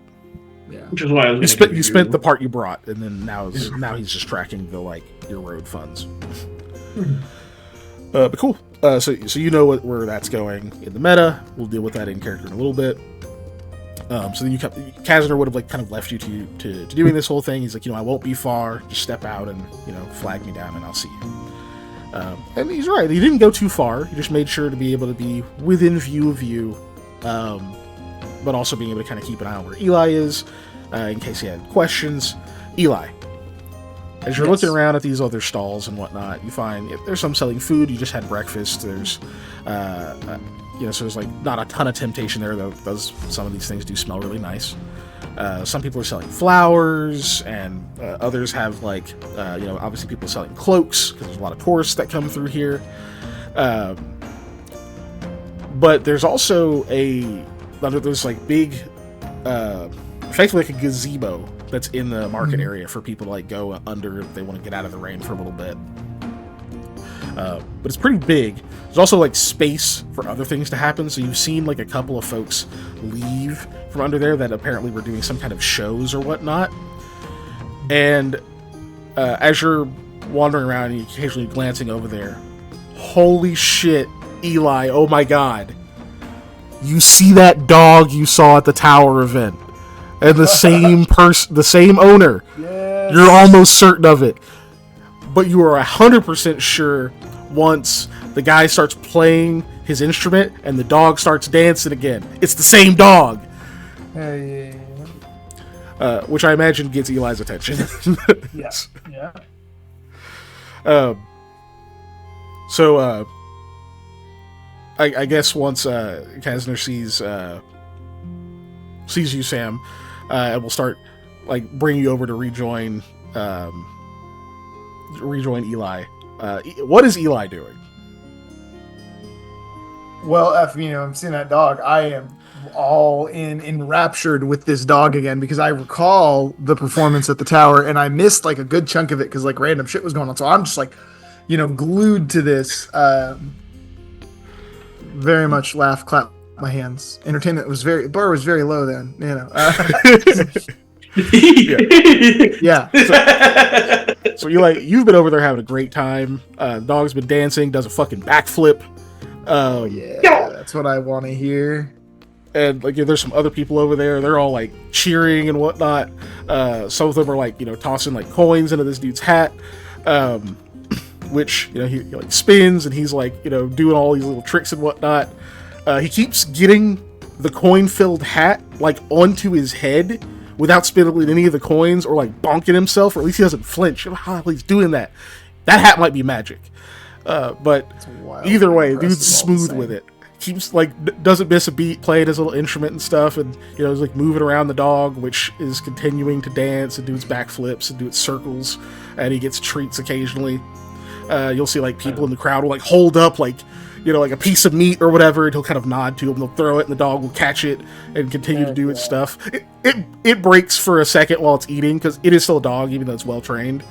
Yeah. Which is why I was you spent the part you brought, and then now he's just tracking the like your road funds. But cool. So you know where that's going in the meta. We'll deal with that in character in a little bit. So then Kazner would have like kind of left you to doing this whole thing. He's like, I won't be far. Just step out and flag me down, and I'll see you. And he's right. He didn't go too far. He just made sure to be able to be within view of you, but also being able to kind of keep an eye on where Eli is in case he had questions. Eli, as you're looking around at these other stalls and whatnot, you find there's some selling food. You just had breakfast. There's so there's like not a ton of temptation there, though. Some of these things do smell really nice. Some people are selling flowers, and others have like, obviously people selling cloaks because there's a lot of tourists that come through here. But there's also there's like big, effectively like a gazebo that's in the market area for people to like go under if they want to get out of the rain for a little bit. But it's pretty big. There's also like space for other things to happen. So you've seen like a couple of folks leave from under there that apparently were doing some kind of shows or whatnot. And as you're wandering around and you're occasionally glancing over there, holy shit, Eli, oh my god. You see that dog you saw at the tower event. And the same the same owner. Yes. You're almost certain of it. But you are 100% sure once the guy starts playing his instrument and the dog starts dancing again. It's the same dog. Yeah. Which I imagine gets Eli's attention. Yes. Yeah. So, I guess once Kazner sees you, Sam, and will start like bring you over to rejoin Eli. What is Eli doing? Well, I'm seeing that dog. I am all enraptured with this dog again because I recall the performance at the tower and I missed like a good chunk of it because like random shit was going on. So I'm just like, glued to this. Very much laugh, clap my hands. Entertainment bar was very low then. Yeah. So Eli, you've been over there having a great time. The dog's been dancing, does a fucking backflip. That's what I want to hear. And like, there's some other people over there. They're all like cheering and whatnot. Some of them are like, tossing like coins into this dude's hat, which he like spins and he's like, doing all these little tricks and whatnot. He keeps getting the coin-filled hat like onto his head without spilling any of the coins or like bonking himself, or at least he doesn't flinch. How he's doing that? That hat might be magic. But either way, dude's smooth with it. Keeps like doesn't miss a beat, playing his little instrument and stuff, and is like moving around the dog, which is continuing to dance and do its backflips and do its circles, and he gets treats occasionally. You'll see like people in the crowd will like hold up like like a piece of meat or whatever, and he'll kind of nod to him. They'll throw it, and the dog will catch it and continue to do its stuff. It breaks for a second while it's eating because it is still a dog, even though it's well trained.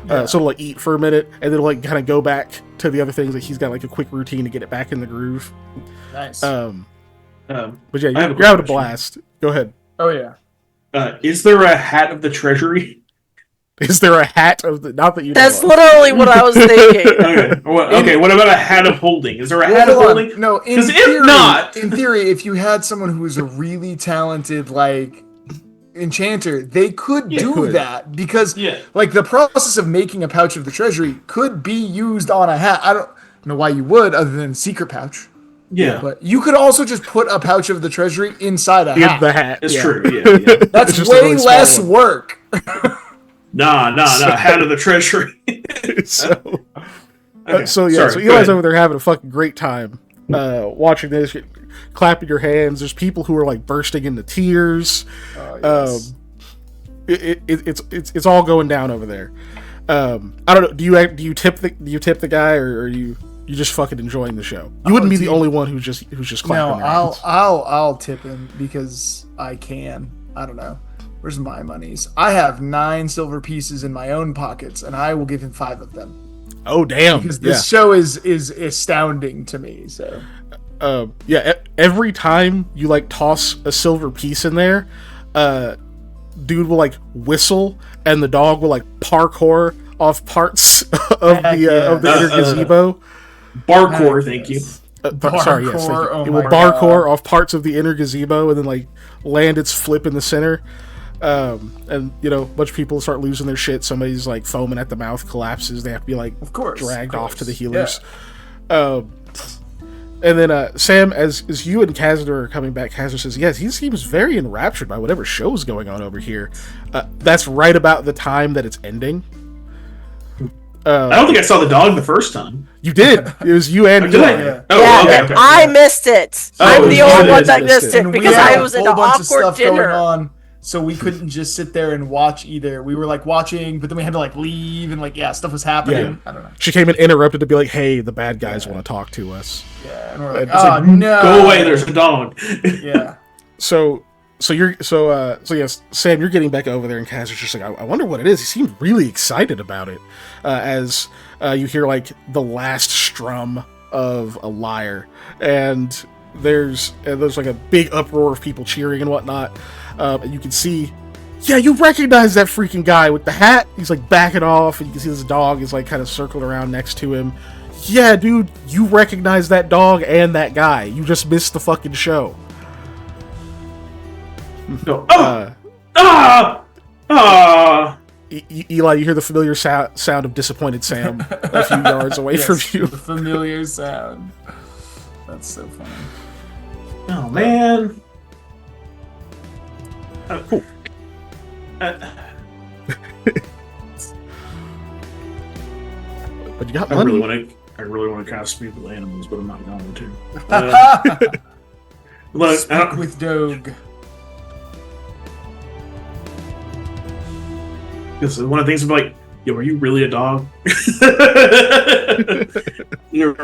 So it'll like eat for a minute, and then it'll like kind of go back to the other things. Like he's got like a quick routine to get it back in the groove. Nice. But yeah, you're having a blast. Go ahead. Oh yeah. Is there a hat of the treasury? Is there a hat of the? Not that you. That's literally what I was thinking. Okay. What about a hat of holding? Is there a hat of holding? No, because if not, in theory, if you had someone who was a really talented like enchanter, they could do that because like the process of making a pouch of the treasury could be used on a hat. I don't know why you would, other than secret pouch. Yeah, But you could also just put a pouch of the treasury inside a hat. In the hat. it's yeah. true. Yeah. That's It's just a way really small less one. work. Nah. Hat of the treasury. so, Okay, so sorry, go Eli's ahead. over there having a fucking great time watching this, clapping your hands. There's people who are like bursting into tears. Yes. It's all going down over there. I don't know. Do you tip the guy, or are you just fucking enjoying the show? You wouldn't be the only one who's just clapping. No, their hands. I'll tip him because I can. I don't know. Where's my monies? I have 9 silver pieces in my own pockets, and I will give him 5 of them. Oh damn! Because this show is astounding to me. So every time you like toss a silver piece in there, dude will like whistle, and the dog will like parkour off parts of the inner gazebo. Barcore, thank you. Sorry, yes, thank you. Oh It will my parkour off parts of the inner gazebo and then like land its flip in the center. And a bunch of people start losing their shit. Somebody's like foaming at the mouth, collapses. They have to be like dragged off to the healers. Yeah. And then Sam, as you and Kazador are coming back, Kazador says, yes, he seems very enraptured by whatever show's going on over here. That's right about the time that it's ending. I don't think I saw the dog the first time. You did. It was you and Did I? Eli. Oh, okay, okay. I missed it. Oh, I'm the you only did. one that Missed missed it. it because I was in an awkward dinner. going on, so we couldn't just sit there and watch either. We were like watching, but then we had to like leave and like stuff was happening. Yeah. I don't know. She came and interrupted to be like, hey, the bad guys want to talk to us. Yeah, and we're like, It's like, no, Go away, there's a dog. Yeah. So yes, Sam, you're getting back over there, and Kaz's just like, I wonder what it is. He seemed really excited about it. As you hear like the last strum of a lyre, and there's like a big uproar of people cheering and whatnot. And you can see, yeah, you recognize that freaking guy with the hat. He's like backing off, and you can see this dog is like kind of circled around next to him. Yeah, dude, you recognize that dog and that guy. You just missed the fucking show. No. Eli, you hear the familiar sound of disappointed Sam a few yards away from you. The familiar sound. That's so funny. Oh man. Cool. But you got I money. really want to cast speak with animals, but I'm not going to. Look, Speak with Doge. This is one of the things I'm like, yo, are you really a dog? Or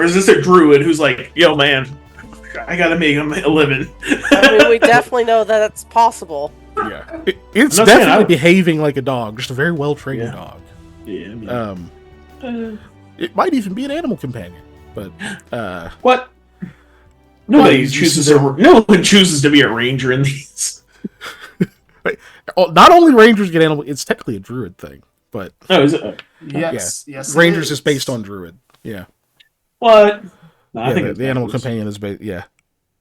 is this a druid who's like, yo, man, I gotta make him a living? I mean, we definitely know that it's possible. Yeah, it's I'm not saying definitely I- behaving like a dog, just a very well trained dog. Yeah. I mean, It might even be an animal companion, but what? Well, Nobody you chooses see no one chooses to be a ranger in these. not only rangers get animal. It's technically a druid thing, but Oh, is it? Yes, yes. it rangers is based on druid. Yeah, What? No, I yeah, think the animal companion is based. Yeah,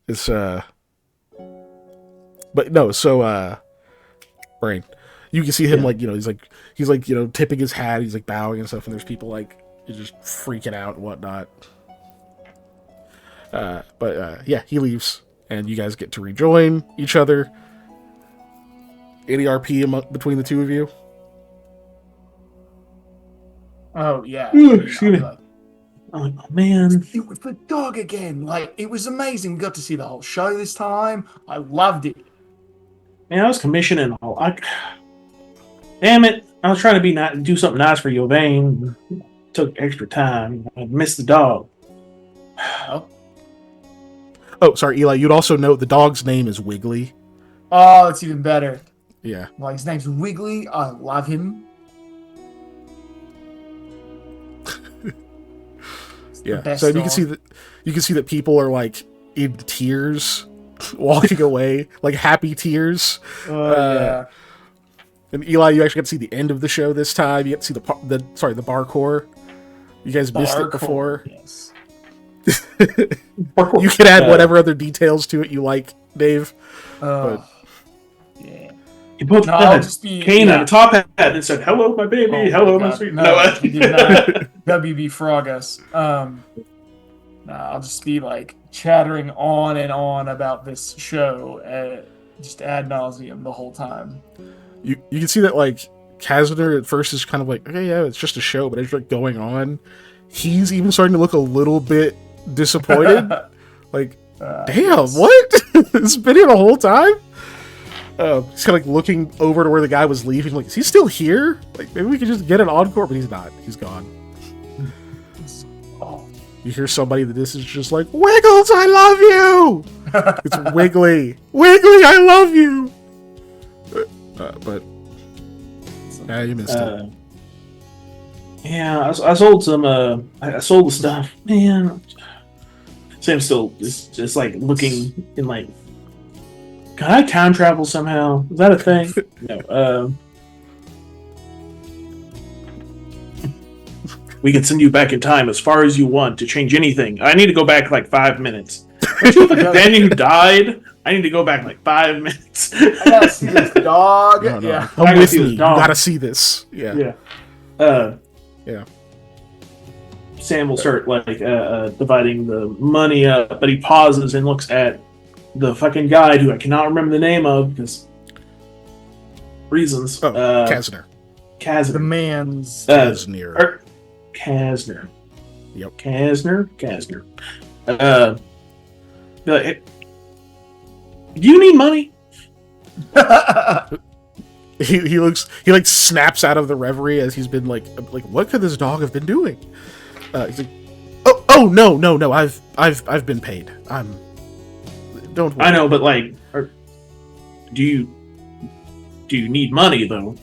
it's but no. So Brain, you can see him like he's like tipping his hat. He's like bowing and stuff, and there's people like just freaking out and whatnot. But yeah, he leaves, and you guys get to rejoin each other. Any RP between the two of you? Oh yeah. Ooh, excuse me. I'm like, oh man. It was the dog again. Like, it was amazing. We got to see the whole show this time. I loved it. Man, I was commissioning all. Damn it! I was trying to do something nice for Yovane. Took extra time. I missed the dog. Oh, sorry, Eli. You'd also note the dog's name is Wiggly. Oh, it's even better. Yeah. Like, his name's Wiggly. I love him. Yeah. best So you dog. can see that people are like in tears, walking away, like happy tears. Yeah. And Eli, you actually got to see the end of the show this time. You get to see the parkour. You guys missed it before. Yes. You can add whatever other details to it you like, Dave. Yeah. He put I'll just be cane on a top hat and said, "Hello, my baby. Oh Hello, my my God. sweet." No, he did not. WB Frog us. I'll just be like chattering on and on about this show, just ad nauseum the whole time. You can see that like Kazner at first is kind of like, okay, yeah, it's just a show, but as like going on, he's even starting to look a little bit disappointed. Like, damn, what? It's been here the whole time? He's kind of like looking over to where the guy was leaving, like, is he still here? Like, maybe we could just get an encore, but he's not. He's gone. You hear somebody that this is just like, Wiggles, I love you! It's Wiggly. Wiggly, I love you! But yeah, you missed it. Yeah, I sold some. I sold the stuff. Man, Sam's still just like looking in like. Can I time travel somehow? Is that a thing? No. We can send you back in time as far as you want to change anything. I need to go back like 5 minutes. Then you died. I need to go back like 5 minutes. I gotta see this dog. No. Yeah. Come with me. You gotta see this. Yeah. Yeah. Sam will start like dividing the money up, but he pauses and looks at the fucking guide who I cannot remember the name of because reasons. Oh, Kazner. The man's Kazner. Kazner. Yep. Kazner. Like, do you need money? He like snaps out of the reverie as he's been like what could this dog have been doing? He's like, oh no, I've been paid. Don't worry. I know, but like, do you need money though?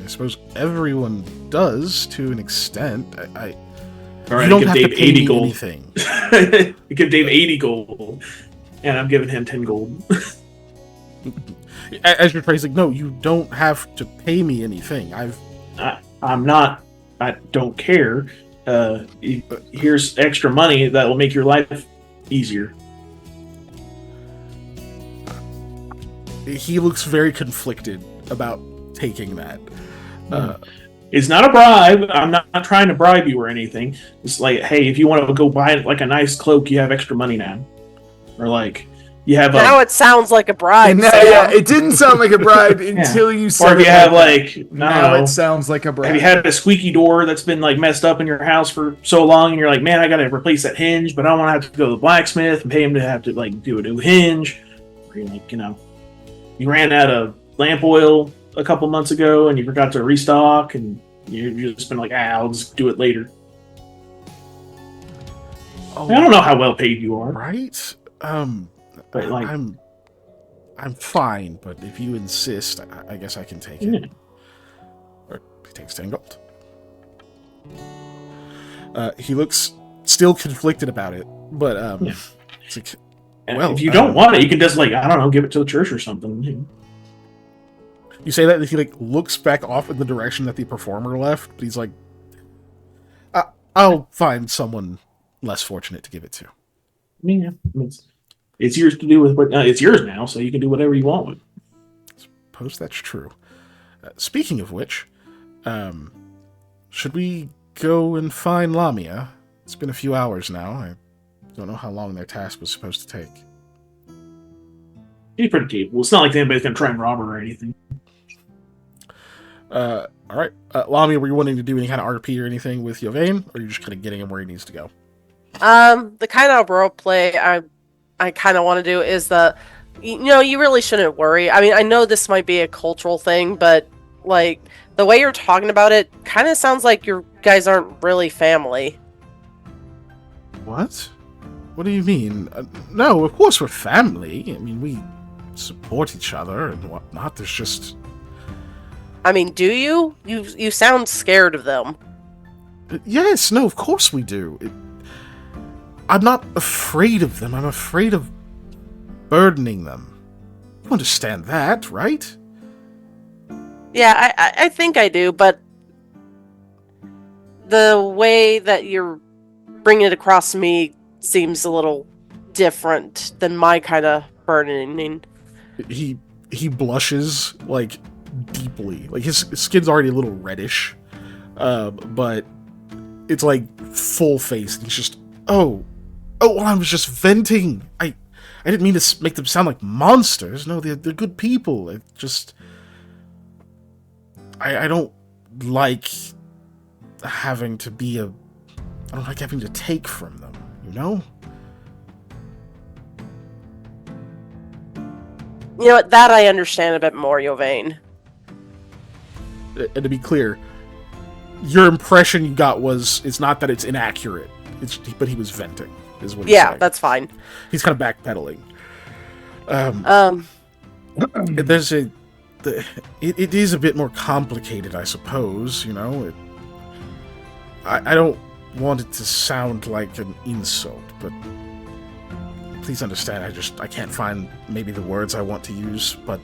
I suppose everyone does to an extent. All right, you don't give have Dave to pay 80 me gold. anything. You give Dave 80 gold, and I'm giving him 10 gold. As you're praising, no, you don't have to pay me anything. I'm not. I don't care. Here's extra money that will make your life easier. He looks very conflicted about taking that. It's not a bribe. I'm not trying to bribe you or anything. It's like, hey, if you want to go buy like a nice cloak, you have extra money now, or like you have. Now it sounds like a bribe. Yeah, it didn't sound like a bribe until you said. Or if you have like, now it sounds like a bribe. Have you had a squeaky door that's been like messed up in your house for so long, and you're like, man, I got to replace that hinge, but I don't want to have to go to the blacksmith and pay him to have to like do a new hinge. Or you're like, you ran out of lamp oil a couple months ago and you forgot to restock, and you've just been like, I'll just do it later. I don't know how well paid you are, right? But like, I'm fine, but if you insist, I guess I can take it. Or he takes 10 gold. He looks still conflicted about it, but it's like, well, if you don't want it, you can just like, I don't know, give it to the church or something. You say that, and he like looks back off in the direction that the performer left, but he's like, I'll find someone less fortunate to give it to. Yeah, it's yours to do with what it's yours now, so you can do whatever you want with it. Suppose that's true. Speaking of which, should we go and find Lamia? It's been a few hours now. I don't know how long their task was supposed to take. He's pretty capable. It's not like anybody's gonna try and rob her or anything. All right. Lamia, were you wanting to do any kind of RP or anything with Yvain, or are you just kind of getting him where he needs to go? The kind of role play I kind of want to do is you really shouldn't worry. I mean, I know this might be a cultural thing, but like the way you're talking about it kind of sounds like you guys aren't really family. What? What do you mean? No, of course we're family. I mean, we support each other and whatnot. There's just... I mean, do you? You sound scared of them. Yes, no, of course we do. I'm not afraid of them. I'm afraid of burdening them. You understand that, right? Yeah, I think I do, but the way that you're bringing it across to me seems a little different than my kind of burdening. He blushes, like, deeply. Like, his skin's already a little reddish, but it's, like, full face. He's just, oh, Oh, well, I was just venting. I didn't mean to make them sound like monsters. No, they're good people. It just... I don't like having to be a... I don't like having to take from them, you know? You know what? That I understand a bit more, Yovane. And to be clear, your impression you got was, it's not that it's inaccurate, but he was venting, is what he's saying. Yeah, that's fine. He's kind of backpedaling. It is a bit more complicated, I suppose, you know? I don't want it to sound like an insult, but please understand, I can't find maybe the words I want to use, but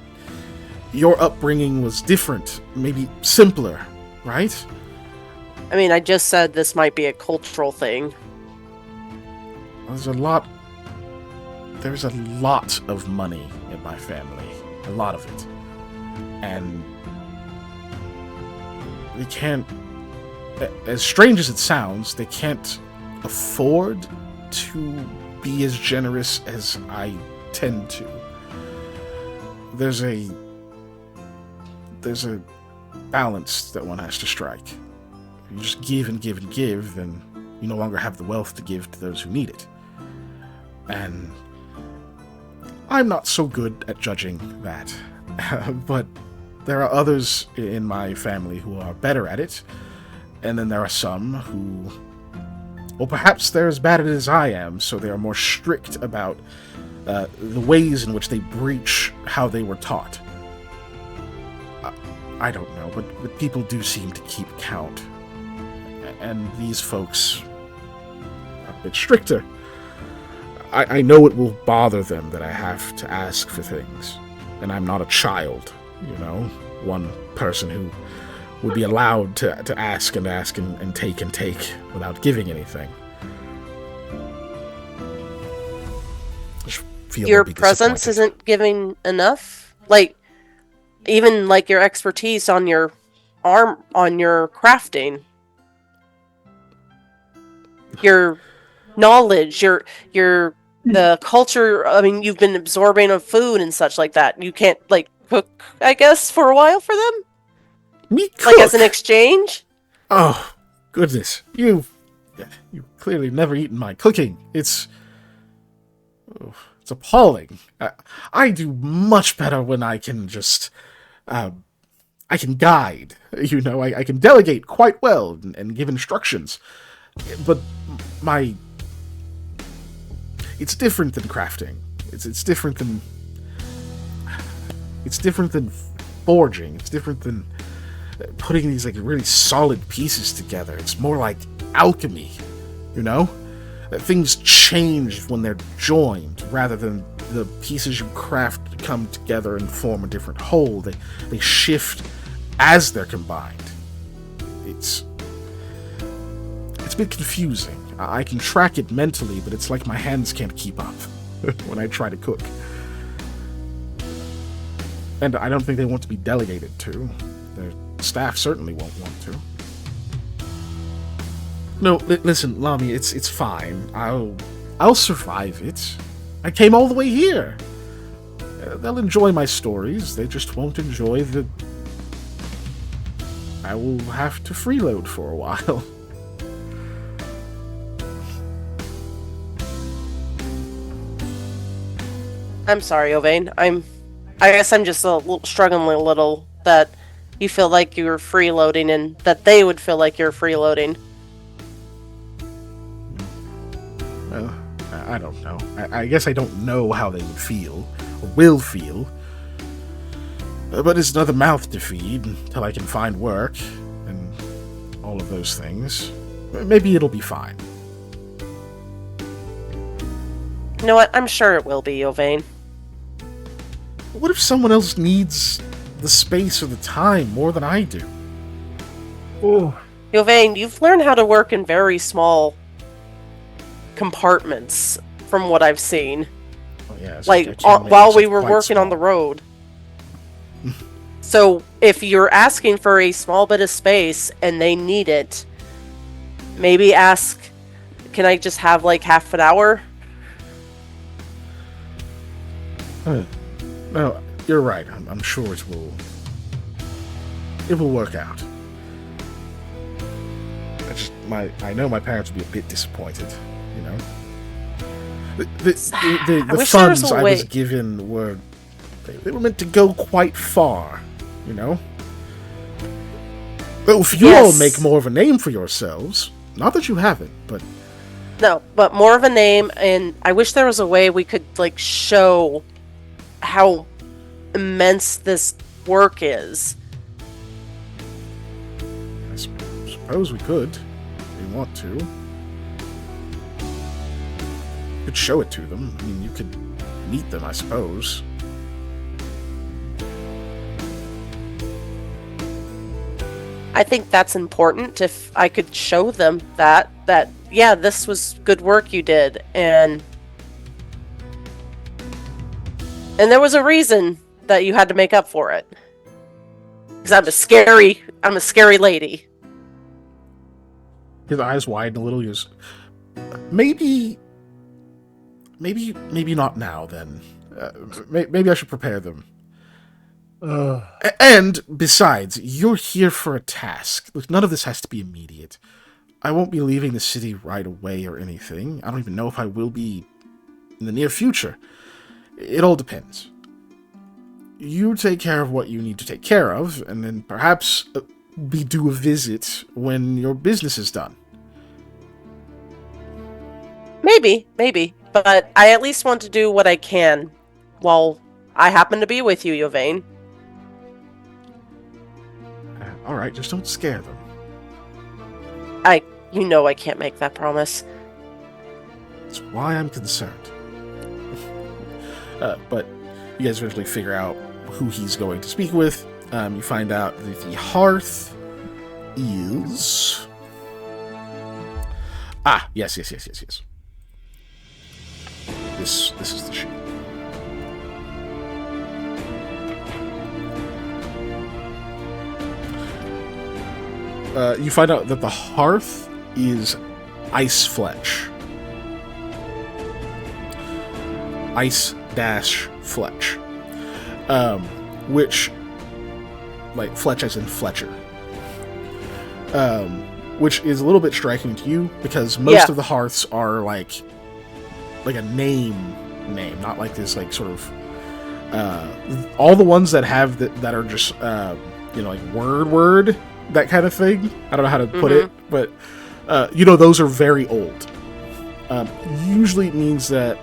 your upbringing was different, maybe simpler, right? I mean, I just said this might be a cultural thing. There's a lot of money in my family, a lot of it, and they can't, as strange as it sounds, they can't afford to be as generous as I tend to. There's a balance that one has to strike. You just give and give and give, then you no longer have the wealth to give to those who need it. And I'm not so good at judging that. But there are others in my family who are better at it, and then there are some who, well, perhaps they're as bad at it as I am, so they are more strict about the ways in which they breach how they were taught. I don't know, but people do seem to keep count. And these folks are a bit stricter. I know it will bother them that I have to ask for things. And I'm not a child, you know? One person who would be allowed to ask and take without giving anything. Your presence isn't giving enough? Like, even like your expertise on your crafting. Your knowledge, the culture, I mean, you've been absorbing of food and such like that. You can't, like, cook, I guess, for a while for them? Me cook? Like, as an exchange? Oh, goodness. You've clearly never eaten my cooking. It's appalling. I do much better when I can just... I can guide, you know, I can delegate quite well and give instructions. But it's different than crafting. It's different than forging. It's different than putting these like really solid pieces together. It's more like alchemy, you know? Things change when they're joined rather than the pieces you craft come together and form a different whole. They shift as they're combined. It's a bit confusing. I can track it mentally, but it's like my hands can't keep up when I try to cook. And I don't think they want to be delegated to. Their staff certainly won't want to. No, listen, Lami, it's fine. I'll survive it. I came all the way here. They'll enjoy my stories. They just won't enjoy the... I will have to freeload for a while. I'm sorry, Ovane. I guess I'm just struggling a little that you feel like you're freeloading and that they would feel like you're freeloading. Well, I don't know. I guess I don't know how they would feel, or will feel. But it's another mouth to feed until I can find work, and all of those things. Maybe it'll be fine. You know what? I'm sure it will be, Ovane. What if someone else needs the space or the time more than I do? Oh, Yovane, you've learned how to work in very small compartments, from what I've seen. Oh, yeah, like, while we were working on the road. So, if you're asking for a small bit of space and they need it, maybe ask, can I just have like half an hour No, you're right. I'm sure it will work out. I know my parents would be a bit disappointed, you know. The funds I was given were they were meant to go quite far, you know. Well, if you all make more of a name for yourselves, not that you haven't, but no, but more of a name, and I wish there was a way we could like show how immense this work is. I suppose we could, if we want to. You could show it to them. I mean, you could meet them, I suppose. I think that's important. If I could show them that yeah, this was good work you did, and there was a reason that you had to make up for it. Because I'm a scary lady. His eyes widen a little. He goes, maybe not now. Then maybe I should prepare them. And besides, you're here for a task. Look, none of this has to be immediate. I won't be leaving the city right away or anything. I don't even know if I will be in the near future. It all depends. You take care of what you need to take care of, and then perhaps we do a visit when your business is done. Maybe. But I at least want to do what I can while I happen to be with you, Yvain. Alright, just don't scare them. I can't make that promise. That's why I'm concerned. But you guys eventually figure out who he's going to speak with. You find out that the hearth is... Yes. This is the sheet. You find out that the hearth is Ice Fletch. Ice-Fletch. Which, like, Fletch as in Fletcher. Which is a little bit striking to you, because most of the hearths are, like a name, not like this, like, sort of, all the ones that have, that are just, like, word, that kind of thing. I don't know how to put it, but, those are very old. Usually it means that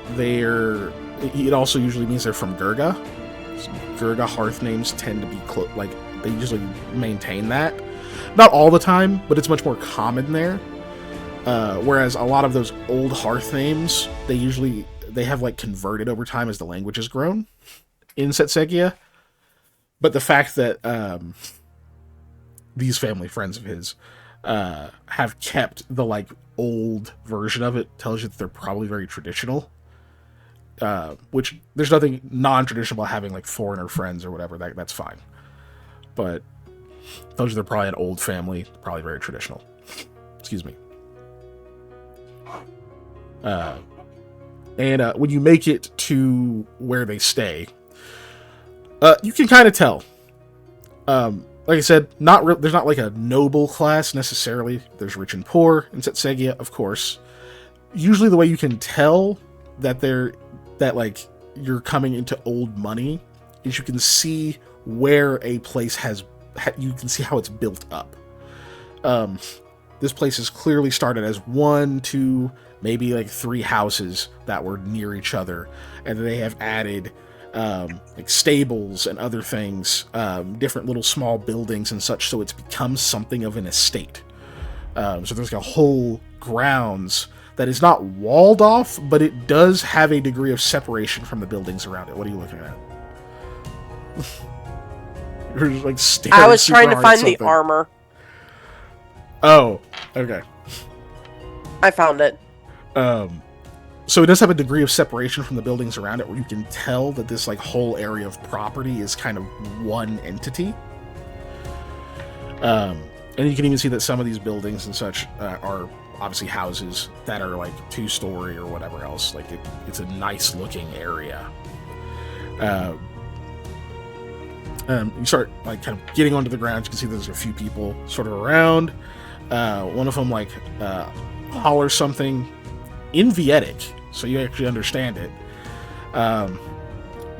it also usually means they're from Gurga. So Gurga hearth names tend to be they usually maintain that. Not all the time, but it's much more common there. Whereas a lot of those old hearth names, they have like converted over time as the language has grown in Setsegia. But the fact that these family friends of his have kept the like old version of it tells you that they're probably very traditional. Which there's nothing non-traditional about having like foreigner friends or whatever. That's fine. But tells you they're probably an old family, probably very traditional. Excuse me. And when you make it to where they stay, you can kind of tell. Like I said, there's not like a noble class necessarily. There's rich and poor in Setsegia, of course. Usually the way you can tell that you're coming into old money is you can see where a place you can see how it's built up. This place has clearly started as 1, 2, maybe like 3 houses that were near each other, and they have added like stables and other things, different little small buildings and such, so it's become something of an estate. So there's like a whole grounds that is not walled off, but it does have a degree of separation from the buildings around it. What are you looking at? You're just like staring. I was trying to find the armor. Oh, okay. I found it. So it does have a degree of separation from the buildings around it, where you can tell that this like whole area of property is kind of one entity. And you can even see that some of these buildings and such are obviously houses that are like 2-story or whatever else. Like it's a nice looking area. You start like kind of getting onto the ground. You can see there's a few people sort of around. One of them like hollers something in Vietic, so you actually understand it.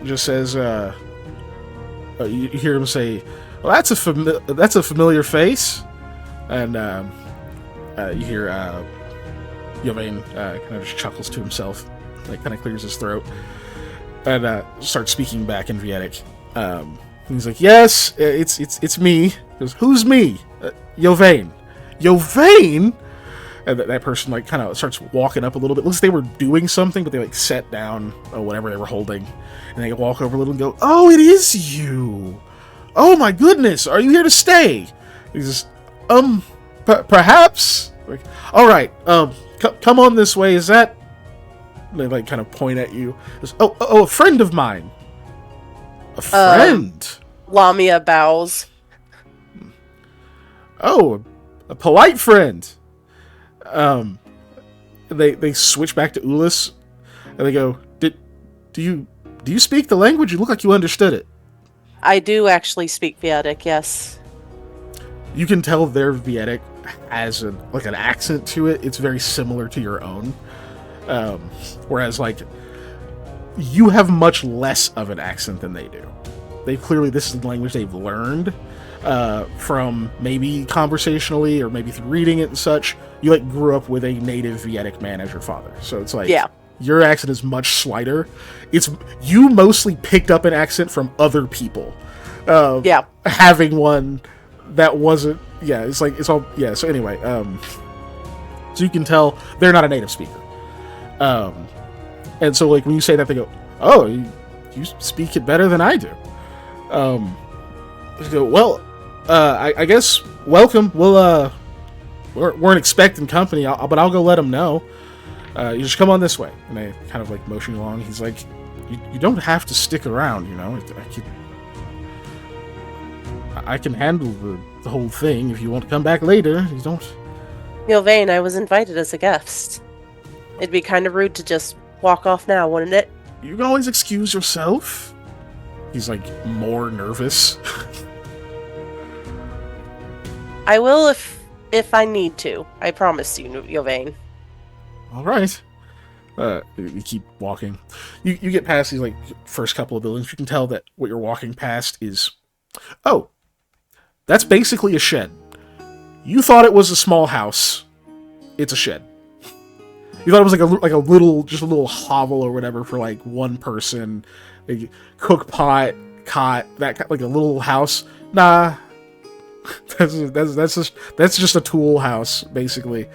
Just says, you hear him say, "Well, that's a familiar face," and you hear Yvain kind of just chuckles to himself, like kind of clears his throat, and starts speaking back in Vietic. He's like, "Yes, it's me." He goes, "Who's me?" Yvain. Yvain? And that person like kind of starts walking up a little bit. Looks like they were doing something, but they like sat down or whatever they were holding, and they walk over a little and go, "Oh, it is you! Oh my goodness, are you here to stay?" He says, perhaps. Like, all right, come on this way. Is that? They like kind of point at you. Goes, oh, a friend of mine. A friend. Lamia bows. Oh, a polite friend. They switch back to Ulyss, and they go, Do you speak the language? You look like you understood it." I do actually speak Vietic, yes. You can tell their Vietic has an accent to it. It's very similar to your own. Whereas like you have much less of an accent than they do. This is the language they've learned from maybe conversationally or maybe through reading it and such. You like grew up with a native Vietic man as your father, so it's like your accent is much slighter. You mostly picked up an accent from other people. Having one that wasn't. Yeah, it's like it's all. Yeah. So anyway, so you can tell they're not a native speaker. And so like when you say that, they go, "Oh, you speak it better than I do." You go, "Well, I guess welcome. We're an expecting company, but I'll go let them know. You just come on this way." And they kind of like motion you along. He's like, you don't have to stick around, you know. I can handle the whole thing. If you want to come back later, you don't. Yvain, I was invited as a guest. It'd be kind of rude to just walk off now, wouldn't it? You can always excuse yourself. He's like more nervous. I will if I need to. I promise you, Yvain. All right. You keep walking. You get past these like first couple of buildings. You can tell that what you're walking past is, that's basically a shed. You thought it was a small house. It's a shed. You thought it was like a little hovel or whatever for like one person, like cook pot, cot, that like a little house. Nah, that's just a tool house basically.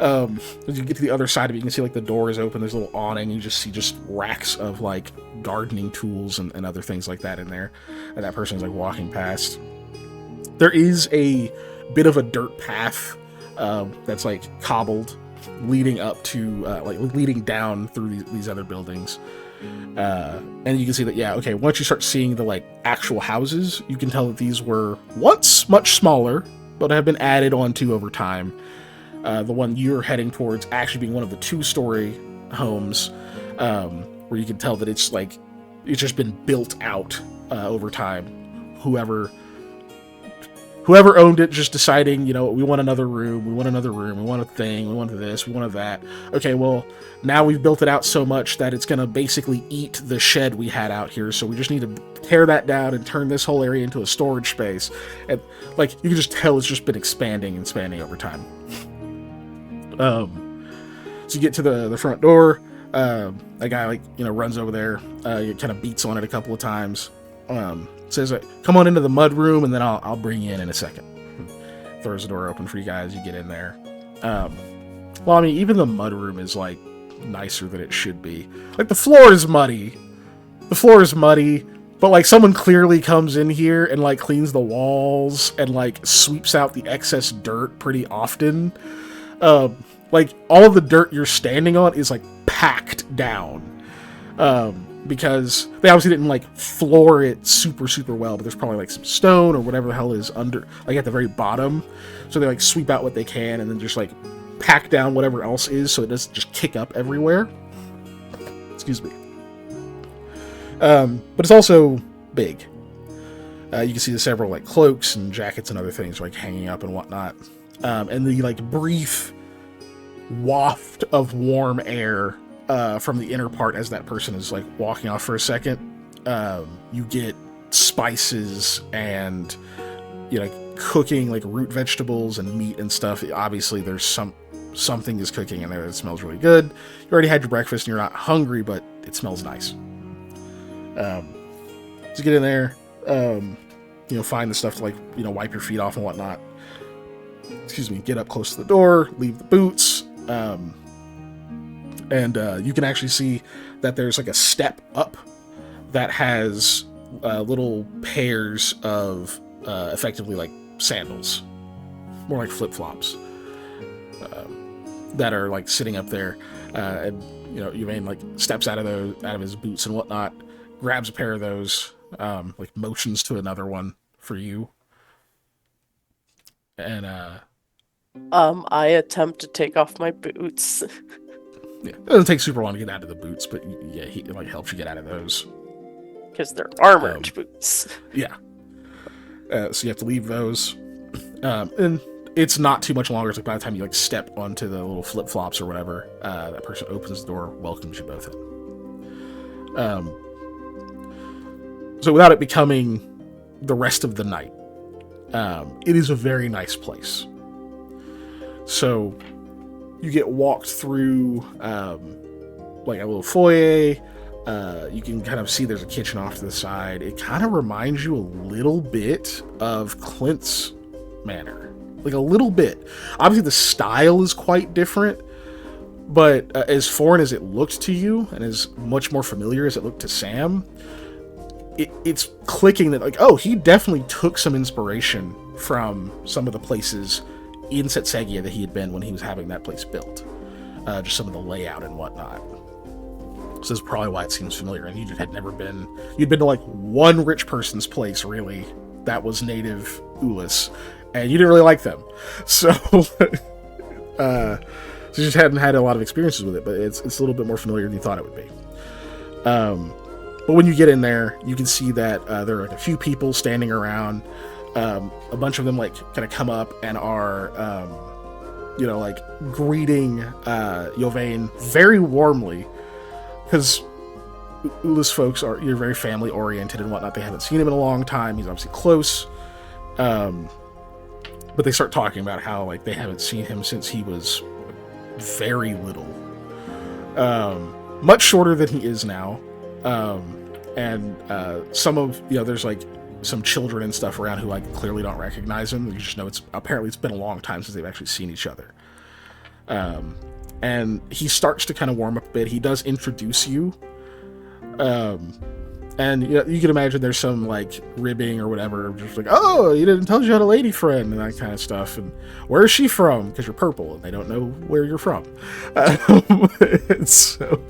As you get to the other side of it, you can see like the door is open. There's a little awning. You just see racks of like gardening tools and other things like that in there. And that person's like walking past. There is a bit of a dirt path that's like cobbled, leading up to leading down through these other buildings. And you can see that once you start seeing the like actual houses, you can tell that these were once much smaller, but have been added onto over time. The one you're heading towards actually being one of the 2-story homes, where you can tell that it's just been built out over time. Whoever owned it just deciding, we want another room, we want a thing, we want this, we want that. Okay, well, now we've built it out so much that it's going to basically eat the shed we had out here, so we just need to tear that down and turn this whole area into a storage space. And, you can just tell it's just been expanding over time. So you get to the front door, a guy, runs over there, kind of beats on it a couple of times, says, "Come on into the mud room, and then I'll bring you in a second." Throws the door open for you guys. You get in there. Even the mud room is nicer than it should be. The floor is muddy. But someone clearly comes in here and cleans the walls and sweeps out the excess dirt pretty often. All of the dirt you're standing on is packed down. Because they obviously didn't floor it super, super well, but there's probably some stone or whatever the hell is under, at the very bottom. So they sweep out what they can and then just pack down whatever else is so it doesn't just kick up everywhere. Excuse me. But it's also big. You can see the several like cloaks and jackets and other things like hanging up and whatnot. And the like brief waft of warm air from the inner part as that person is like walking off for a second. You get spices and cooking like root vegetables and meat and stuff. Obviously there's something is cooking in there that smells really good. You already had your breakfast and you're not hungry, but it smells nice. So get in there, find the stuff to wipe your feet off and whatnot. Excuse me, get up close to the door, leave the boots, and you can actually see that there's like a step up that has little pairs of effectively like sandals, more like flip-flops, that are like sitting up there, and Yvain like steps out of his boots and whatnot, grabs a pair of those, like motions to another one for you, and I attempt to take off my boots. yeah, it doesn't take super long to get out of the boots, but yeah, he like helps you get out of those because they're armored boots. Yeah. So you have to leave those, and it's not too much longer. It's like by the time you like step onto the little flip flops or whatever, that person opens the door, welcomes you both in. So without it becoming the rest of the night, it is a very nice place. So you get walked through like a little foyer. You can kind of see there's a kitchen off to the side. It kind of reminds you a little bit of Clint's manor. Like a little bit. Obviously the style is quite different, but as foreign as it looked to you and as much more familiar as it looked to Sam, it's clicking that like, oh, he definitely took some inspiration from some of the places in Setsegia that he had been when he was having that place built. Just some of the layout and whatnot. So that's probably why it seems familiar. And you had never been... You'd been to like one rich person's place, really, that was native Ulis, and you didn't really like them. So... so you just hadn't had a lot of experiences with it, but it's a little bit more familiar than you thought it would be. But when you get in there, you can see that there are like a few people standing around. A bunch of them like kind of come up and are, like greeting Yvain very warmly, because Ulis folks you're very family oriented and whatnot. They haven't seen him in a long time. He's obviously close, but they start talking about how like they haven't seen him since he was very little, much shorter than he is now. And some of there's like some children and stuff around who like clearly don't recognize him. You just know it's been a long time since they've actually seen each other. And he starts to kind of warm up a bit. He does introduce you, and you can imagine there's some like ribbing or whatever, just like, oh, you didn't tell us you had a lady friend and that kind of stuff. And where is she from? Because you're purple and they don't know where you're from. So.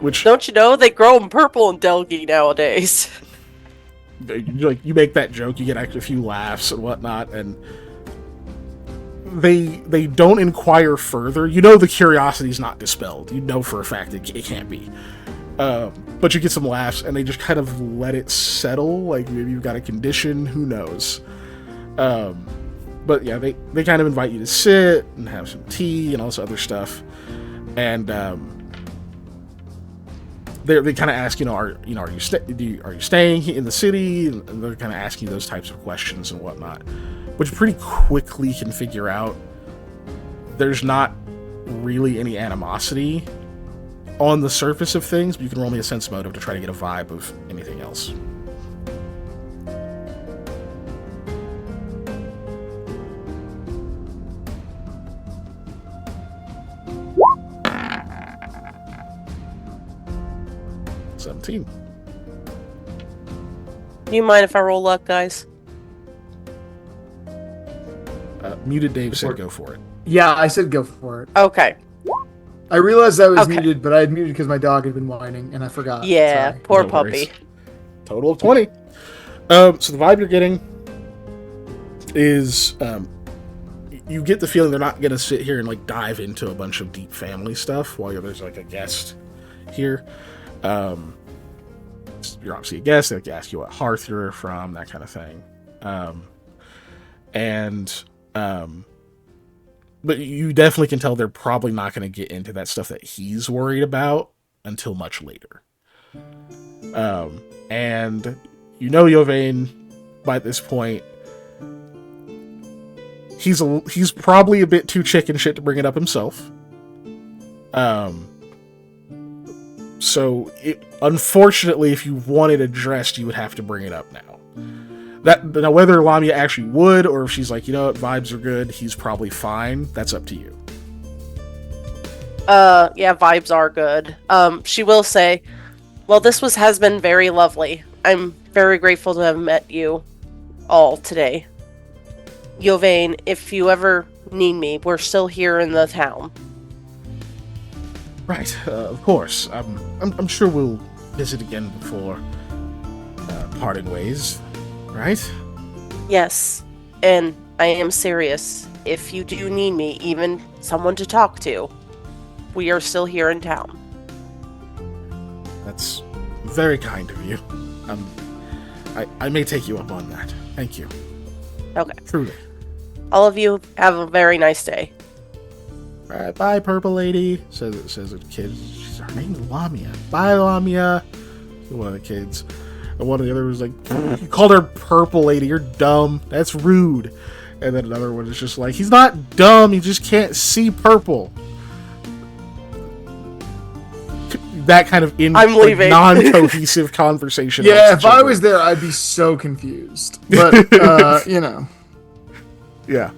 Which, don't you know they grow them purple in Delgi nowadays? Like you make that joke, you get actually a few laughs and whatnot, and they don't inquire further. The curiosity's not dispelled. You know for a fact it can't be. But you get some laughs, and they just kind of let it settle. Like maybe you've got a condition, who knows? But yeah, they kind of invite you to sit and have some tea and all this other stuff, and they kind of ask, are you staying in the city? And they're kind of asking you those types of questions and whatnot, which pretty quickly can figure out there's not really any animosity on the surface of things, but you can roll me a sense motive to try to get a vibe of anything else. Do you mind if I roll luck, guys? Muted Dave said go for it. Yeah, I said go for it. Okay. I realized I was muted, but I had muted because my dog had been whining, and I forgot. Yeah, Sorry. poor No puppy. worries. Total of 20. So the vibe you're getting is you get the feeling they're not going to sit here and like dive into a bunch of deep family stuff while there's like a guest here. You're obviously a guest. They like to ask you what hearth you're from, that kind of thing. But you definitely can tell they're probably not going to get into that stuff that he's worried about until much later. And you know Yovane by this point. He's probably a bit too chicken shit to bring it up himself. So unfortunately, if you want it addressed, you would have to bring it up now. Now, whether Lamia actually would, or if she's like, you know what, vibes are good, he's probably fine, that's up to you. Yeah, vibes are good. She will say, well, has been very lovely. I'm very grateful to have met you all today. Yovane, if you ever need me, we're still here in the town. Right, of course. I'm sure we'll visit again before parting ways, right? Yes, and I am serious. If you do need me, even someone to talk to, we are still here in town. That's very kind of you. I may take you up on that. Thank you. Okay. Truly. All of you have a very nice day. All right, bye, Purple Lady. Says a kid. Her name is Lamia. Bye, Lamia. One of the kids. And one of the other was like, you called her Purple Lady. You're dumb. That's rude. And then another one is just like, he's not dumb. He just can't see purple. That kind of non-cohesive conversation. Yeah, if I was there, I'd be so confused. But, you know. Yeah.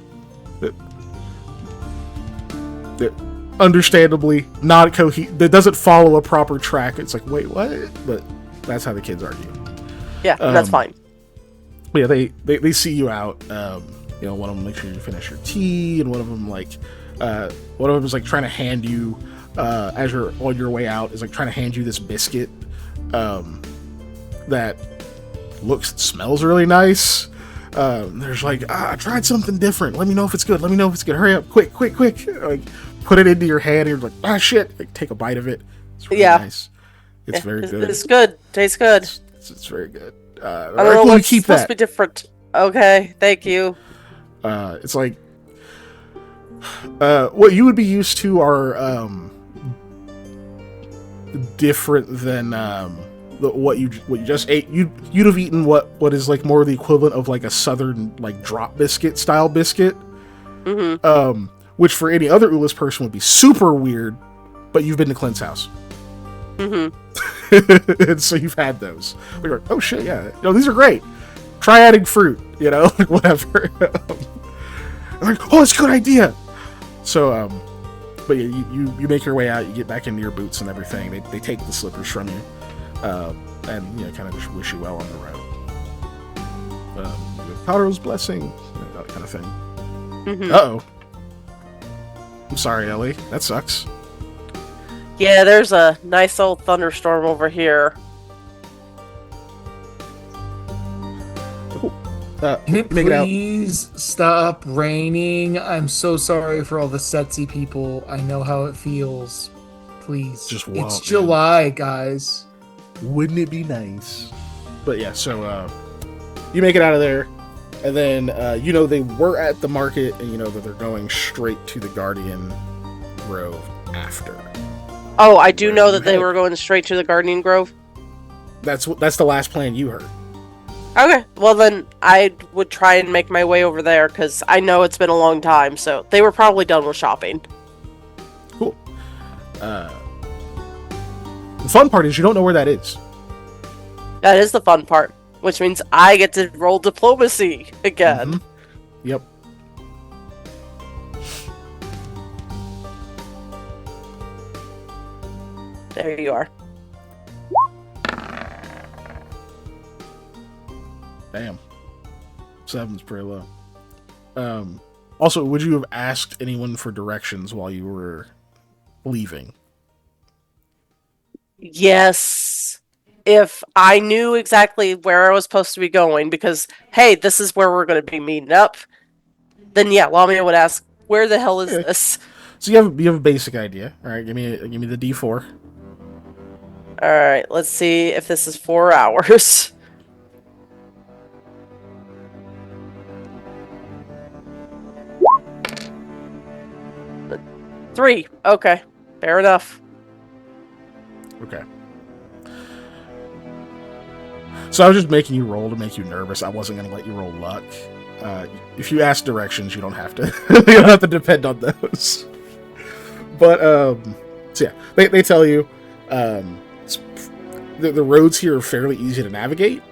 Understandably, not cohesive. That doesn't follow a proper track. It's like, wait, what? But that's how the kids argue. Yeah, that's fine. But yeah, they see you out. You know, one of them makes sure you finish your tea, and one of them is like trying to hand you, as you're on your way out, is like trying to hand you this biscuit, that smells really nice. There's like, I tried something different. Let me know if it's good. Hurry up, quick. Like, put it into your hand, and you're like, shit. Like, take a bite of it. It's really nice. It's very good. It's good. Tastes good. It's very good. I don't know what's supposed to be different. Okay, thank you. It's like, what you would be used to are different than what you just ate. You'd have eaten what is like more the equivalent of like a southern like drop biscuit style biscuit. Mm-hmm. Which for any other Ulis person would be super weird, but you've been to Clint's house. Mm-hmm. And so you've had those. You're like, oh shit, yeah. These are great. Try adding fruit, like whatever. I'm like, oh, it's a good idea. So, but yeah, you make your way out, you get back into your boots and everything. They take the slippers from you, and kind of just wish you well on the road. Powder's blessing, that kind of thing. Mm-hmm. Uh-oh. I'm sorry, Ellie. That sucks. Yeah, there's a nice old thunderstorm over here. Please stop raining. I'm so sorry for all the Setsy people. I know how it feels. Please. Just walk, it's July, guys. Wouldn't it be nice? But yeah, so you make it out of there. And then, they were at the market, and that they're going straight to the Guardian Grove after. Oh, I do know that they were going straight to the Guardian Grove. That's the last plan you heard. Okay, well then I would try and make my way over there, because I know it's been a long time, so they were probably done with shopping. Cool. The fun part is you don't know where that is. That is the fun part. Which means I get to roll diplomacy again. Mm-hmm. Yep. There you are. Damn. 7's pretty low. Also, would you have asked anyone for directions while you were leaving? Yes. If I knew exactly where I was supposed to be going, because, hey, this is where we're going to be meeting up, then yeah, Lamia would ask, where the hell is this? So you have a basic idea. All right, give me the D4. All right, let's see if this is 4 hours. Three. Okay, fair enough. Okay. So I was just making you roll to make you nervous. I wasn't going to let you roll luck. If you ask directions, you don't have to. You don't have to depend on those. But so yeah, they tell you the roads here are fairly easy to navigate.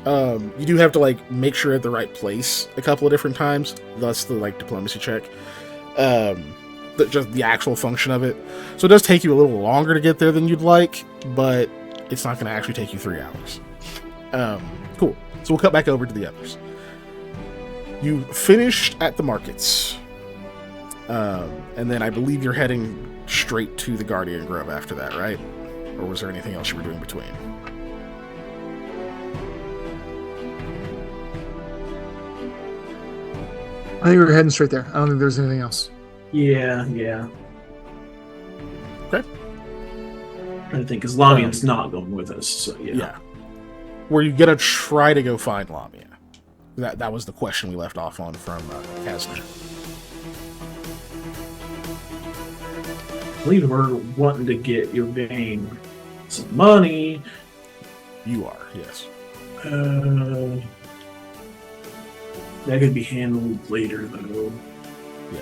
You do have to like make sure you're at the right place a couple of different times. Thus the like diplomacy check. Just the actual function of it. So it does take you a little longer to get there than you'd like, but it's not going to actually take you 3 hours. Cool. So we'll cut back over to the others. You finished at the markets. And then I believe you're heading straight to the Guardian Grove after that, right? Or was there anything else you were doing between? I think we were heading straight there. I don't think there's anything else. Yeah. Okay. I think because Lamian's not going with us, so yeah. Were you gonna try to go find Lamia? That was the question we left off on from Kasner. I believe we're wanting to get your vein some money. You are, yes. That could be handled later, though. Yeah.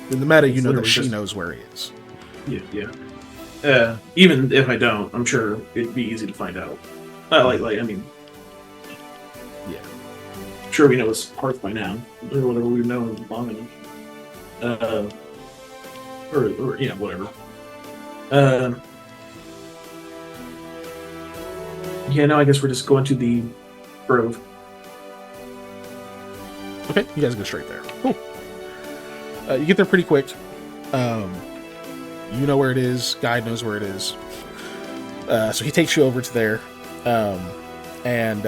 In the meta, you know that Literally she just- knows where he is. Yeah. Even if I don't, I'm sure it'd be easy to find out. I mean, Yeah. I'm sure we know his heart by now, or whatever we've known long enough. Or you know, whatever. Yeah, no, I guess we're just going to the grove. Okay, you guys go straight there. Cool. You get there pretty quick. You know where it is. Guide knows where it is. So he takes you over to there. And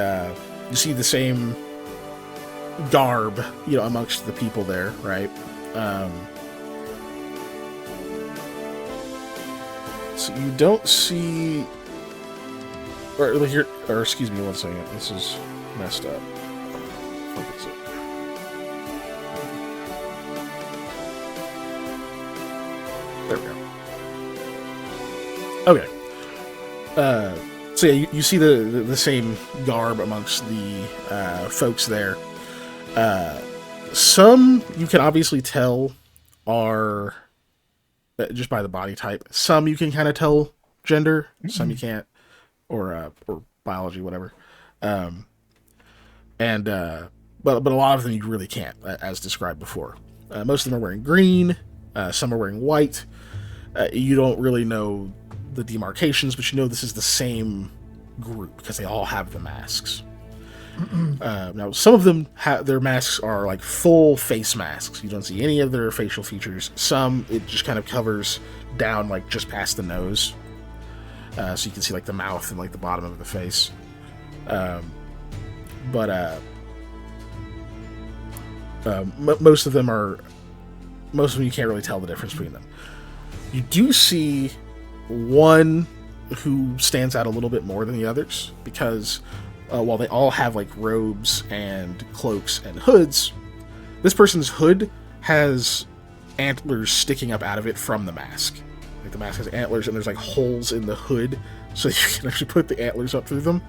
you see the same garb, amongst the people there, right? So you don't see... Or excuse me one second. This is messed up. What is it? There we go. Okay. So yeah, you see the same garb amongst the folks there. Some you can obviously tell are just by the body type. Some you can kind of tell gender. Some you can't, or biology, whatever. But a lot of them you really can't, as described before. Most of them are wearing green. Some are wearing white. You don't really know the demarcations, but you know this is the same group because they all have the masks. Now, some of them their masks are like full face masks. You don't see any of their facial features. Some it just kind of covers down like just past the nose, so you can see like the mouth and like the bottom of the face. Most of them you can't really tell the difference between them. You do see one who stands out a little bit more than the others because while they all have like robes and cloaks and hoods, this person's hood has antlers sticking up out of it from the mask. Like the mask has antlers and there's like holes in the hood so you can actually put the antlers up through them.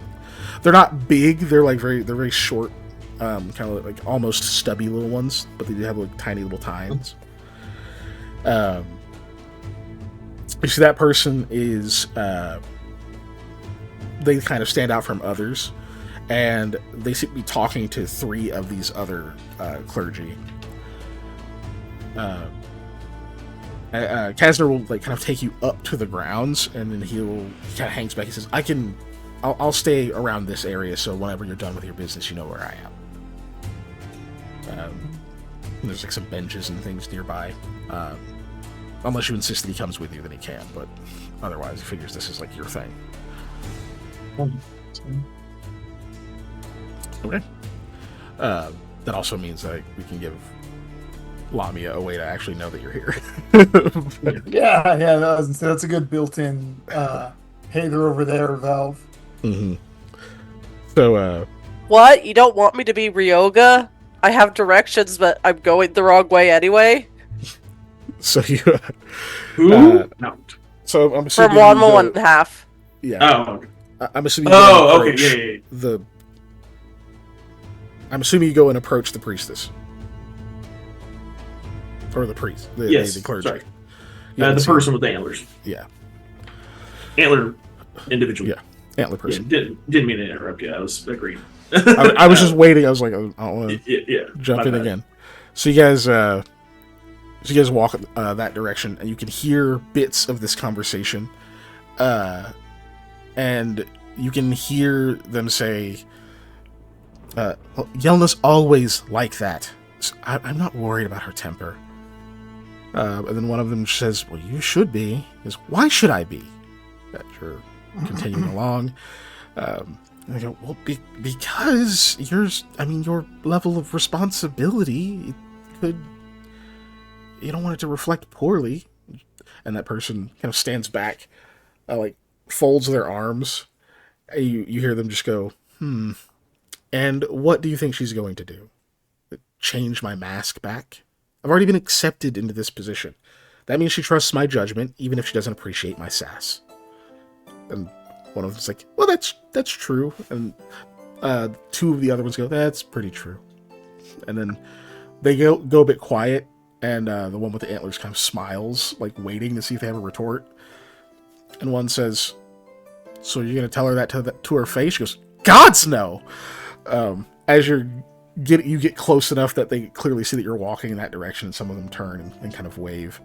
They're not big, they're very short, kind of like almost stubby little ones, but they do have like tiny little tines. You see that person is they kind of stand out from others, and they seem to be talking to 3 of these other clergy. Kasner will like kind of take you up to the grounds, and then he kind of hangs back. He says, I'll stay around this area, so whenever you're done with your business, you know where I am. There's like some benches and things nearby. Unless you insist that he comes with you, then he can, but otherwise he figures this is like your thing. Okay. That also means that we can give Lamia a way to actually know that you're here. Yeah, that's a good built-in Hey, they're over there, Valve. Mm-hmm. So, What? You don't want me to be Ryoga? I have directions, but I'm going the wrong way anyway. so you, Who? No. so I'm assuming From you Wanma go- 1.5. Yeah. Oh. I'm assuming. You Oh, go okay. approach Yeah. I'm assuming you go and approach the priestess, or the priest, Yes. the clergy. Sorry. Yeah, The so- person with the antlers. Yeah, Antler individual. Yeah. antler Yeah, person. didn't mean to interrupt you. I was agreeing. I was just waiting. I was like, I don't want to Yeah. jump my in bad. again. So you guys walk that direction, and you can hear bits of this conversation, and you can hear them say, well, Yelna's always like that. So I'm not worried about her temper. And then one of them says, well, you should be. He goes, why should I be? That you're continuing along. And I go, well, because your level of responsibility you don't want it to reflect poorly. And that person kind of stands back, like folds their arms. And you hear them just go, And what do you think she's going to do? Change my mask back? I've already been accepted into this position. That means she trusts my judgment, even if she doesn't appreciate my sass. And one of them's like, well, that's true. And two of the other ones go, that's pretty true. And then they go a bit quiet, and the one with the antlers kind of smiles, like waiting to see if they have a retort. And one says, so you're going to tell her that to her face? She goes, Gods, no! As you get close enough that they clearly see that you're walking in that direction, and some of them turn and kind of wave.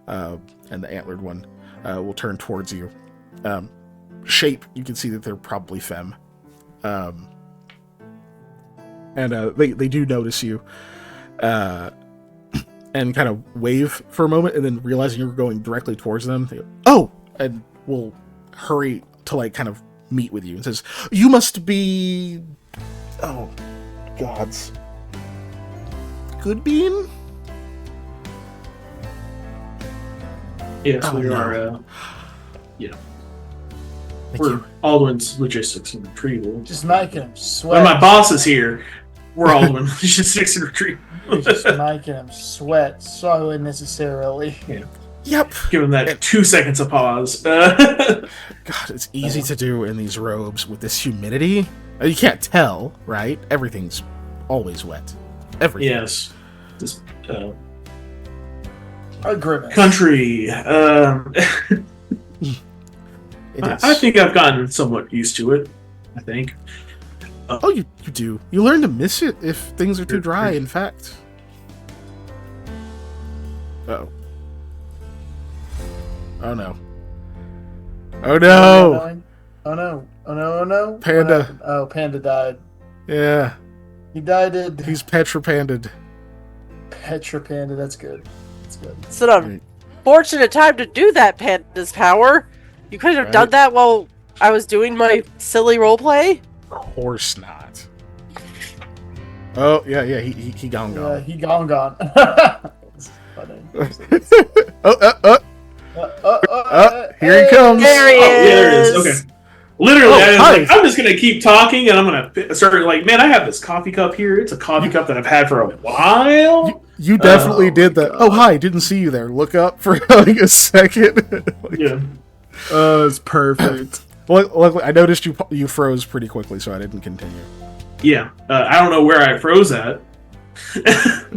And the antlered one will turn towards you. Shape, you can see that they're probably femme. And they do notice you. And kind of wave for a moment, and then realizing you're going directly towards them, they go, oh! And will hurry to like kind of meet with you and says, you must be... Oh, gods. Good bean? Yes, Oh, we no. are. Thank We're you. Aldwin's logistics and retrieval. Just making him sweat. When my boss is here, we're Aldwin logistics and retrieval. You're just making him sweat so unnecessarily. Yep. Give him that 2 seconds of pause. God, it's easy to do in these robes with this humidity. You can't tell, right? Everything's always wet. Everything. Yes. This A grimace. country. It is. I think I've gotten somewhat used to it. I think. Oh, you do. You learn to miss it if things are too dry, in fact. Uh-oh. Oh no. Oh no! Oh no. Oh no, oh no. Panda. What happened? Oh, Panda died. Yeah, He died. he's petripanded. Petra Panda, that's good. That's good. It's an unfortunate time to do that, Panda's power. You could have done Right. that while I was doing my silly roleplay. Of course not. Oh, yeah, he gone. Yeah, he gone. That's funny. Here he comes. There he Oh, yeah, there it is. is. Okay. Literally, Oh, I was hi. like, I'm just gonna keep talking, and I'm gonna start like, man, I have this coffee cup here. It's a coffee cup that I've had for a while. You definitely Oh, did that. God. Oh, hi, didn't see you there. Look up for like a second. Yeah. Oh, it's perfect. Luckily, I noticed you froze pretty quickly, so I didn't continue. Yeah. I don't know where I froze at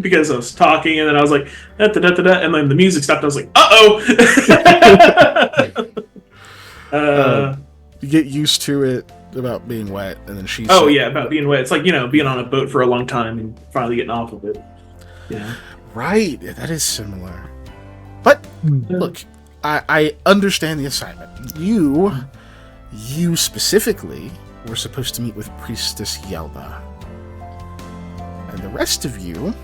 because I was talking, and then I was like, da, da, da, da, da, and then the music stopped. I was like, uh-oh. You get used to it about being wet, and then she. Oh said- yeah, about being wet. It's like, being on a boat for a long time and finally getting off of it. Yeah. Right, that is similar. But look, I understand the assignment. You specifically were supposed to meet with Priestess Yelda. And the rest of you,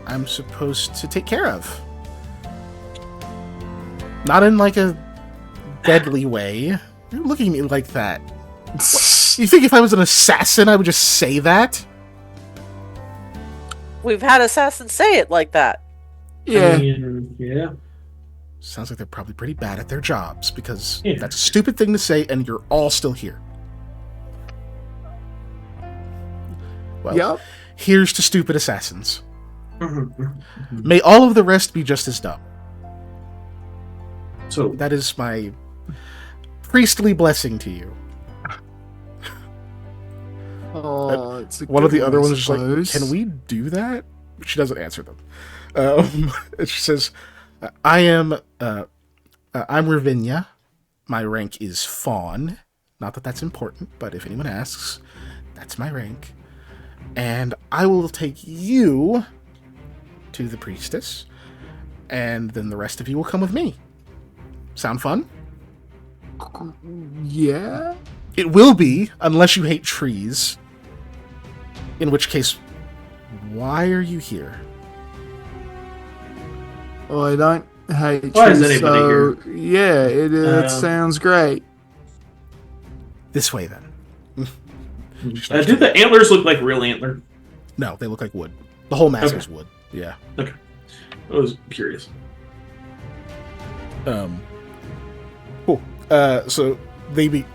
I'm supposed to take care of. Not in like a deadly way. You're looking at me like that. You think if I was an assassin, I would just say that? We've had assassins say it like that. Yeah. Yeah. Sounds like they're probably pretty bad at their jobs, because Yeah. that's a stupid thing to say, and you're all still here. Well, Yep. here's to stupid assassins. Mhm. May all of the rest be just as dumb. So That is my priestly blessing to you. Oh, it's a One of good the other I ones is just like, suppose. can we do that? She doesn't answer them. And she says, I'm Ravinia. My rank is Fawn. Not that that's important, but if anyone asks, that's my rank. And I will take you to the priestess, and then the rest of you will come with me. Sound fun? Yeah. It will be, unless you hate trees. In which case, why are you here? Well, I don't hate Why is trees, anybody so yeah, it Um, sounds great. This way, then. do the antlers look like real antler? No, they look like wood. The whole mask Okay. is wood. Yeah. I was curious. Cool. So they be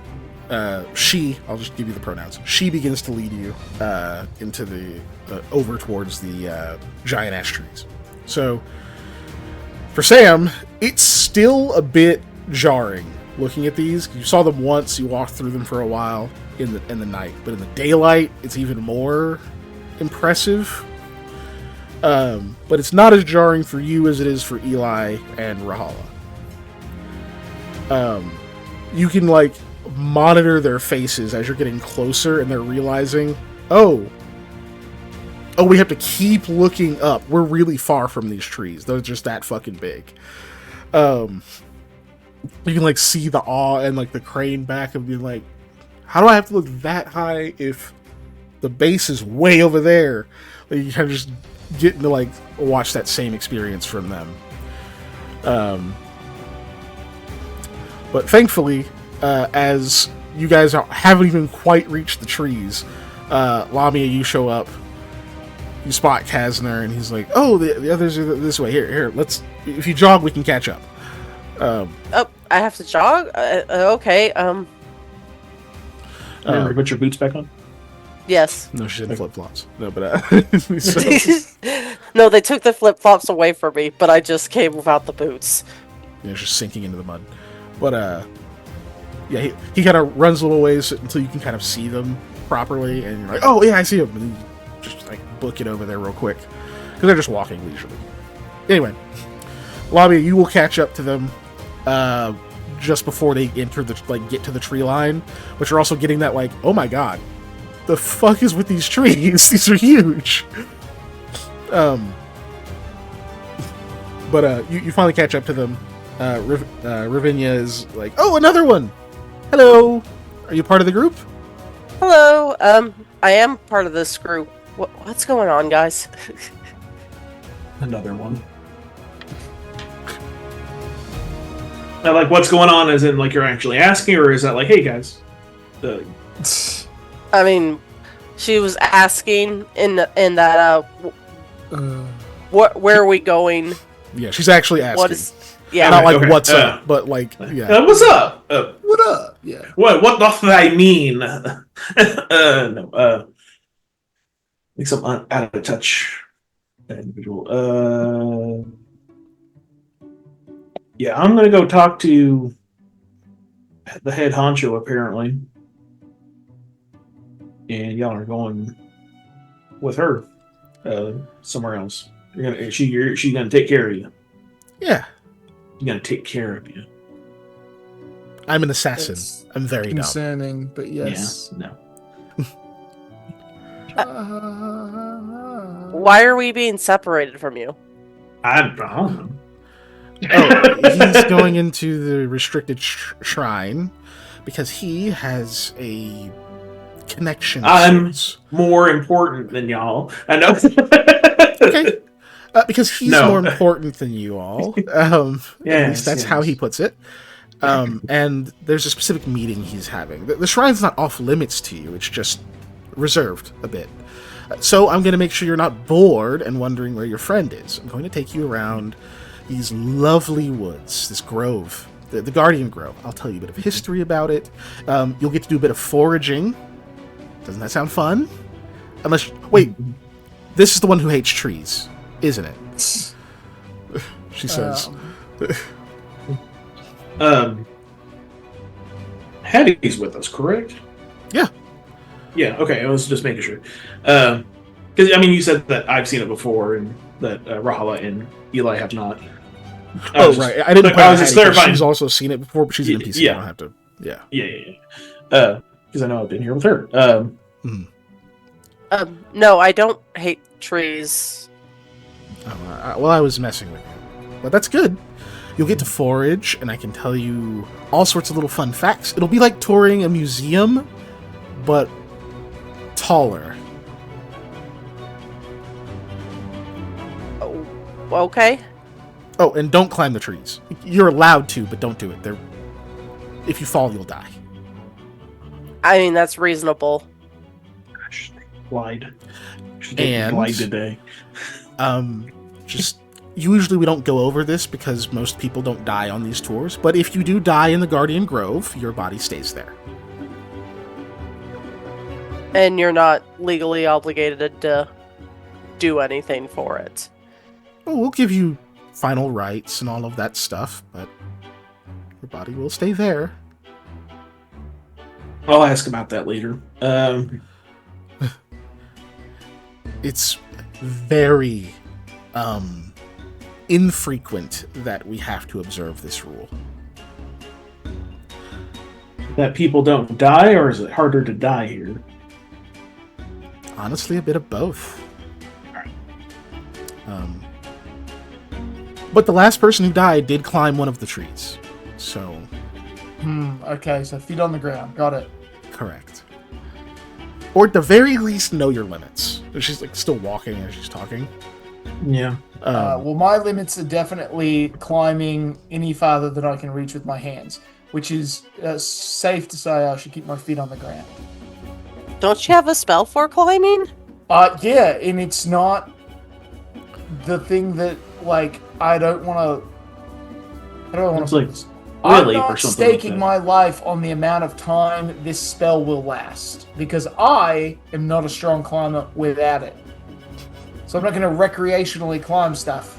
she. I'll just give you the pronouns. She begins to lead you into the over towards the giant ash trees. So for Sam, it's still a bit jarring looking at these. You saw them once. You walked through them for a while in the night, but in the daylight, it's even more impressive. But it's not as jarring for you as it is for Eli and Rahala. You can like monitor their faces as you're getting closer, and they're realizing, oh, we have to keep looking up. We're really far from these trees. They're just that fucking big. You can like see the awe and like the crane back of being like, how do I have to look that high if the base is way over there? Like, you kind of just getting to like watch that same experience from them. But thankfully, as you guys haven't even quite reached the trees, Lamia, you show up. You spot Kasner, and he's like, "Oh, the others are this way. Here. Let's. If you jog, we can catch up." Oh, I have to jog? Okay, Remember to put your boots back on? yes. No, she's in flip flops. No, but so, No, they took the flip-flops away from me, but I just came without the boots. it's just sinking into the mud. But yeah, he kind of runs a little ways until you can kind of see them properly, and you're like, "Oh yeah, I see them." And you just like book it over there real quick because they're just walking leisurely. Anyway, Lamia, you will catch up to them just before they enter the get to the tree line, but you're also getting that like, oh my god, the fuck is with these trees? These are huge. But you finally catch up to them. Ravinia is like, oh, another one. Hello, are you part of the group? Hello, I am part of this group. What's going on, guys? Another one. Now, like, what's going on? As in, like, you're actually asking, or is that like, hey guys? I mean, she was asking in that where are we going? Yeah, she's actually asking. What is? Yeah. Not like Okay, what's up, but like yeah. What's up? What up? Yeah. What doth I mean? No. Think some out of touch individual. Yeah, I'm gonna go talk to the head honcho apparently, and y'all are going with her somewhere else. She's gonna take care of you. Yeah, She's gonna take care of you. I'm an assassin. It's I'm very dumb. concerning, but yes. Yeah, no. Why are we being separated from you? I don't know. Oh, he's going into the restricted shrine because he has a connection. of I'm sorts. more important than y'all. I know. Okay. Because he's No. more important than you all. At least that's how he puts it. And there's a specific meeting he's having. The shrine's not off limits to you. It's just reserved a bit. So I'm going to make sure you're not bored and wondering where your friend is. I'm going to take you around these lovely woods, this grove, the Guardian Grove. I'll tell you a bit of history about it. You'll get to do a bit of foraging. Doesn't that sound fun? Wait, this is the one who hates trees, isn't it? She says. Hattie's with us, correct? Yeah. Yeah, okay, I was just making sure. Because, I mean, you said that I've seen it before, and that Rahala and Eli have not. Right. I didn't. I was just clarifying. She's also seen it before, but she's an NPC. Yeah. I don't have to. Yeah. Yeah. Because I know I've been here with her. No, I don't hate trees. Well, I was messing with you, but that's good. You'll get to forage, and I can tell you all sorts of little fun facts. It'll be like touring a museum, but taller. Oh, okay. Oh, and don't climb the trees. You're allowed to, but don't do it. If you fall, you'll die. I mean, that's reasonable. Gosh, lied. And lied today. Usually we don't go over this because most people don't die on these tours, but if you do die in the Guardian Grove, your body stays there. And you're not legally obligated to do anything for it. Well, we'll give you final rights and all of that stuff, but your body will stay there. I'll ask about that later. It's very infrequent that we have to observe this rule. That people don't die, or is it harder to die here? Honestly, a bit of both. But the last person who died did climb one of the trees, so... Okay, so feet on the ground. Got it. Correct. Or at the very least, know your limits. She's like still walking as she's talking. Yeah. Well, my limits are definitely climbing any farther than I can reach with my hands, which is safe to say I should keep my feet on the ground. Don't you have a spell for climbing? Yeah, and it's not the thing that, like, I don't want to... How do I want It's to like put this? Oily I'm or not something like staking that. my life on the amount of time this spell will last, because I am not a strong climber without it. So I'm not going to recreationally climb stuff.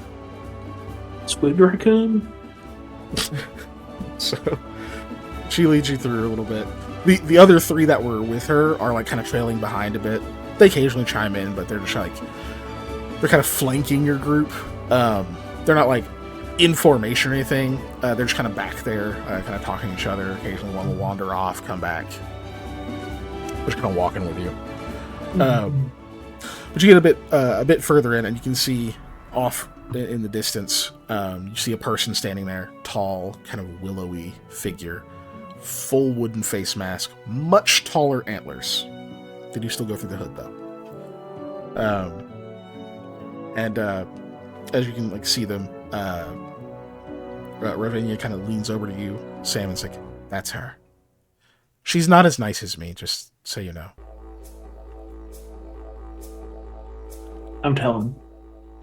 Squid raccoon? So she leads you through a little bit. The other three that were with her are like kind of trailing behind a bit. They occasionally chime in, but they're just like they're kind of flanking your group. They're not like in formation or anything. They're just kind of back there, kind of talking to each other. Occasionally one will wander off, come back. Just kind of walking with you. But you get a bit further in, and you can see off in the distance. You see a person standing there, tall, kind of willowy figure, full wooden face mask, much taller antlers. They do still go through the hood though. And as you can like see them, Ravinia kind of leans over to you. Salmon's like, "That's her. She's not as nice as me, just so you know." I'm telling.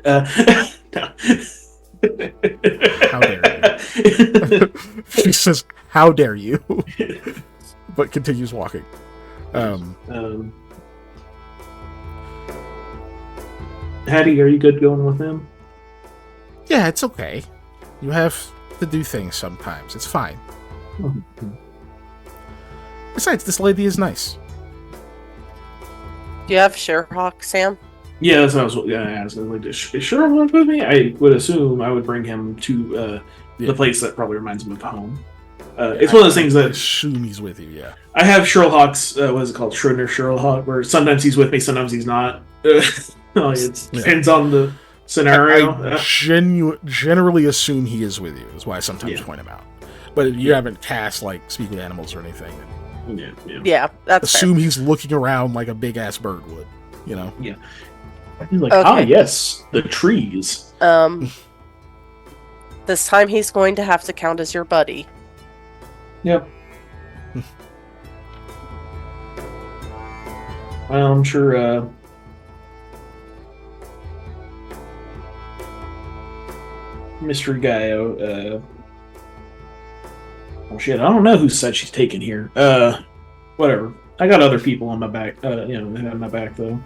How dare you? She says, "How dare you?" But continues walking. Hattie, are you good going with him? Yeah, it's okay. You have to do things sometimes. It's fine. Besides, this lady is nice. Do you have Sherhawk, Sam? Yeah, that's what I was going to ask. I was like, is Sherlock with me? I would assume I would bring him to the place that probably reminds him of home. It's one of those things I that... assume he's with you, yeah. I have Sherlock's, what is it called? Schrodinger's Sherlock, where sometimes he's with me, sometimes he's not. It depends on the scenario. I generally assume he is with you, is why I sometimes point him out. But you haven't cast, like, Speak with Animals or anything. Yeah, that's Assume he's looking around like a big-ass bird would, you know? Yeah. He's like, Okay. yes, the trees. fair. This time he's going to have to count as your buddy. Yep. Well, I'm sure, mystery guy. Oh shit! I don't know whose side she's taking here. Whatever. I got other people on my back. On my back though.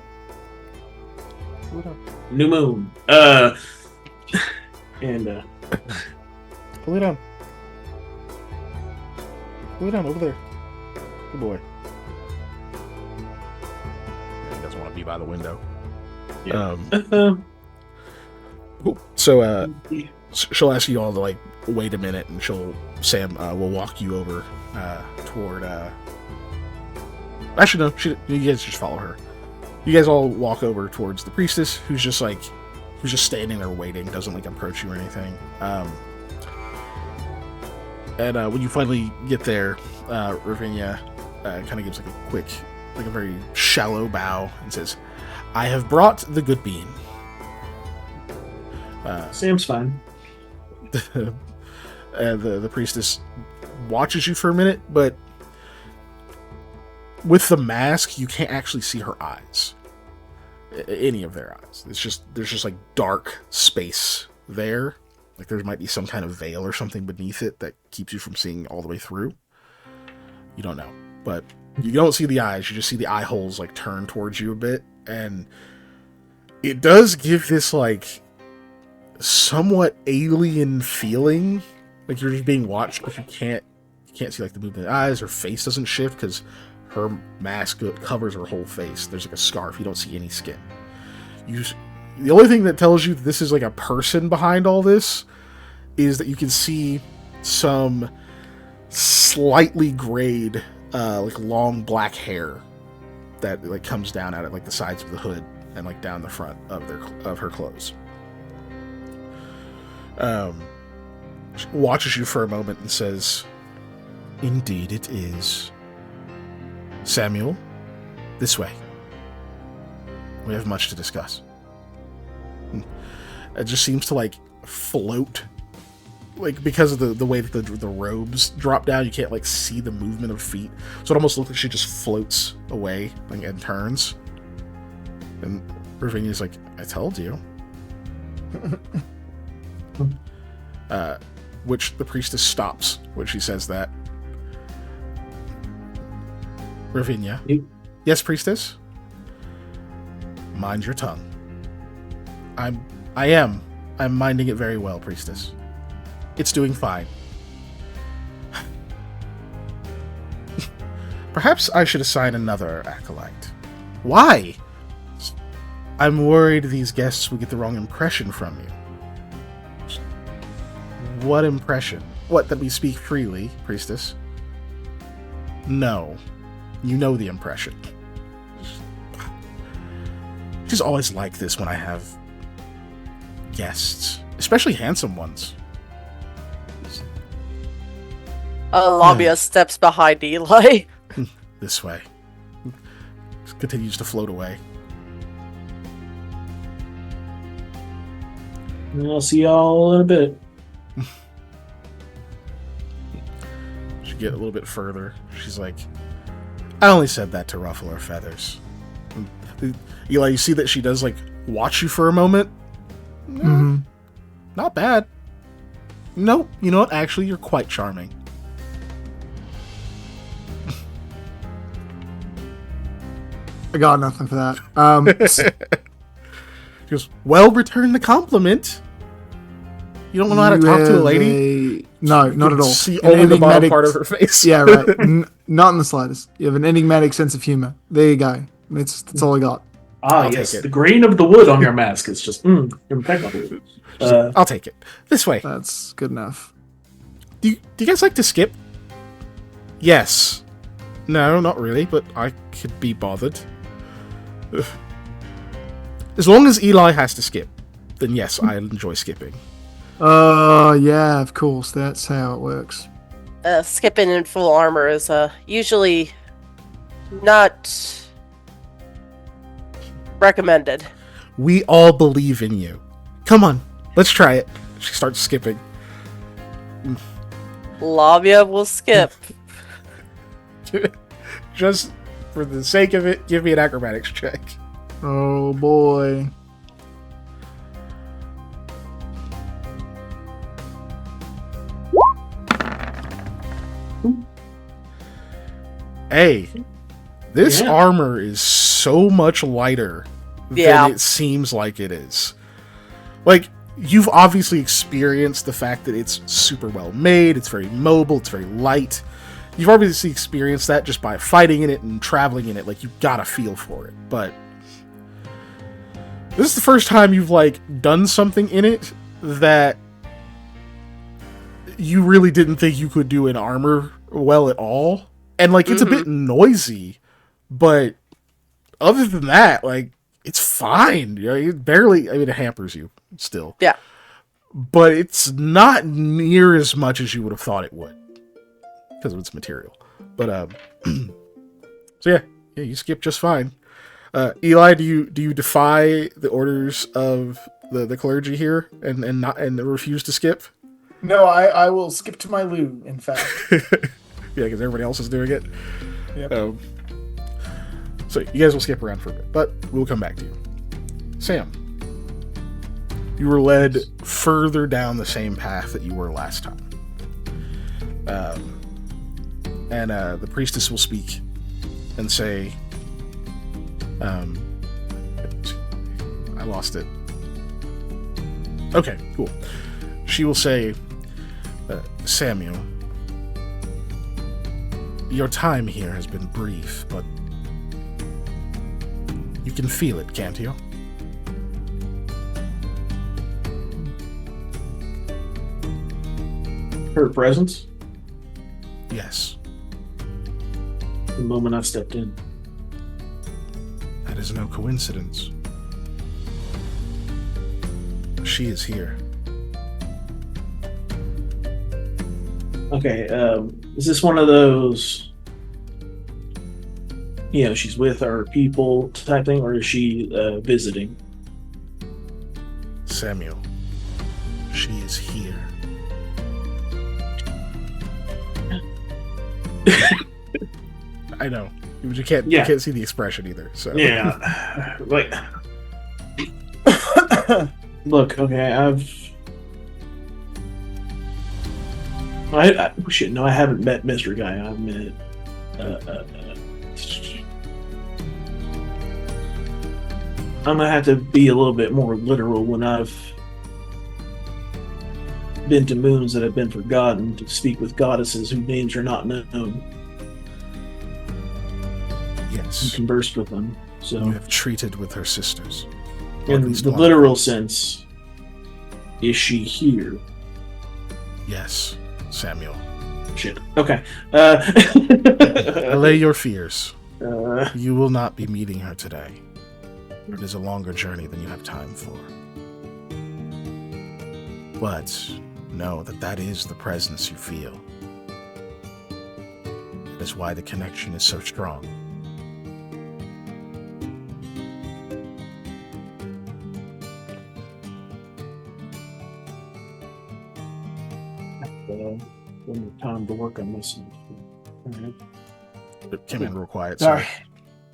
New moon. And Pull it down. Pull it down over there. Good boy. He doesn't want to be by the window. yeah. Cool. So she'll ask you all to like wait a minute, and Sam will walk you over toward. Actually, no. You guys just follow her. You guys all walk over towards the priestess, who's just standing there waiting, doesn't like approach you or anything. And when you finally get there, Ravinia kind of gives like a quick, like a very shallow bow and says, "I have brought the good bean." Sam's fine. The priestess watches you for a minute, but with the mask, you can't actually see her eyes. Any of their eyes. There's just like dark space there. Like there might be some kind of veil or something beneath it that keeps you from seeing all the way through. You don't know. But you don't see the eyes, you just see the eye holes like turn towards you a bit. And it does give this like somewhat alien feeling. Like you're just being watched, but you can't see like the movement of the eyes. Her face doesn't shift because her mask covers her whole face. There's like a scarf. You don't see any skin. The only thing that tells you that this is like a person behind all this is that you can see some slightly grayed, like long black hair that like comes down out of like the sides of the hood and like down the front of her clothes. She watches you for a moment and says, "Indeed it is. Samuel, this way. We have much to discuss." It just seems to like float, like because of the way that the robes drop down, you can't like see the movement of feet, so it almost looks like she just floats away like, and turns. And Ravinia's like, "I told you." Which the priestess stops when she says that. Ravinia. Yes, priestess? Mind your tongue. I'm minding it very well, priestess. It's doing fine. Perhaps I should assign another acolyte. Why? I'm worried these guests will get the wrong impression from you. What impression? What, that we speak freely, priestess? No. You know the impression. She's always like this when I have guests, especially handsome ones. Lamia steps behind Eli. This way. Continues to float away. I'll see y'all in a bit. She get a little bit further. She's like, "I only said that to ruffle her feathers." Eli, you see that she does like watch you for a moment. Mm-hmm. Not bad. Nope. You know what? Actually, you're quite charming. I got nothing for that. She goes, "Well, return the compliment. You don't know how to talk to a lady?" No, not at all. See only the bottom part of her face. Yeah, right. Not in the slightest. You have an enigmatic sense of humor. There you go. That's all I got. Ah, I'll yes. take it. The grain of the wood on your mask is just impeccable. I'll take it. This way. That's good enough. Do you guys like to skip? Yes. No, not really, but I could be bothered. Ugh. As long as Eli has to skip, then yes, I enjoy skipping. Yeah, of course. That's how it works. Skipping in full armor is usually not recommended. We all believe in you. Come on, let's try it. She starts skipping. Lamia will skip. Just for the sake of it, give me an acrobatics check. Oh boy. Hey, this Yeah. armor is so much lighter Yeah. than it seems like it is. Like, you've obviously experienced the fact that it's super well made, it's very mobile, it's very light. You've obviously experienced that just by fighting in it and traveling in it. Like, you got a feel for it. But this is the first time you've, like, done something in it that you really didn't think you could do in armor well at all. And, like, it's a bit noisy, but other than that, like, it's fine. You know, it barely, I mean, it hampers you still. Yeah. But it's not near as much as you would have thought it would because of its material. But, so yeah, you skip just fine. Eli, do you defy the orders of the clergy here and refuse to skip? No, I will skip to my loo, in fact. Yeah, because everybody else is doing it. Yep. So you guys will skip around for a bit, but we'll come back to you. Sam, you were led further down the same path that you were last time. And the priestess will speak and say, I lost it. Okay, cool. She will say, Samuel, your time here has been brief, but you can feel it, can't you? Her presence. Yes. The moment I stepped in. That is no coincidence. She is here. Okay, is this one of those, you know, she's with our people type thing, or is she visiting? Samuel, she is here. I know. You can't see the expression either. So Yeah. Like, look, okay, shit, no, I haven't met Mr. Guy. I've met, I'm gonna have to be a little bit more literal when I've been to moons that have been forgotten to speak with goddesses whose names are not known. yes, And conversed with them. So, you have treated with her sisters. Or at in least the one. literal sense, is she here? Yes, Samuel. Shit. Okay. Allay your fears. Uh, You will not be meeting her today. It is a longer journey than you have time for. But know that that is the presence you feel. That is why the connection is so strong. One more time to work on myself. Alright. It came in real quiet. Sorry.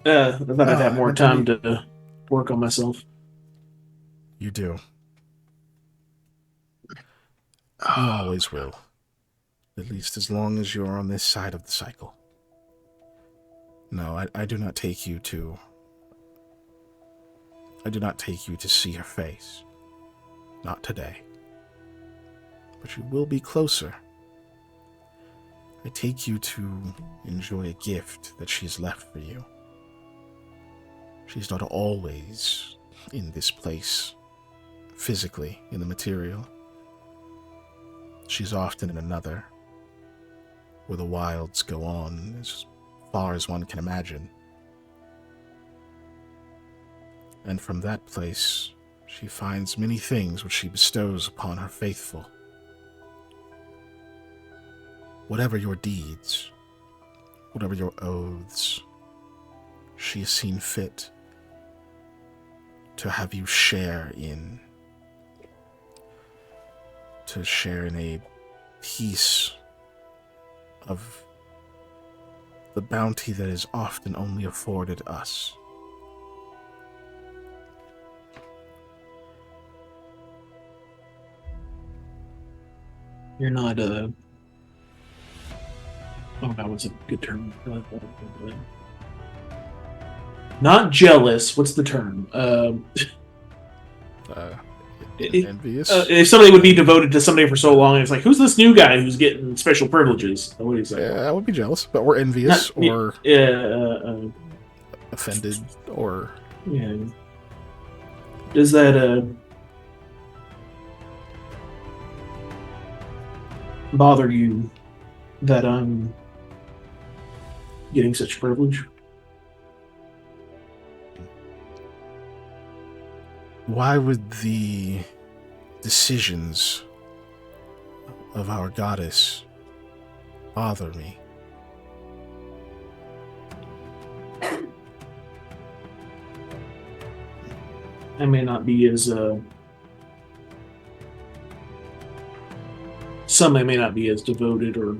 I thought I'd have more meant to time be- to work on myself. You do. You always will. At least as long as you're on this side of the cycle. No, I do not take you to... I do not take you to see her face. Not today. But you will be closer. I take you to enjoy a gift that she's left for you. She's not always in this place, physically, in the material. She's often in another, where the wilds go on as far as one can imagine. And from that place, she finds many things which she bestows upon her faithful. Whatever your deeds, whatever your oaths, she has seen fit to have you share in. To share in a piece of the bounty that is often only afforded us. You're not Oh, that was a good term. Not jealous. What's the term? Envious. If somebody would be devoted to somebody for so long, it's like, who's this new guy who's getting special privileges? What do you say? Yeah, I would be jealous, but we're envious or offended or yeah. Does that bother you that I'm getting such privilege? why would the decisions of our goddess bother me? I may not be as some I may not be as devoted or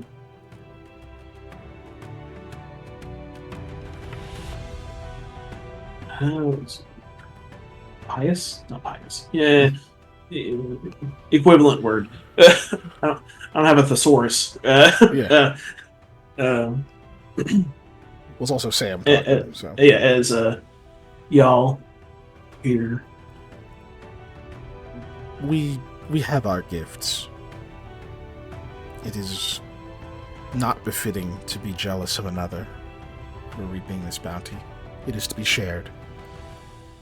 pious? Not pious. Yeah, equivalent word. I don't have a thesaurus. Yeah. Was also Sam. So. Yeah, as y'all here. We have our gifts. It is not befitting to be jealous of another for reaping this bounty. It is to be shared.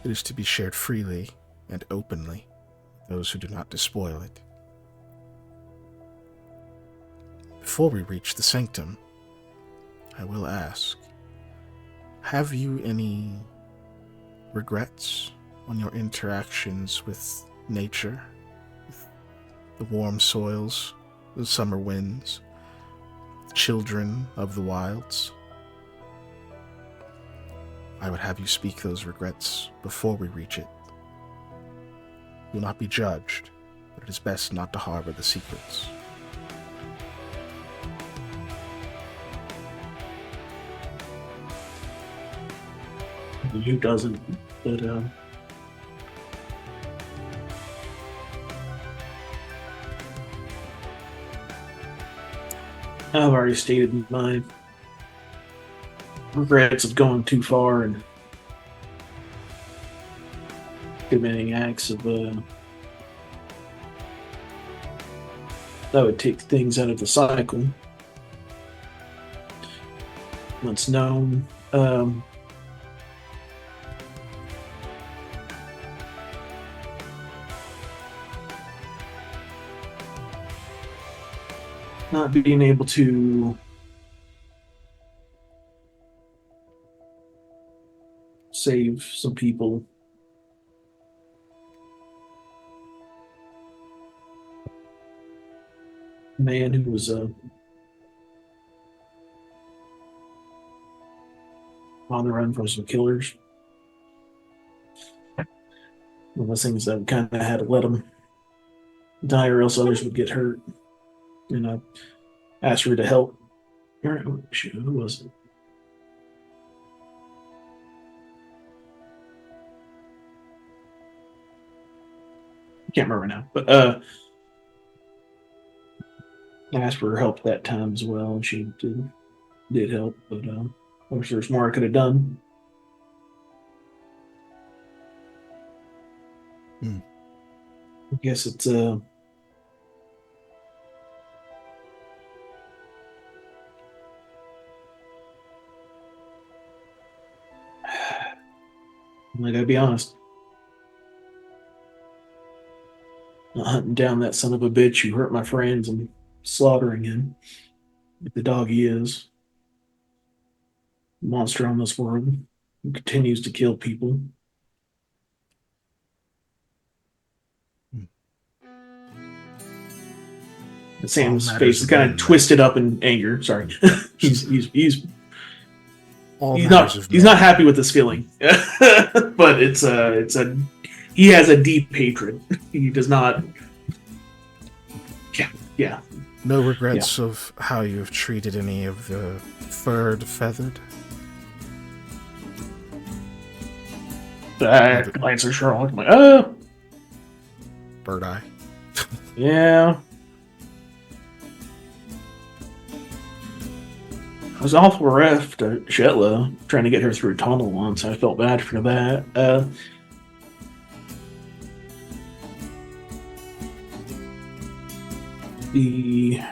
It is to be shared freely and openly with those who do not despoil it. Before we reach the sanctum, I will ask, have you any regrets on your interactions with nature, with the warm soils, the summer winds, the children of the wilds? I would have you speak those regrets before we reach it. You will not be judged, but it is best not to harbor the secrets. Who doesn't? But I've already stated my regrets of going too far and committing acts of that would take things out of the cycle. Once known, not being able to save some people. A man who was on the run from some killers. One of those things that kind of had to let him die or else others would get hurt. And I asked her to help. Oh, shoot, who was it? I can't remember now. But I asked for her help that time as well, and she did help. But I wish there was more I could have done. I guess it's I gotta be honest. Not hunting down that son of a bitch who hurt my friends and slaughtering him. Like the dog he is. Monster on this world who continues to kill people. And Sam's face is kind of twisted up in anger. Sorry. he's not happy with this feeling. But he has a deep hatred. He does not. Yeah. No regrets of how you've treated any of the furred, feathered? I glance at Sherlock. I'm like, Bird eye. Yeah. I was awful rough to Shetla, trying to get her through a tunnel once. I felt bad for that. The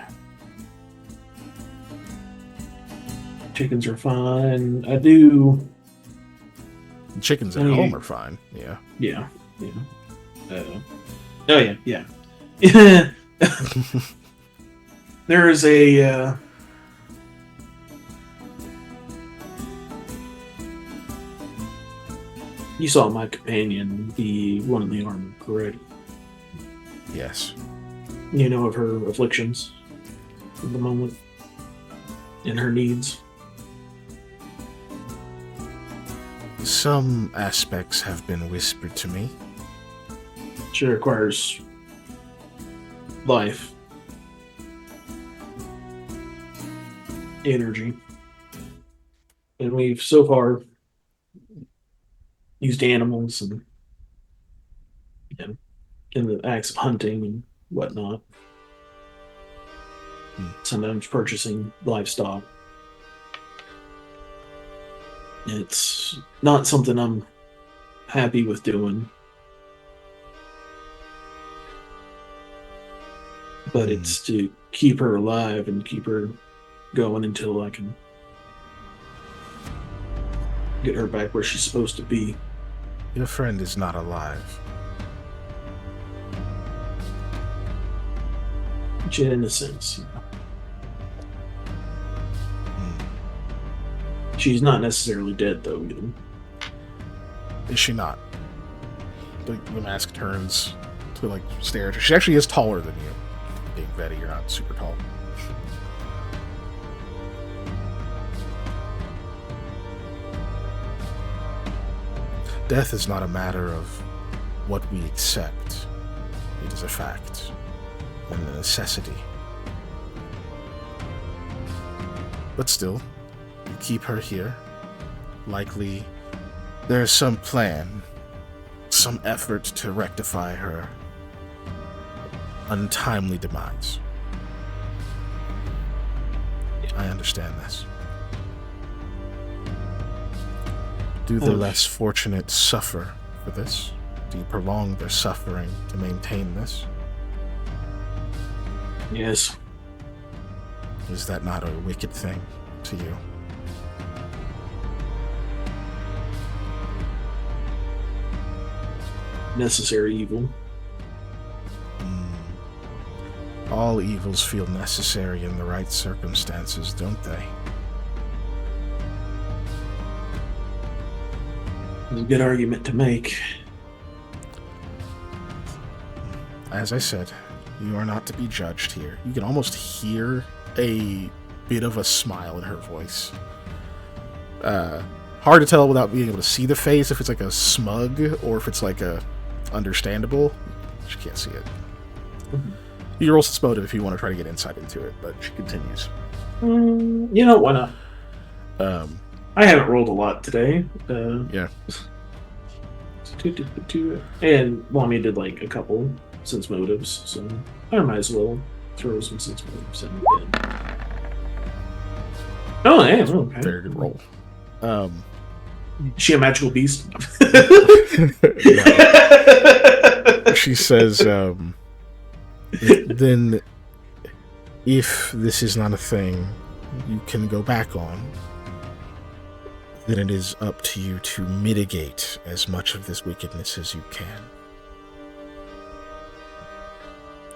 chickens are fine. I do. The chickens at home are fine. Yeah. Yeah. Oh yeah. There is a. You saw my companion, the one in the armor, correct? Yes. You know of her afflictions at the moment and her needs. Some aspects have been whispered to me. She requires life, energy, and we've so far used animals and in the acts of hunting and whatnot. Sometimes purchasing livestock. It's not something I'm happy with doing. But it's to keep her alive and keep her going until I can get her back where she's supposed to be. Your friend is not alive. Which in a sense, She's not necessarily dead, though, either. Is she not? The mask turns to, stare at her. She actually is taller than you. Being Betty, you're not super tall. Death is not a matter of what we accept. It is a fact and a necessity. But still, you keep her here. Likely, there is some plan, some effort to rectify her untimely demise. I understand this. Do the less fortunate suffer for this? Do you prolong their suffering to maintain this? Yes. Is that not a wicked thing to you? Necessary evil. All evils feel necessary in the right circumstances, don't they? It's a good argument to make. As I said, you are not to be judged here. You can almost hear a bit of a smile in her voice. Hard to tell without being able to see the face if it's like a smug or if it's like a understandable. She can't see it. Mm-hmm. You can roll some motive if you want to try to get insight into it, but she continues. Why not? I haven't rolled a lot today. Yeah. And Wami did a couple sense motives, so I might as well throw some sense motives in. Oh, yeah, okay. Very good roll. Is she a magical beast? She says, then if this is not a thing you can go back on, then it is up to you to mitigate as much of this wickedness as you can.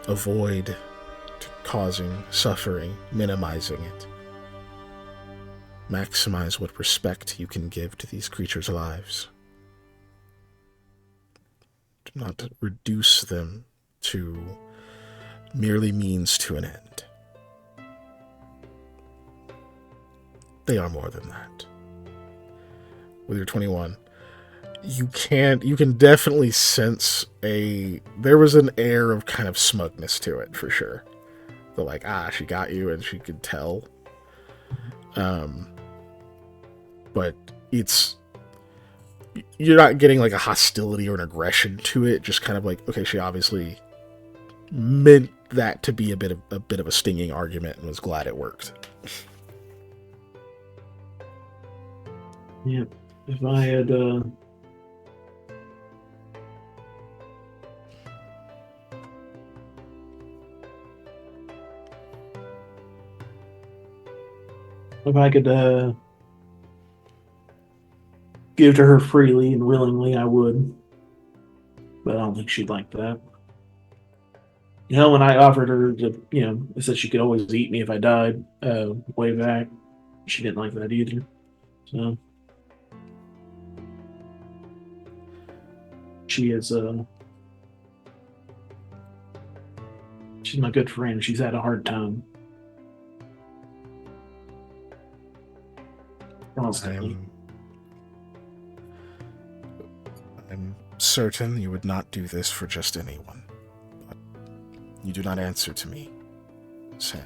Avoid causing suffering, minimizing it. Maximize what respect you can give to these creatures' lives. Do not reduce them to merely means to an end. They are more than that. With your 21, you can definitely sense there was an air of kind of smugness to it, for sure. The she got you, and she could tell. But you're not getting a hostility or an aggression to it, just kind of okay, she obviously meant that to be a bit of a stinging argument and was glad it worked. Yeah. If I had if I could give to her freely and willingly, I would. But I don't think she'd like that. When I offered her to, I said she could always eat me if I died, way back. She didn't like that either. So she is, she's my good friend. She's had a hard time. Constantly. I'm certain you would not do this for just anyone. But you do not answer to me, Sam.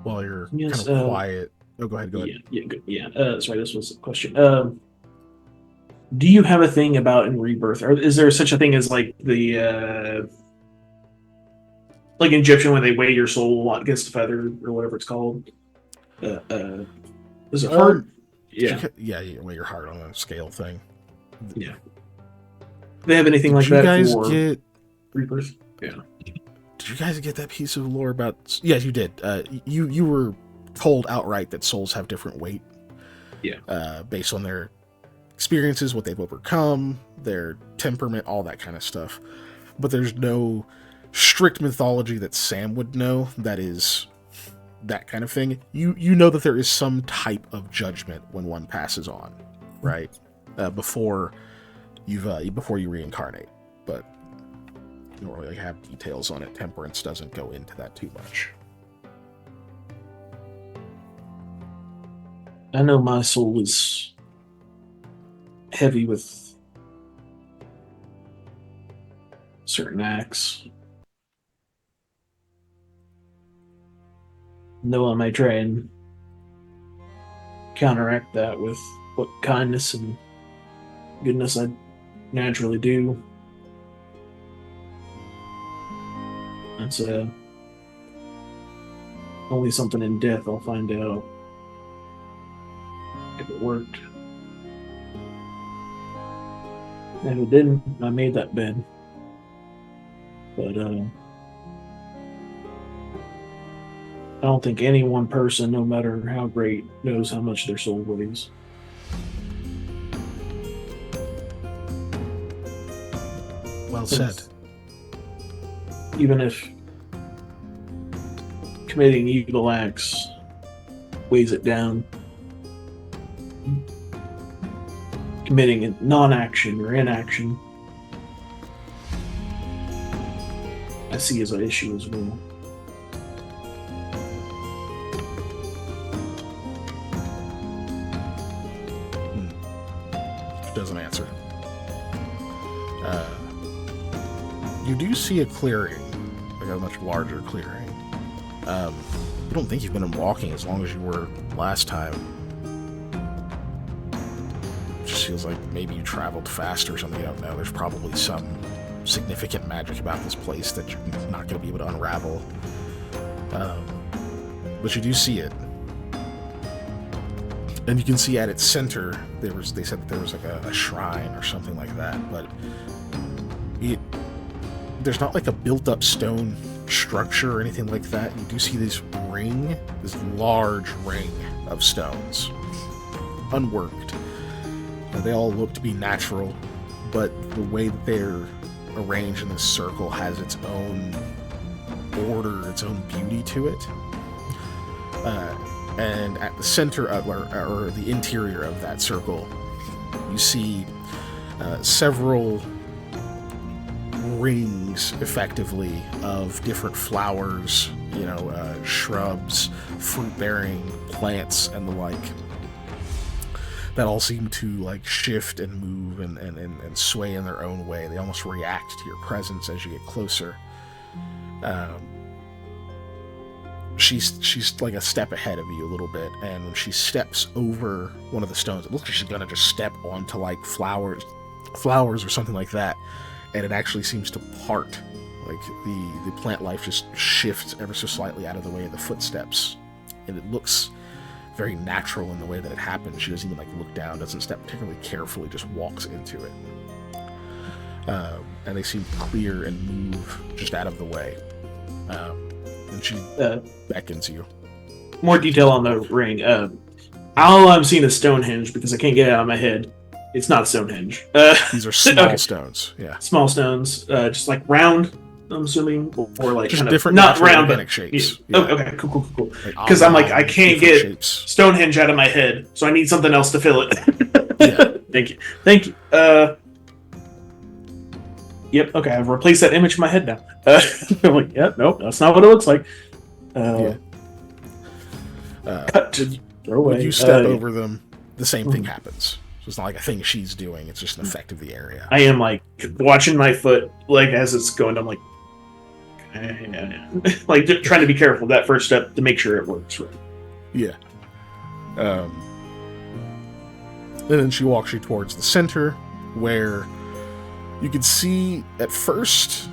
While you're kind of quiet. Oh, go ahead. Yeah, good. Yeah. Sorry, this was a question. Do you have a thing about in Rebirth, or is there such a thing as like the like Egyptian when they weigh your soul against a feather or whatever it's called? Is it hard? Yeah, you weigh your heart on a scale thing. Yeah. Do they have anything Did like you that guys for get Rebirth? Yeah. Did you guys get that piece of lore about? Yes, you did. You were told outright that souls have different weight. Yeah. Based on their experiences, what they've overcome, their temperament, all that kind of stuff. But there's no strict mythology that Sam would know that is that kind of thing. You know that there is some type of judgment when one passes on, right? Before you reincarnate, but you don't really have details on it. Temperance doesn't go into that too much. I know my soul is heavy with certain acts. Though I may try and counteract that with what kindness and goodness I naturally do. That's only something in death I'll find out if it worked. And if it didn't, I made that bed. But I don't think any one person, no matter how great, knows how much their soul weighs. Well said. Even if committing evil acts weighs it down, committing non-action or inaction, I see as an issue as well. Doesn't answer. You do see a clearing, like a much larger clearing. I don't think you've been walking as long as you were last time. It just feels like maybe you traveled fast or something. I don't know. There's probably some significant magic about this place that you're not going to be able to unravel. But you do see it. And you can see at its center, they said that there was like a shrine or something like that, but there's not like a built-up stone structure or anything like that. You do see this large ring of stones, unworked. They all look to be natural, but the way that they're arranged in this circle has its own order, its own beauty to it. And at the center of, or the interior of that circle, you see several rings, effectively, of different flowers, shrubs, fruit-bearing plants, and the like, that all seem to like shift and move and sway in their own way. They almost react to your presence as you get closer. she's like a step ahead of you a little bit, and when she steps over one of the stones, it looks like she's gonna just step onto like flowers or something like that, and it actually seems to part. Like the plant life just shifts ever so slightly out of the way of the footsteps, and it looks very natural in the way that it happens. She doesn't even like look down, doesn't step particularly carefully, just walks into it. And they seem clear and move just out of the way. And she beckons you. More detail on the ring. All I'm seeing is Stonehenge because I can't get it out of my head. It's not Stonehenge. These are small okay. stones. Yeah, small stones, just like round. I'm assuming, or like just kind different, of not round, organic but shapes. Yeah. Yeah. Oh, okay, cool. Like Because I'm like, I can't get shapes. Stonehenge out of my head, so I need something else to fill it. Yeah. Thank you. Yep. Okay, I've replaced that image in my head now. I'm like, yep. Nope, that's not what it looks like. Yeah. Cut. Throw away. When you step over them, the same thing happens. So it's not like a thing she's doing; it's just an effect of the area. I am like watching my foot, like as it's going. I'm like, like just trying to be careful that first step to make sure it works right. Yeah. And then she walks you towards the center, where you can see at first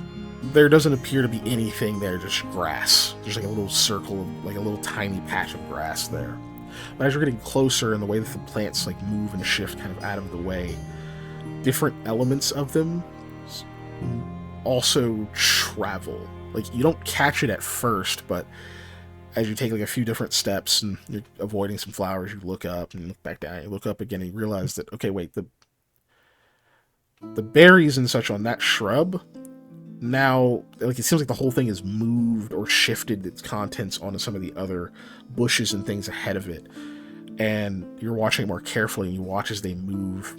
there doesn't appear to be anything there, just grass. There's like a little circle, like a little tiny patch of grass there. But as you're getting closer and the way that the plants like move and shift kind of out of the way, different elements of them also travel. Like you don't catch it at first, but as you take like a few different steps and you're avoiding some flowers, you look up and look back down, you look up again and you realize that, okay, wait, the berries and such on that shrub, now, like, it seems like the whole thing has moved or shifted its contents onto some of the other bushes and things ahead of it. And you're watching it more carefully, and you watch as they move.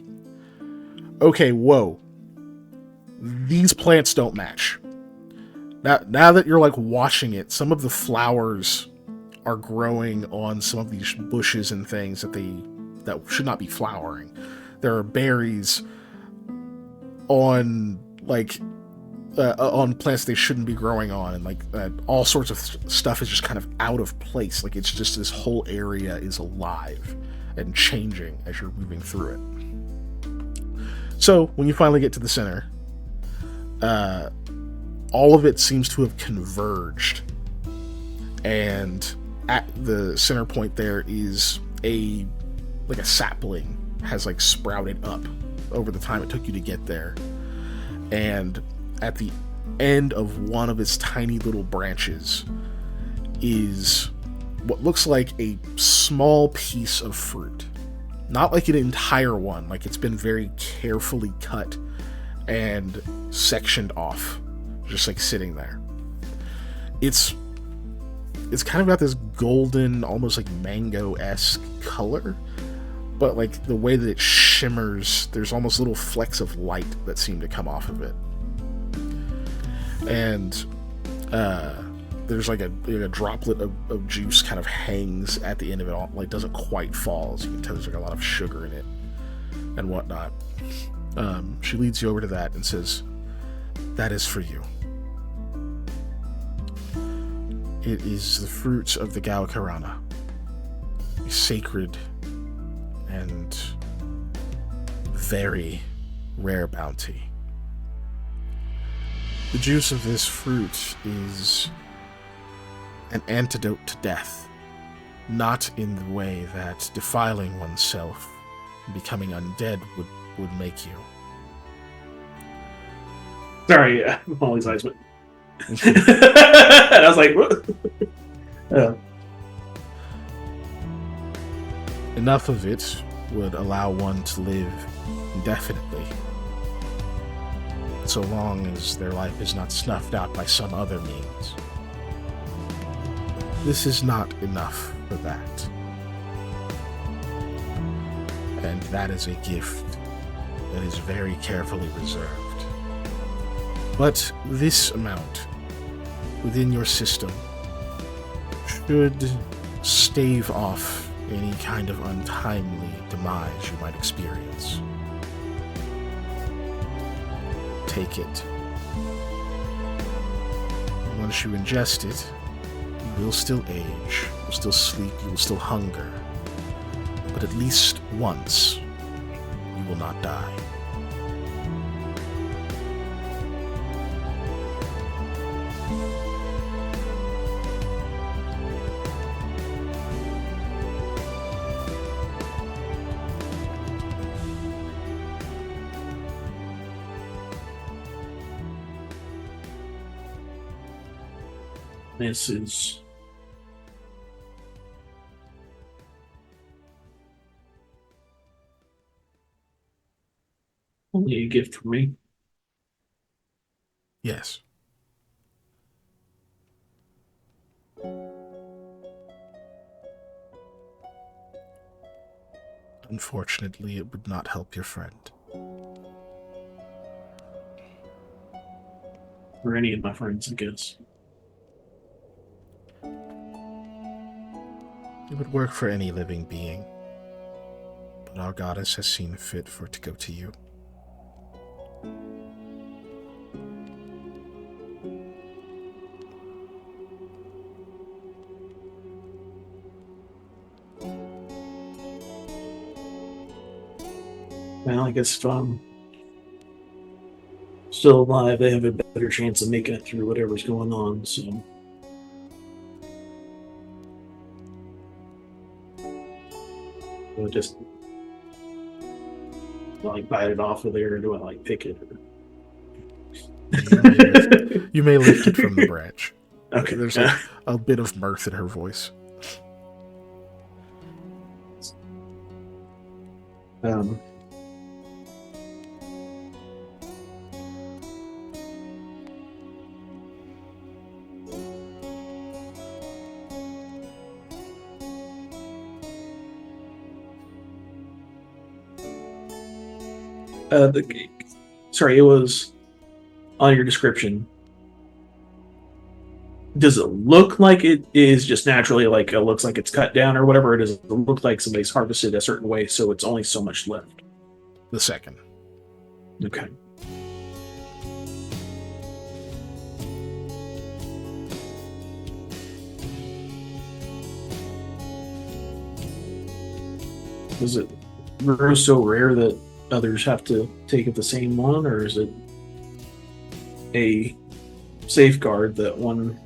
Okay, whoa. These plants don't match. Now that you're, like, watching it, some of the flowers are growing on some of these bushes and things that should not be flowering. There are berries on, like... on plants they shouldn't be growing on, and like all sorts of stuff is just kind of out of place. Like it's just this whole area is alive and changing as you're moving through it. So when you finally get to the center, all of it seems to have converged, and at the center point there is a sapling has like sprouted up over the time it took you to get there, and at the end of one of its tiny little branches is what looks like a small piece of fruit. Not like an entire one, like it's been very carefully cut and sectioned off, just like sitting there. It's kind of got this golden, almost like mango-esque color, but like the way that it shimmers, there's almost little flecks of light that seem to come off of it. And there's like a droplet of juice kind of hangs at the end of it, all, like doesn't quite fall, so you can tell there's like a lot of sugar in it and whatnot. She leads you over to that and says, "That is for you. It is the fruit of the Gaukarana, a sacred and very rare bounty. The juice of this fruit is an antidote to death, not in the way that defiling oneself and becoming undead would make you." Sorry, Molly's eyes went. And I was like, what? Enough of it would allow one to live indefinitely, so long as their life is not snuffed out by some other means. This is not enough for that. And that is a gift that is very carefully reserved. But this amount within your system should stave off any kind of untimely demise you might experience. Take it. Once you ingest it, you You will still age, you will still sleep, you will still hunger. But at least once, you will not die. This is only a gift for me. Yes. Unfortunately, it would not help your friend. Or any of my friends, I guess. It would work for any living being, but our goddess has seen fit for it to go to you. Well, I guess if I'm still alive, they have a better chance of making it through whatever's going on, so. Do I just like bite it off of there, or do I like pick it? You may lift it from the branch. Okay. There's a bit of mirth in her voice. Sorry, it was on your description. Does it look like it is just naturally like it looks like it's cut down or whatever? Or does it look like somebody's harvested a certain way, so it's only so much left? The second. Okay. Is it grow so rare that others have to take it the same one, or is it a safeguard that one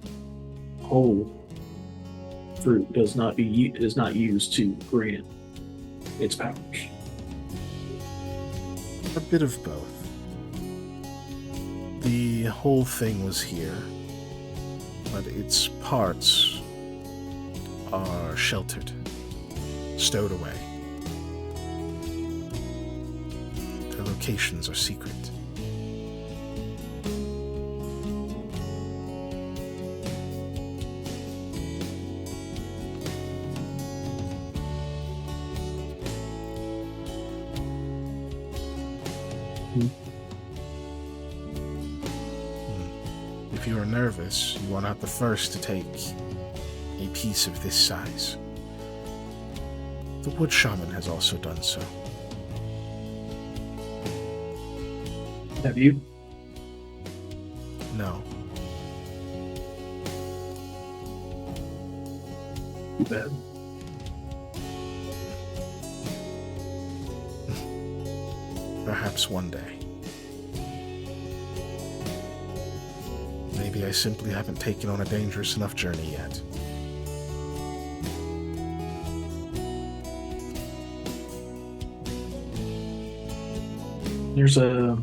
whole fruit is not used to grant its powers? A bit of both. The whole thing was here, but its parts are sheltered, stowed away. Their locations are secret. If you are nervous, you are not the first to take a piece of this size. The wood shaman has also done so. Have you? No. Too bad. Perhaps one day. Maybe I simply haven't taken on a dangerous enough journey yet. There's a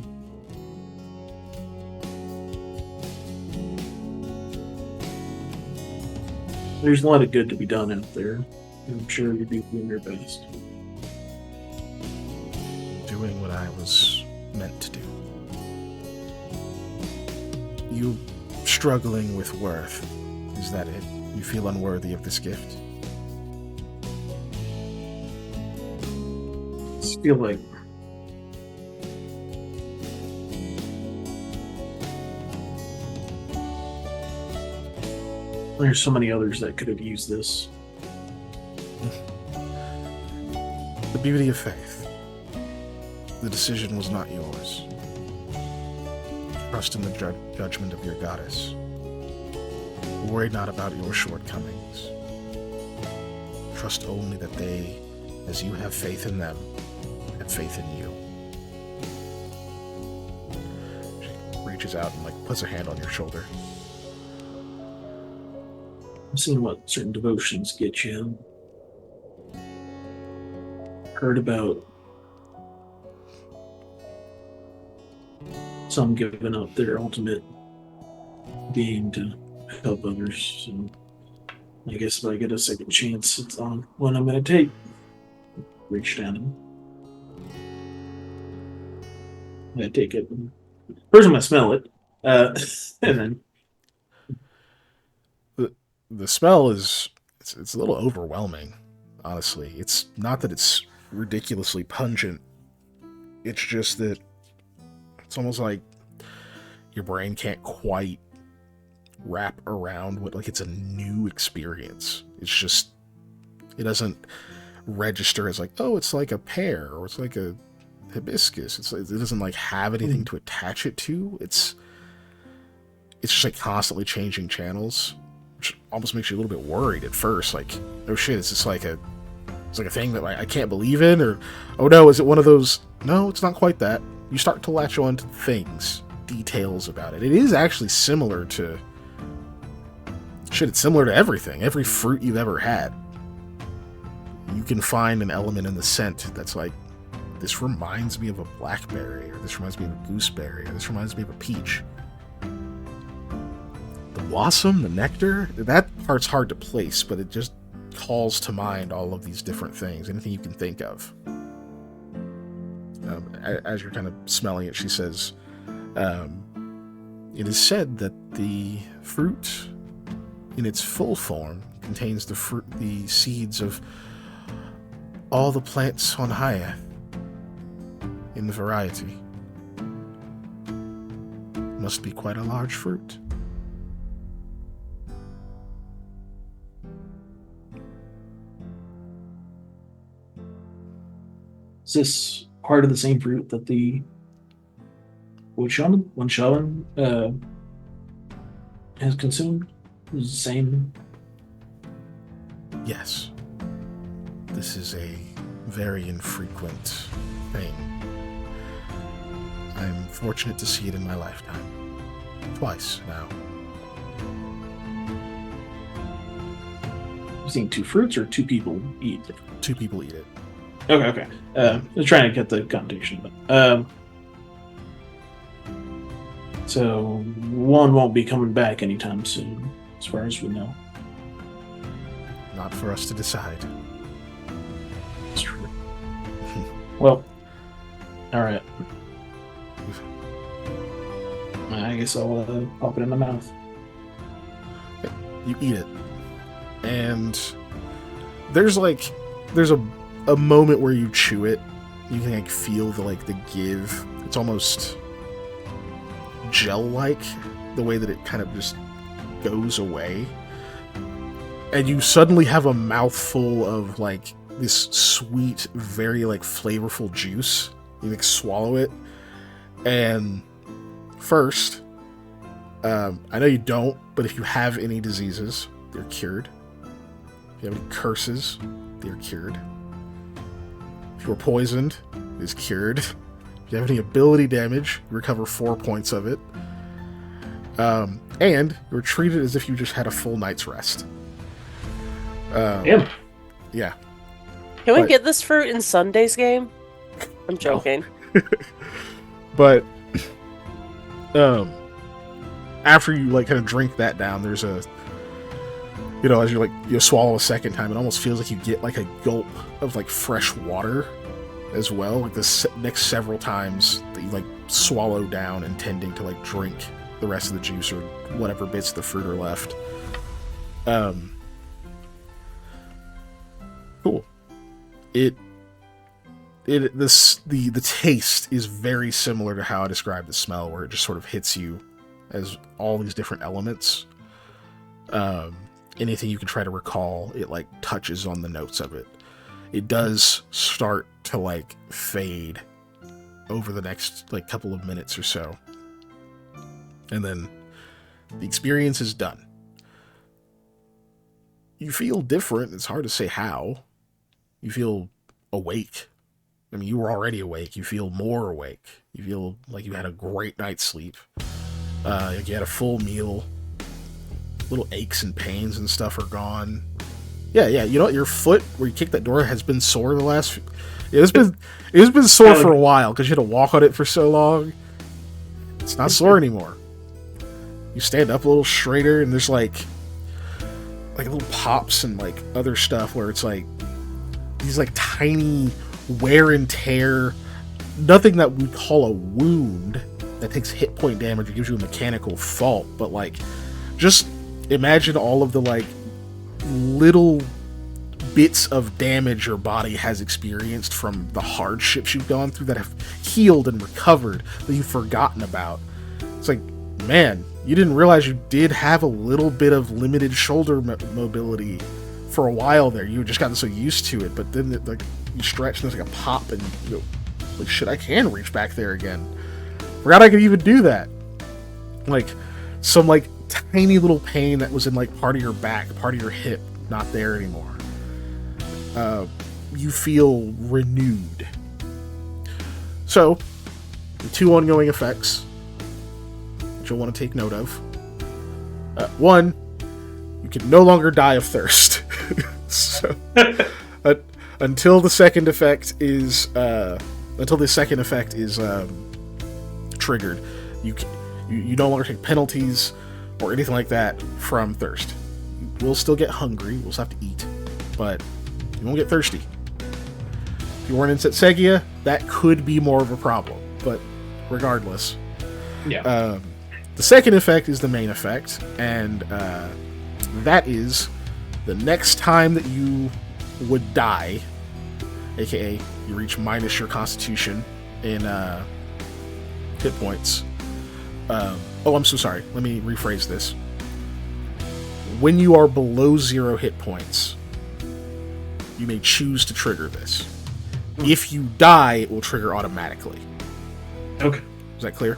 lot of good to be done out there. I'm sure you're doing your best. Doing what I was meant to do. You struggling with worth. Is that it? You feel unworthy of this gift? I just feel like there's so many others that could have used this. The beauty of faith. The decision was not yours. Trust in the judgment of your goddess. Worry not about your shortcomings. Trust only that they, as you have faith in them, have faith in you. She reaches out and puts her hand on your shoulder. I've seen what certain devotions get you. Heard about some giving up their ultimate being to help others. So I guess if I get a second chance, it's on one I'm going to take. Reach down and I take it. First, I'm going to smell it, and then the smell is it's a little overwhelming. Honestly, it's not that it's ridiculously pungent. It's just that it's almost like your brain can't quite wrap around what it's a new experience. It's just it doesn't register as oh, it's like a pear or it's like a hibiscus. It doesn't have anything to attach it to. It's just constantly changing channels, which almost makes you a little bit worried at first. Oh shit, is this it's a thing that I can't believe in, or oh no, is it one of those? No, it's not quite that. You start to latch on to things, details about it. It is actually similar to it's similar to everything. Every fruit you've ever had. You can find an element in the scent that's this reminds me of a blackberry, or this reminds me of a gooseberry, or this reminds me of a peach. The blossom, the nectar, that part's hard to place, but it just calls to mind all of these different things, anything you can think of. As you're kind of smelling it, she says, it is said that the fruit in its full form contains the seeds of all the plants on Hayethe in variety. Must be quite a large fruit. is this part of the same fruit that the Wanshawan has consumed? Is the same? Yes. This is a very infrequent thing. I'm fortunate to see it in my lifetime. Twice now. You've seen two fruits or two people eat it? Two people eat it. Okay. I'm trying to get the connotation. So one won't be coming back anytime soon, as far as we know. Not for us to decide. That's true. Well, alright. I guess I'll pop it in my mouth. You eat it. And there's a moment where you chew it. You can feel the give. It's almost gel-like, the way that it kind of just goes away. And you suddenly have a mouthful of this sweet, very flavorful juice. You swallow it. And first, I know you don't, but if you have any diseases, they're cured. If you have any curses, they're cured. If you were poisoned, it is cured. If you have any ability damage, you recover 4 points of it. And you're treated as if you just had a full night's rest. Yeah. Yeah. Can we get this fruit in Sunday's game? I'm joking. But after you kind of drink that down, there's a as you swallow a second time, it almost feels like you get a gulp of fresh water as well. The next several times that you swallow down, intending to drink the rest of the juice or whatever bits of the fruit are left. Cool. The taste is very similar to how I described the smell, where it just sort of hits you as all these different elements. Anything you can try to recall, it touches on the notes of it. It does start to fade over the next couple of minutes or so. And then the experience is done. you feel different. It's hard to say how. You feel awake. I mean, you were already awake. You feel more awake. You feel like you had a great night's sleep. Like you had a full meal. Little aches and pains and stuff are gone. Yeah. You know what? Your foot where you kicked that door has been sore the last. It's been sore for a while because you had to walk on it for so long. It's not sore anymore. You stand up a little straighter, and there's like little pops and like other stuff where it's like these like tiny wear and tear, nothing that we call a wound that takes hit point damage or gives you a mechanical fault, but like just imagine all of the like little bits of damage your body has experienced from the hardships you've gone through that have healed and recovered that you've forgotten about. It's like, man, you didn't realize you did have a little bit of limited shoulder mobility for a while there. You just gotten so used to it, but then like you stretch and there's like a pop and you go, like, shit, I can reach back there again. Forgot I could even do that. Like some like tiny little pain that was in like part of your back, part of your hip, not there anymore. You feel renewed. So, the two ongoing effects that you'll want to take note of. One, you can no longer die of thirst. So, until the second effect is triggered, you no longer take penalties or anything like that from thirst. You will still get hungry. You'll still have to eat, but you won't get thirsty. If you weren't in Setsegia, that could be more of a problem, but regardless. Yeah. The second effect is the main effect, and that is the next time that you would die, aka you reach minus your constitution in hit points. I'm so sorry. Let me rephrase this. When you are below 0 hit points, you may choose to trigger this. If you die, it will trigger automatically. Okay. Is that clear?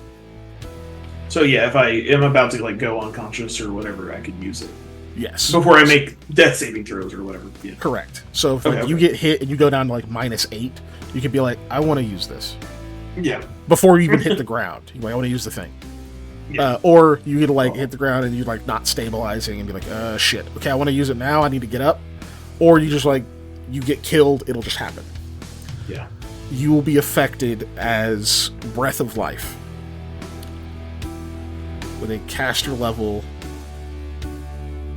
So yeah, if I am about to like go unconscious or whatever, I could use it. Yes. Before I make death saving throws or whatever. Yeah. Correct. So if you get hit and you go down to like -8, you can be like, I want to use this. Yeah. Before you even hit the ground. You're like, I want to use the thing. Yeah. Or you get to like hit the ground and you're like not stabilizing and be like, shit. Okay, I want to use it now. I need to get up. Or you just like, you get killed. It'll just happen. Yeah. You will be affected as Breath of Life. With a caster level...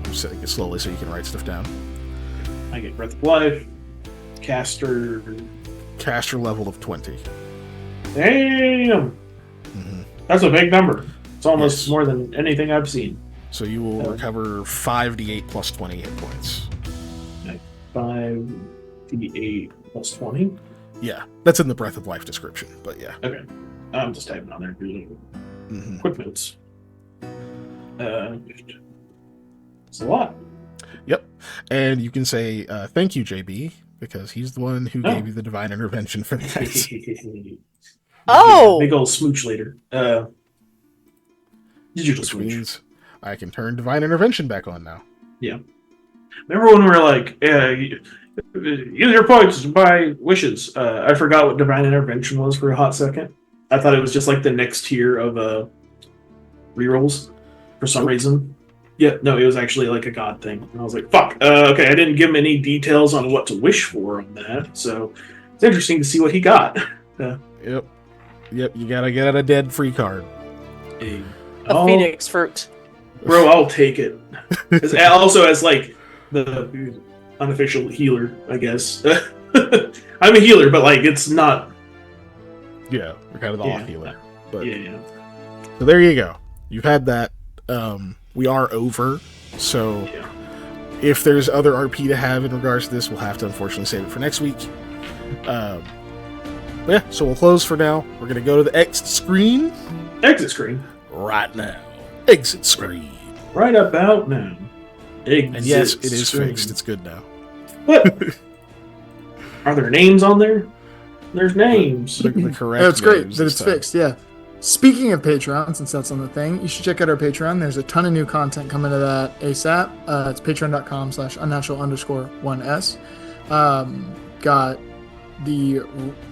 I'm saying it slowly so you can write stuff down. I get Breath of Life, caster level of 20. Damn! Mm-hmm. That's a big number. It's almost more than anything I've seen. So you will recover 5d8 plus 20 hit points. 5d8 plus 20? Yeah, that's in the Breath of Life description, but yeah. Okay. I'm just typing on there. Quick notes. It's a lot. Yep. And you can say, thank you, JB, because he's the one who gave you the divine intervention for that. Oh! Big old smooch later. Digital Which smooch. means I can turn divine intervention back on now. Yeah. Remember when we were like, use your points to buy wishes? I forgot what divine intervention was for a hot second. I thought it was just like the next tier of rerolls for some reason. Yeah, no, it was actually like a god thing. And I was like, fuck, okay, I didn't give him any details on what to wish for on that, so it's interesting to see what he got. Yep, you gotta get a dead free card. A phoenix fruit. Bro, I'll take it. Also as like the unofficial healer, I guess. I'm a healer, but like it's not... Yeah, we're kind of the off healer. But yeah. So there you go. You've had that. We are over, so if there's other RP to have in regards to this, we'll have to unfortunately save it for next week. But yeah, so we'll close for now. We're going to go to the exit screen. Exit screen? Right now. Exit screen. Right about now. Exit and yes, it is screen. fixed. It's good now. What? Are there names on there? There's names. The correct That's great names that this it's time. fixed, yeah. Speaking of Patreon, since that's on the thing, you should check out our Patreon. There's a ton of new content coming to that ASAP. It's patreon.com/unnatural_1s. Got the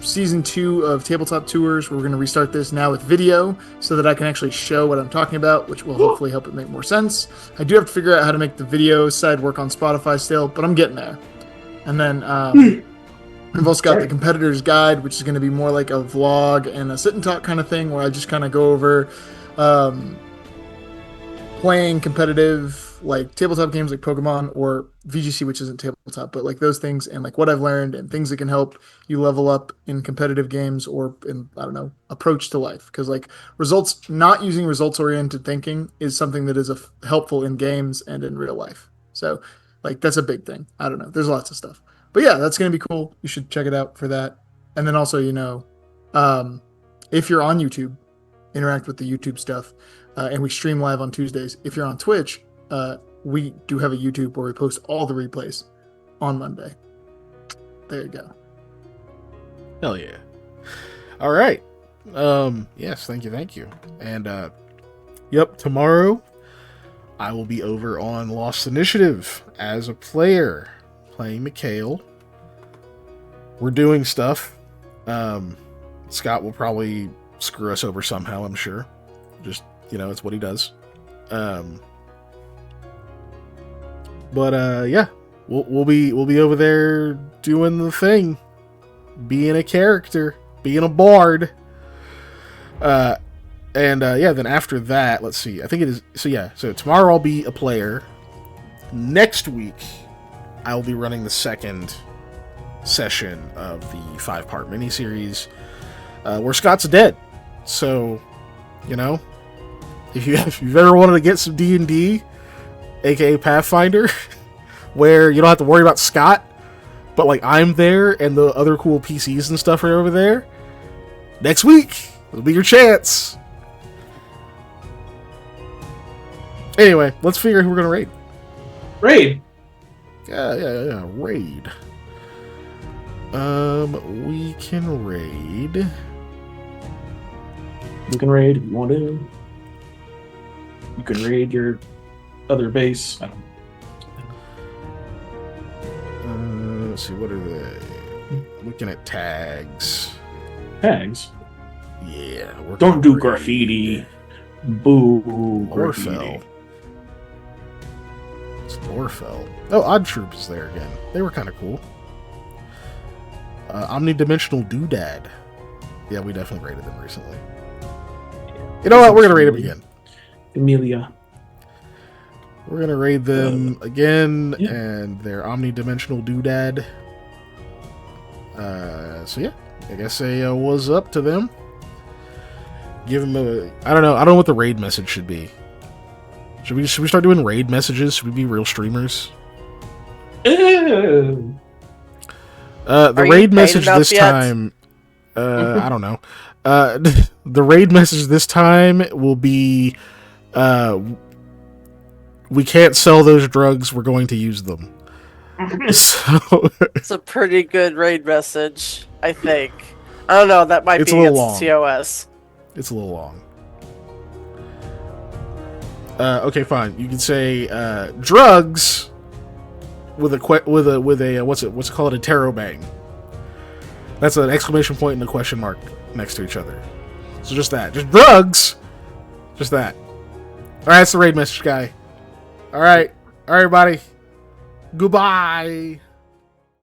season 2 of Tabletop Tours. We're going to restart this now with video so that I can actually show what I'm talking about, which will hopefully help it make more sense. I do have to figure out how to make the video side work on Spotify still, but I'm getting there. And then I've also got the Competitor's Guide, which is going to be more like a vlog and a sit and talk kind of thing, where I just kind of go over playing competitive like tabletop games like Pokemon or VGC, which isn't tabletop, but like those things, and like what I've learned and things that can help you level up in competitive games or in, I don't know, approach to life. Because like not using results oriented thinking is something that is helpful in games and in real life. So like that's a big thing. I don't know. There's lots of stuff. But yeah, that's going to be cool. You should check it out for that. And then also, if you're on YouTube, interact with the YouTube stuff. And we stream live on Tuesdays. If you're on Twitch, we do have a YouTube where we post all the replays on Monday. There you go. Hell yeah. All right. Yes, thank you. And yep, tomorrow I will be over on Lost Initiative as a player, playing Mikhail. We're doing stuff. Scott will probably screw us over somehow, I'm sure. Just, it's what he does. But yeah, we'll be over there doing the thing, being a character, being a bard. Then after that, let's see. I think it is. So tomorrow I'll be a player. Next week I'll be running the second session of the 5-part miniseries, where Scott's dead. So, if you've ever wanted to get some D&D, aka Pathfinder, where you don't have to worry about Scott, but like I'm there and the other cool PCs and stuff are over there, next week it'll be your chance. Anyway, let's figure out who we're gonna raid. Yeah, raid. We can raid. You can raid if you want to. You can raid your other base. Let's see, what are they? Looking at tags. Tags? Yeah. Don't do graffiti. Boo. Graffiti. Orfel. It's Orfel. Oh, Odd Troop is there again. They were kind of cool. Omnidimensional Doodad. Yeah, we definitely raided them recently. You know what? We're going to raid them again. Amelia. We're going to raid them again, and their omnidimensional doodad. So yeah, I guess a was up to them. Give them a... I don't know what the raid message should be. Should we start doing raid messages? Should we be real streamers? Ew. The raid message this time... I don't know. The raid message this time will be... we can't sell those drugs, we're going to use them. So it's a pretty good raid message, I think. I don't know, that might be against TOS. It's a little long. Okay, fine. You can say drugs with a what's it called, a interrobang. That's an exclamation point and a question mark next to each other. So just that. Just drugs. Just that. Alright, that's the raid message guy. Alright, everybody. Goodbye.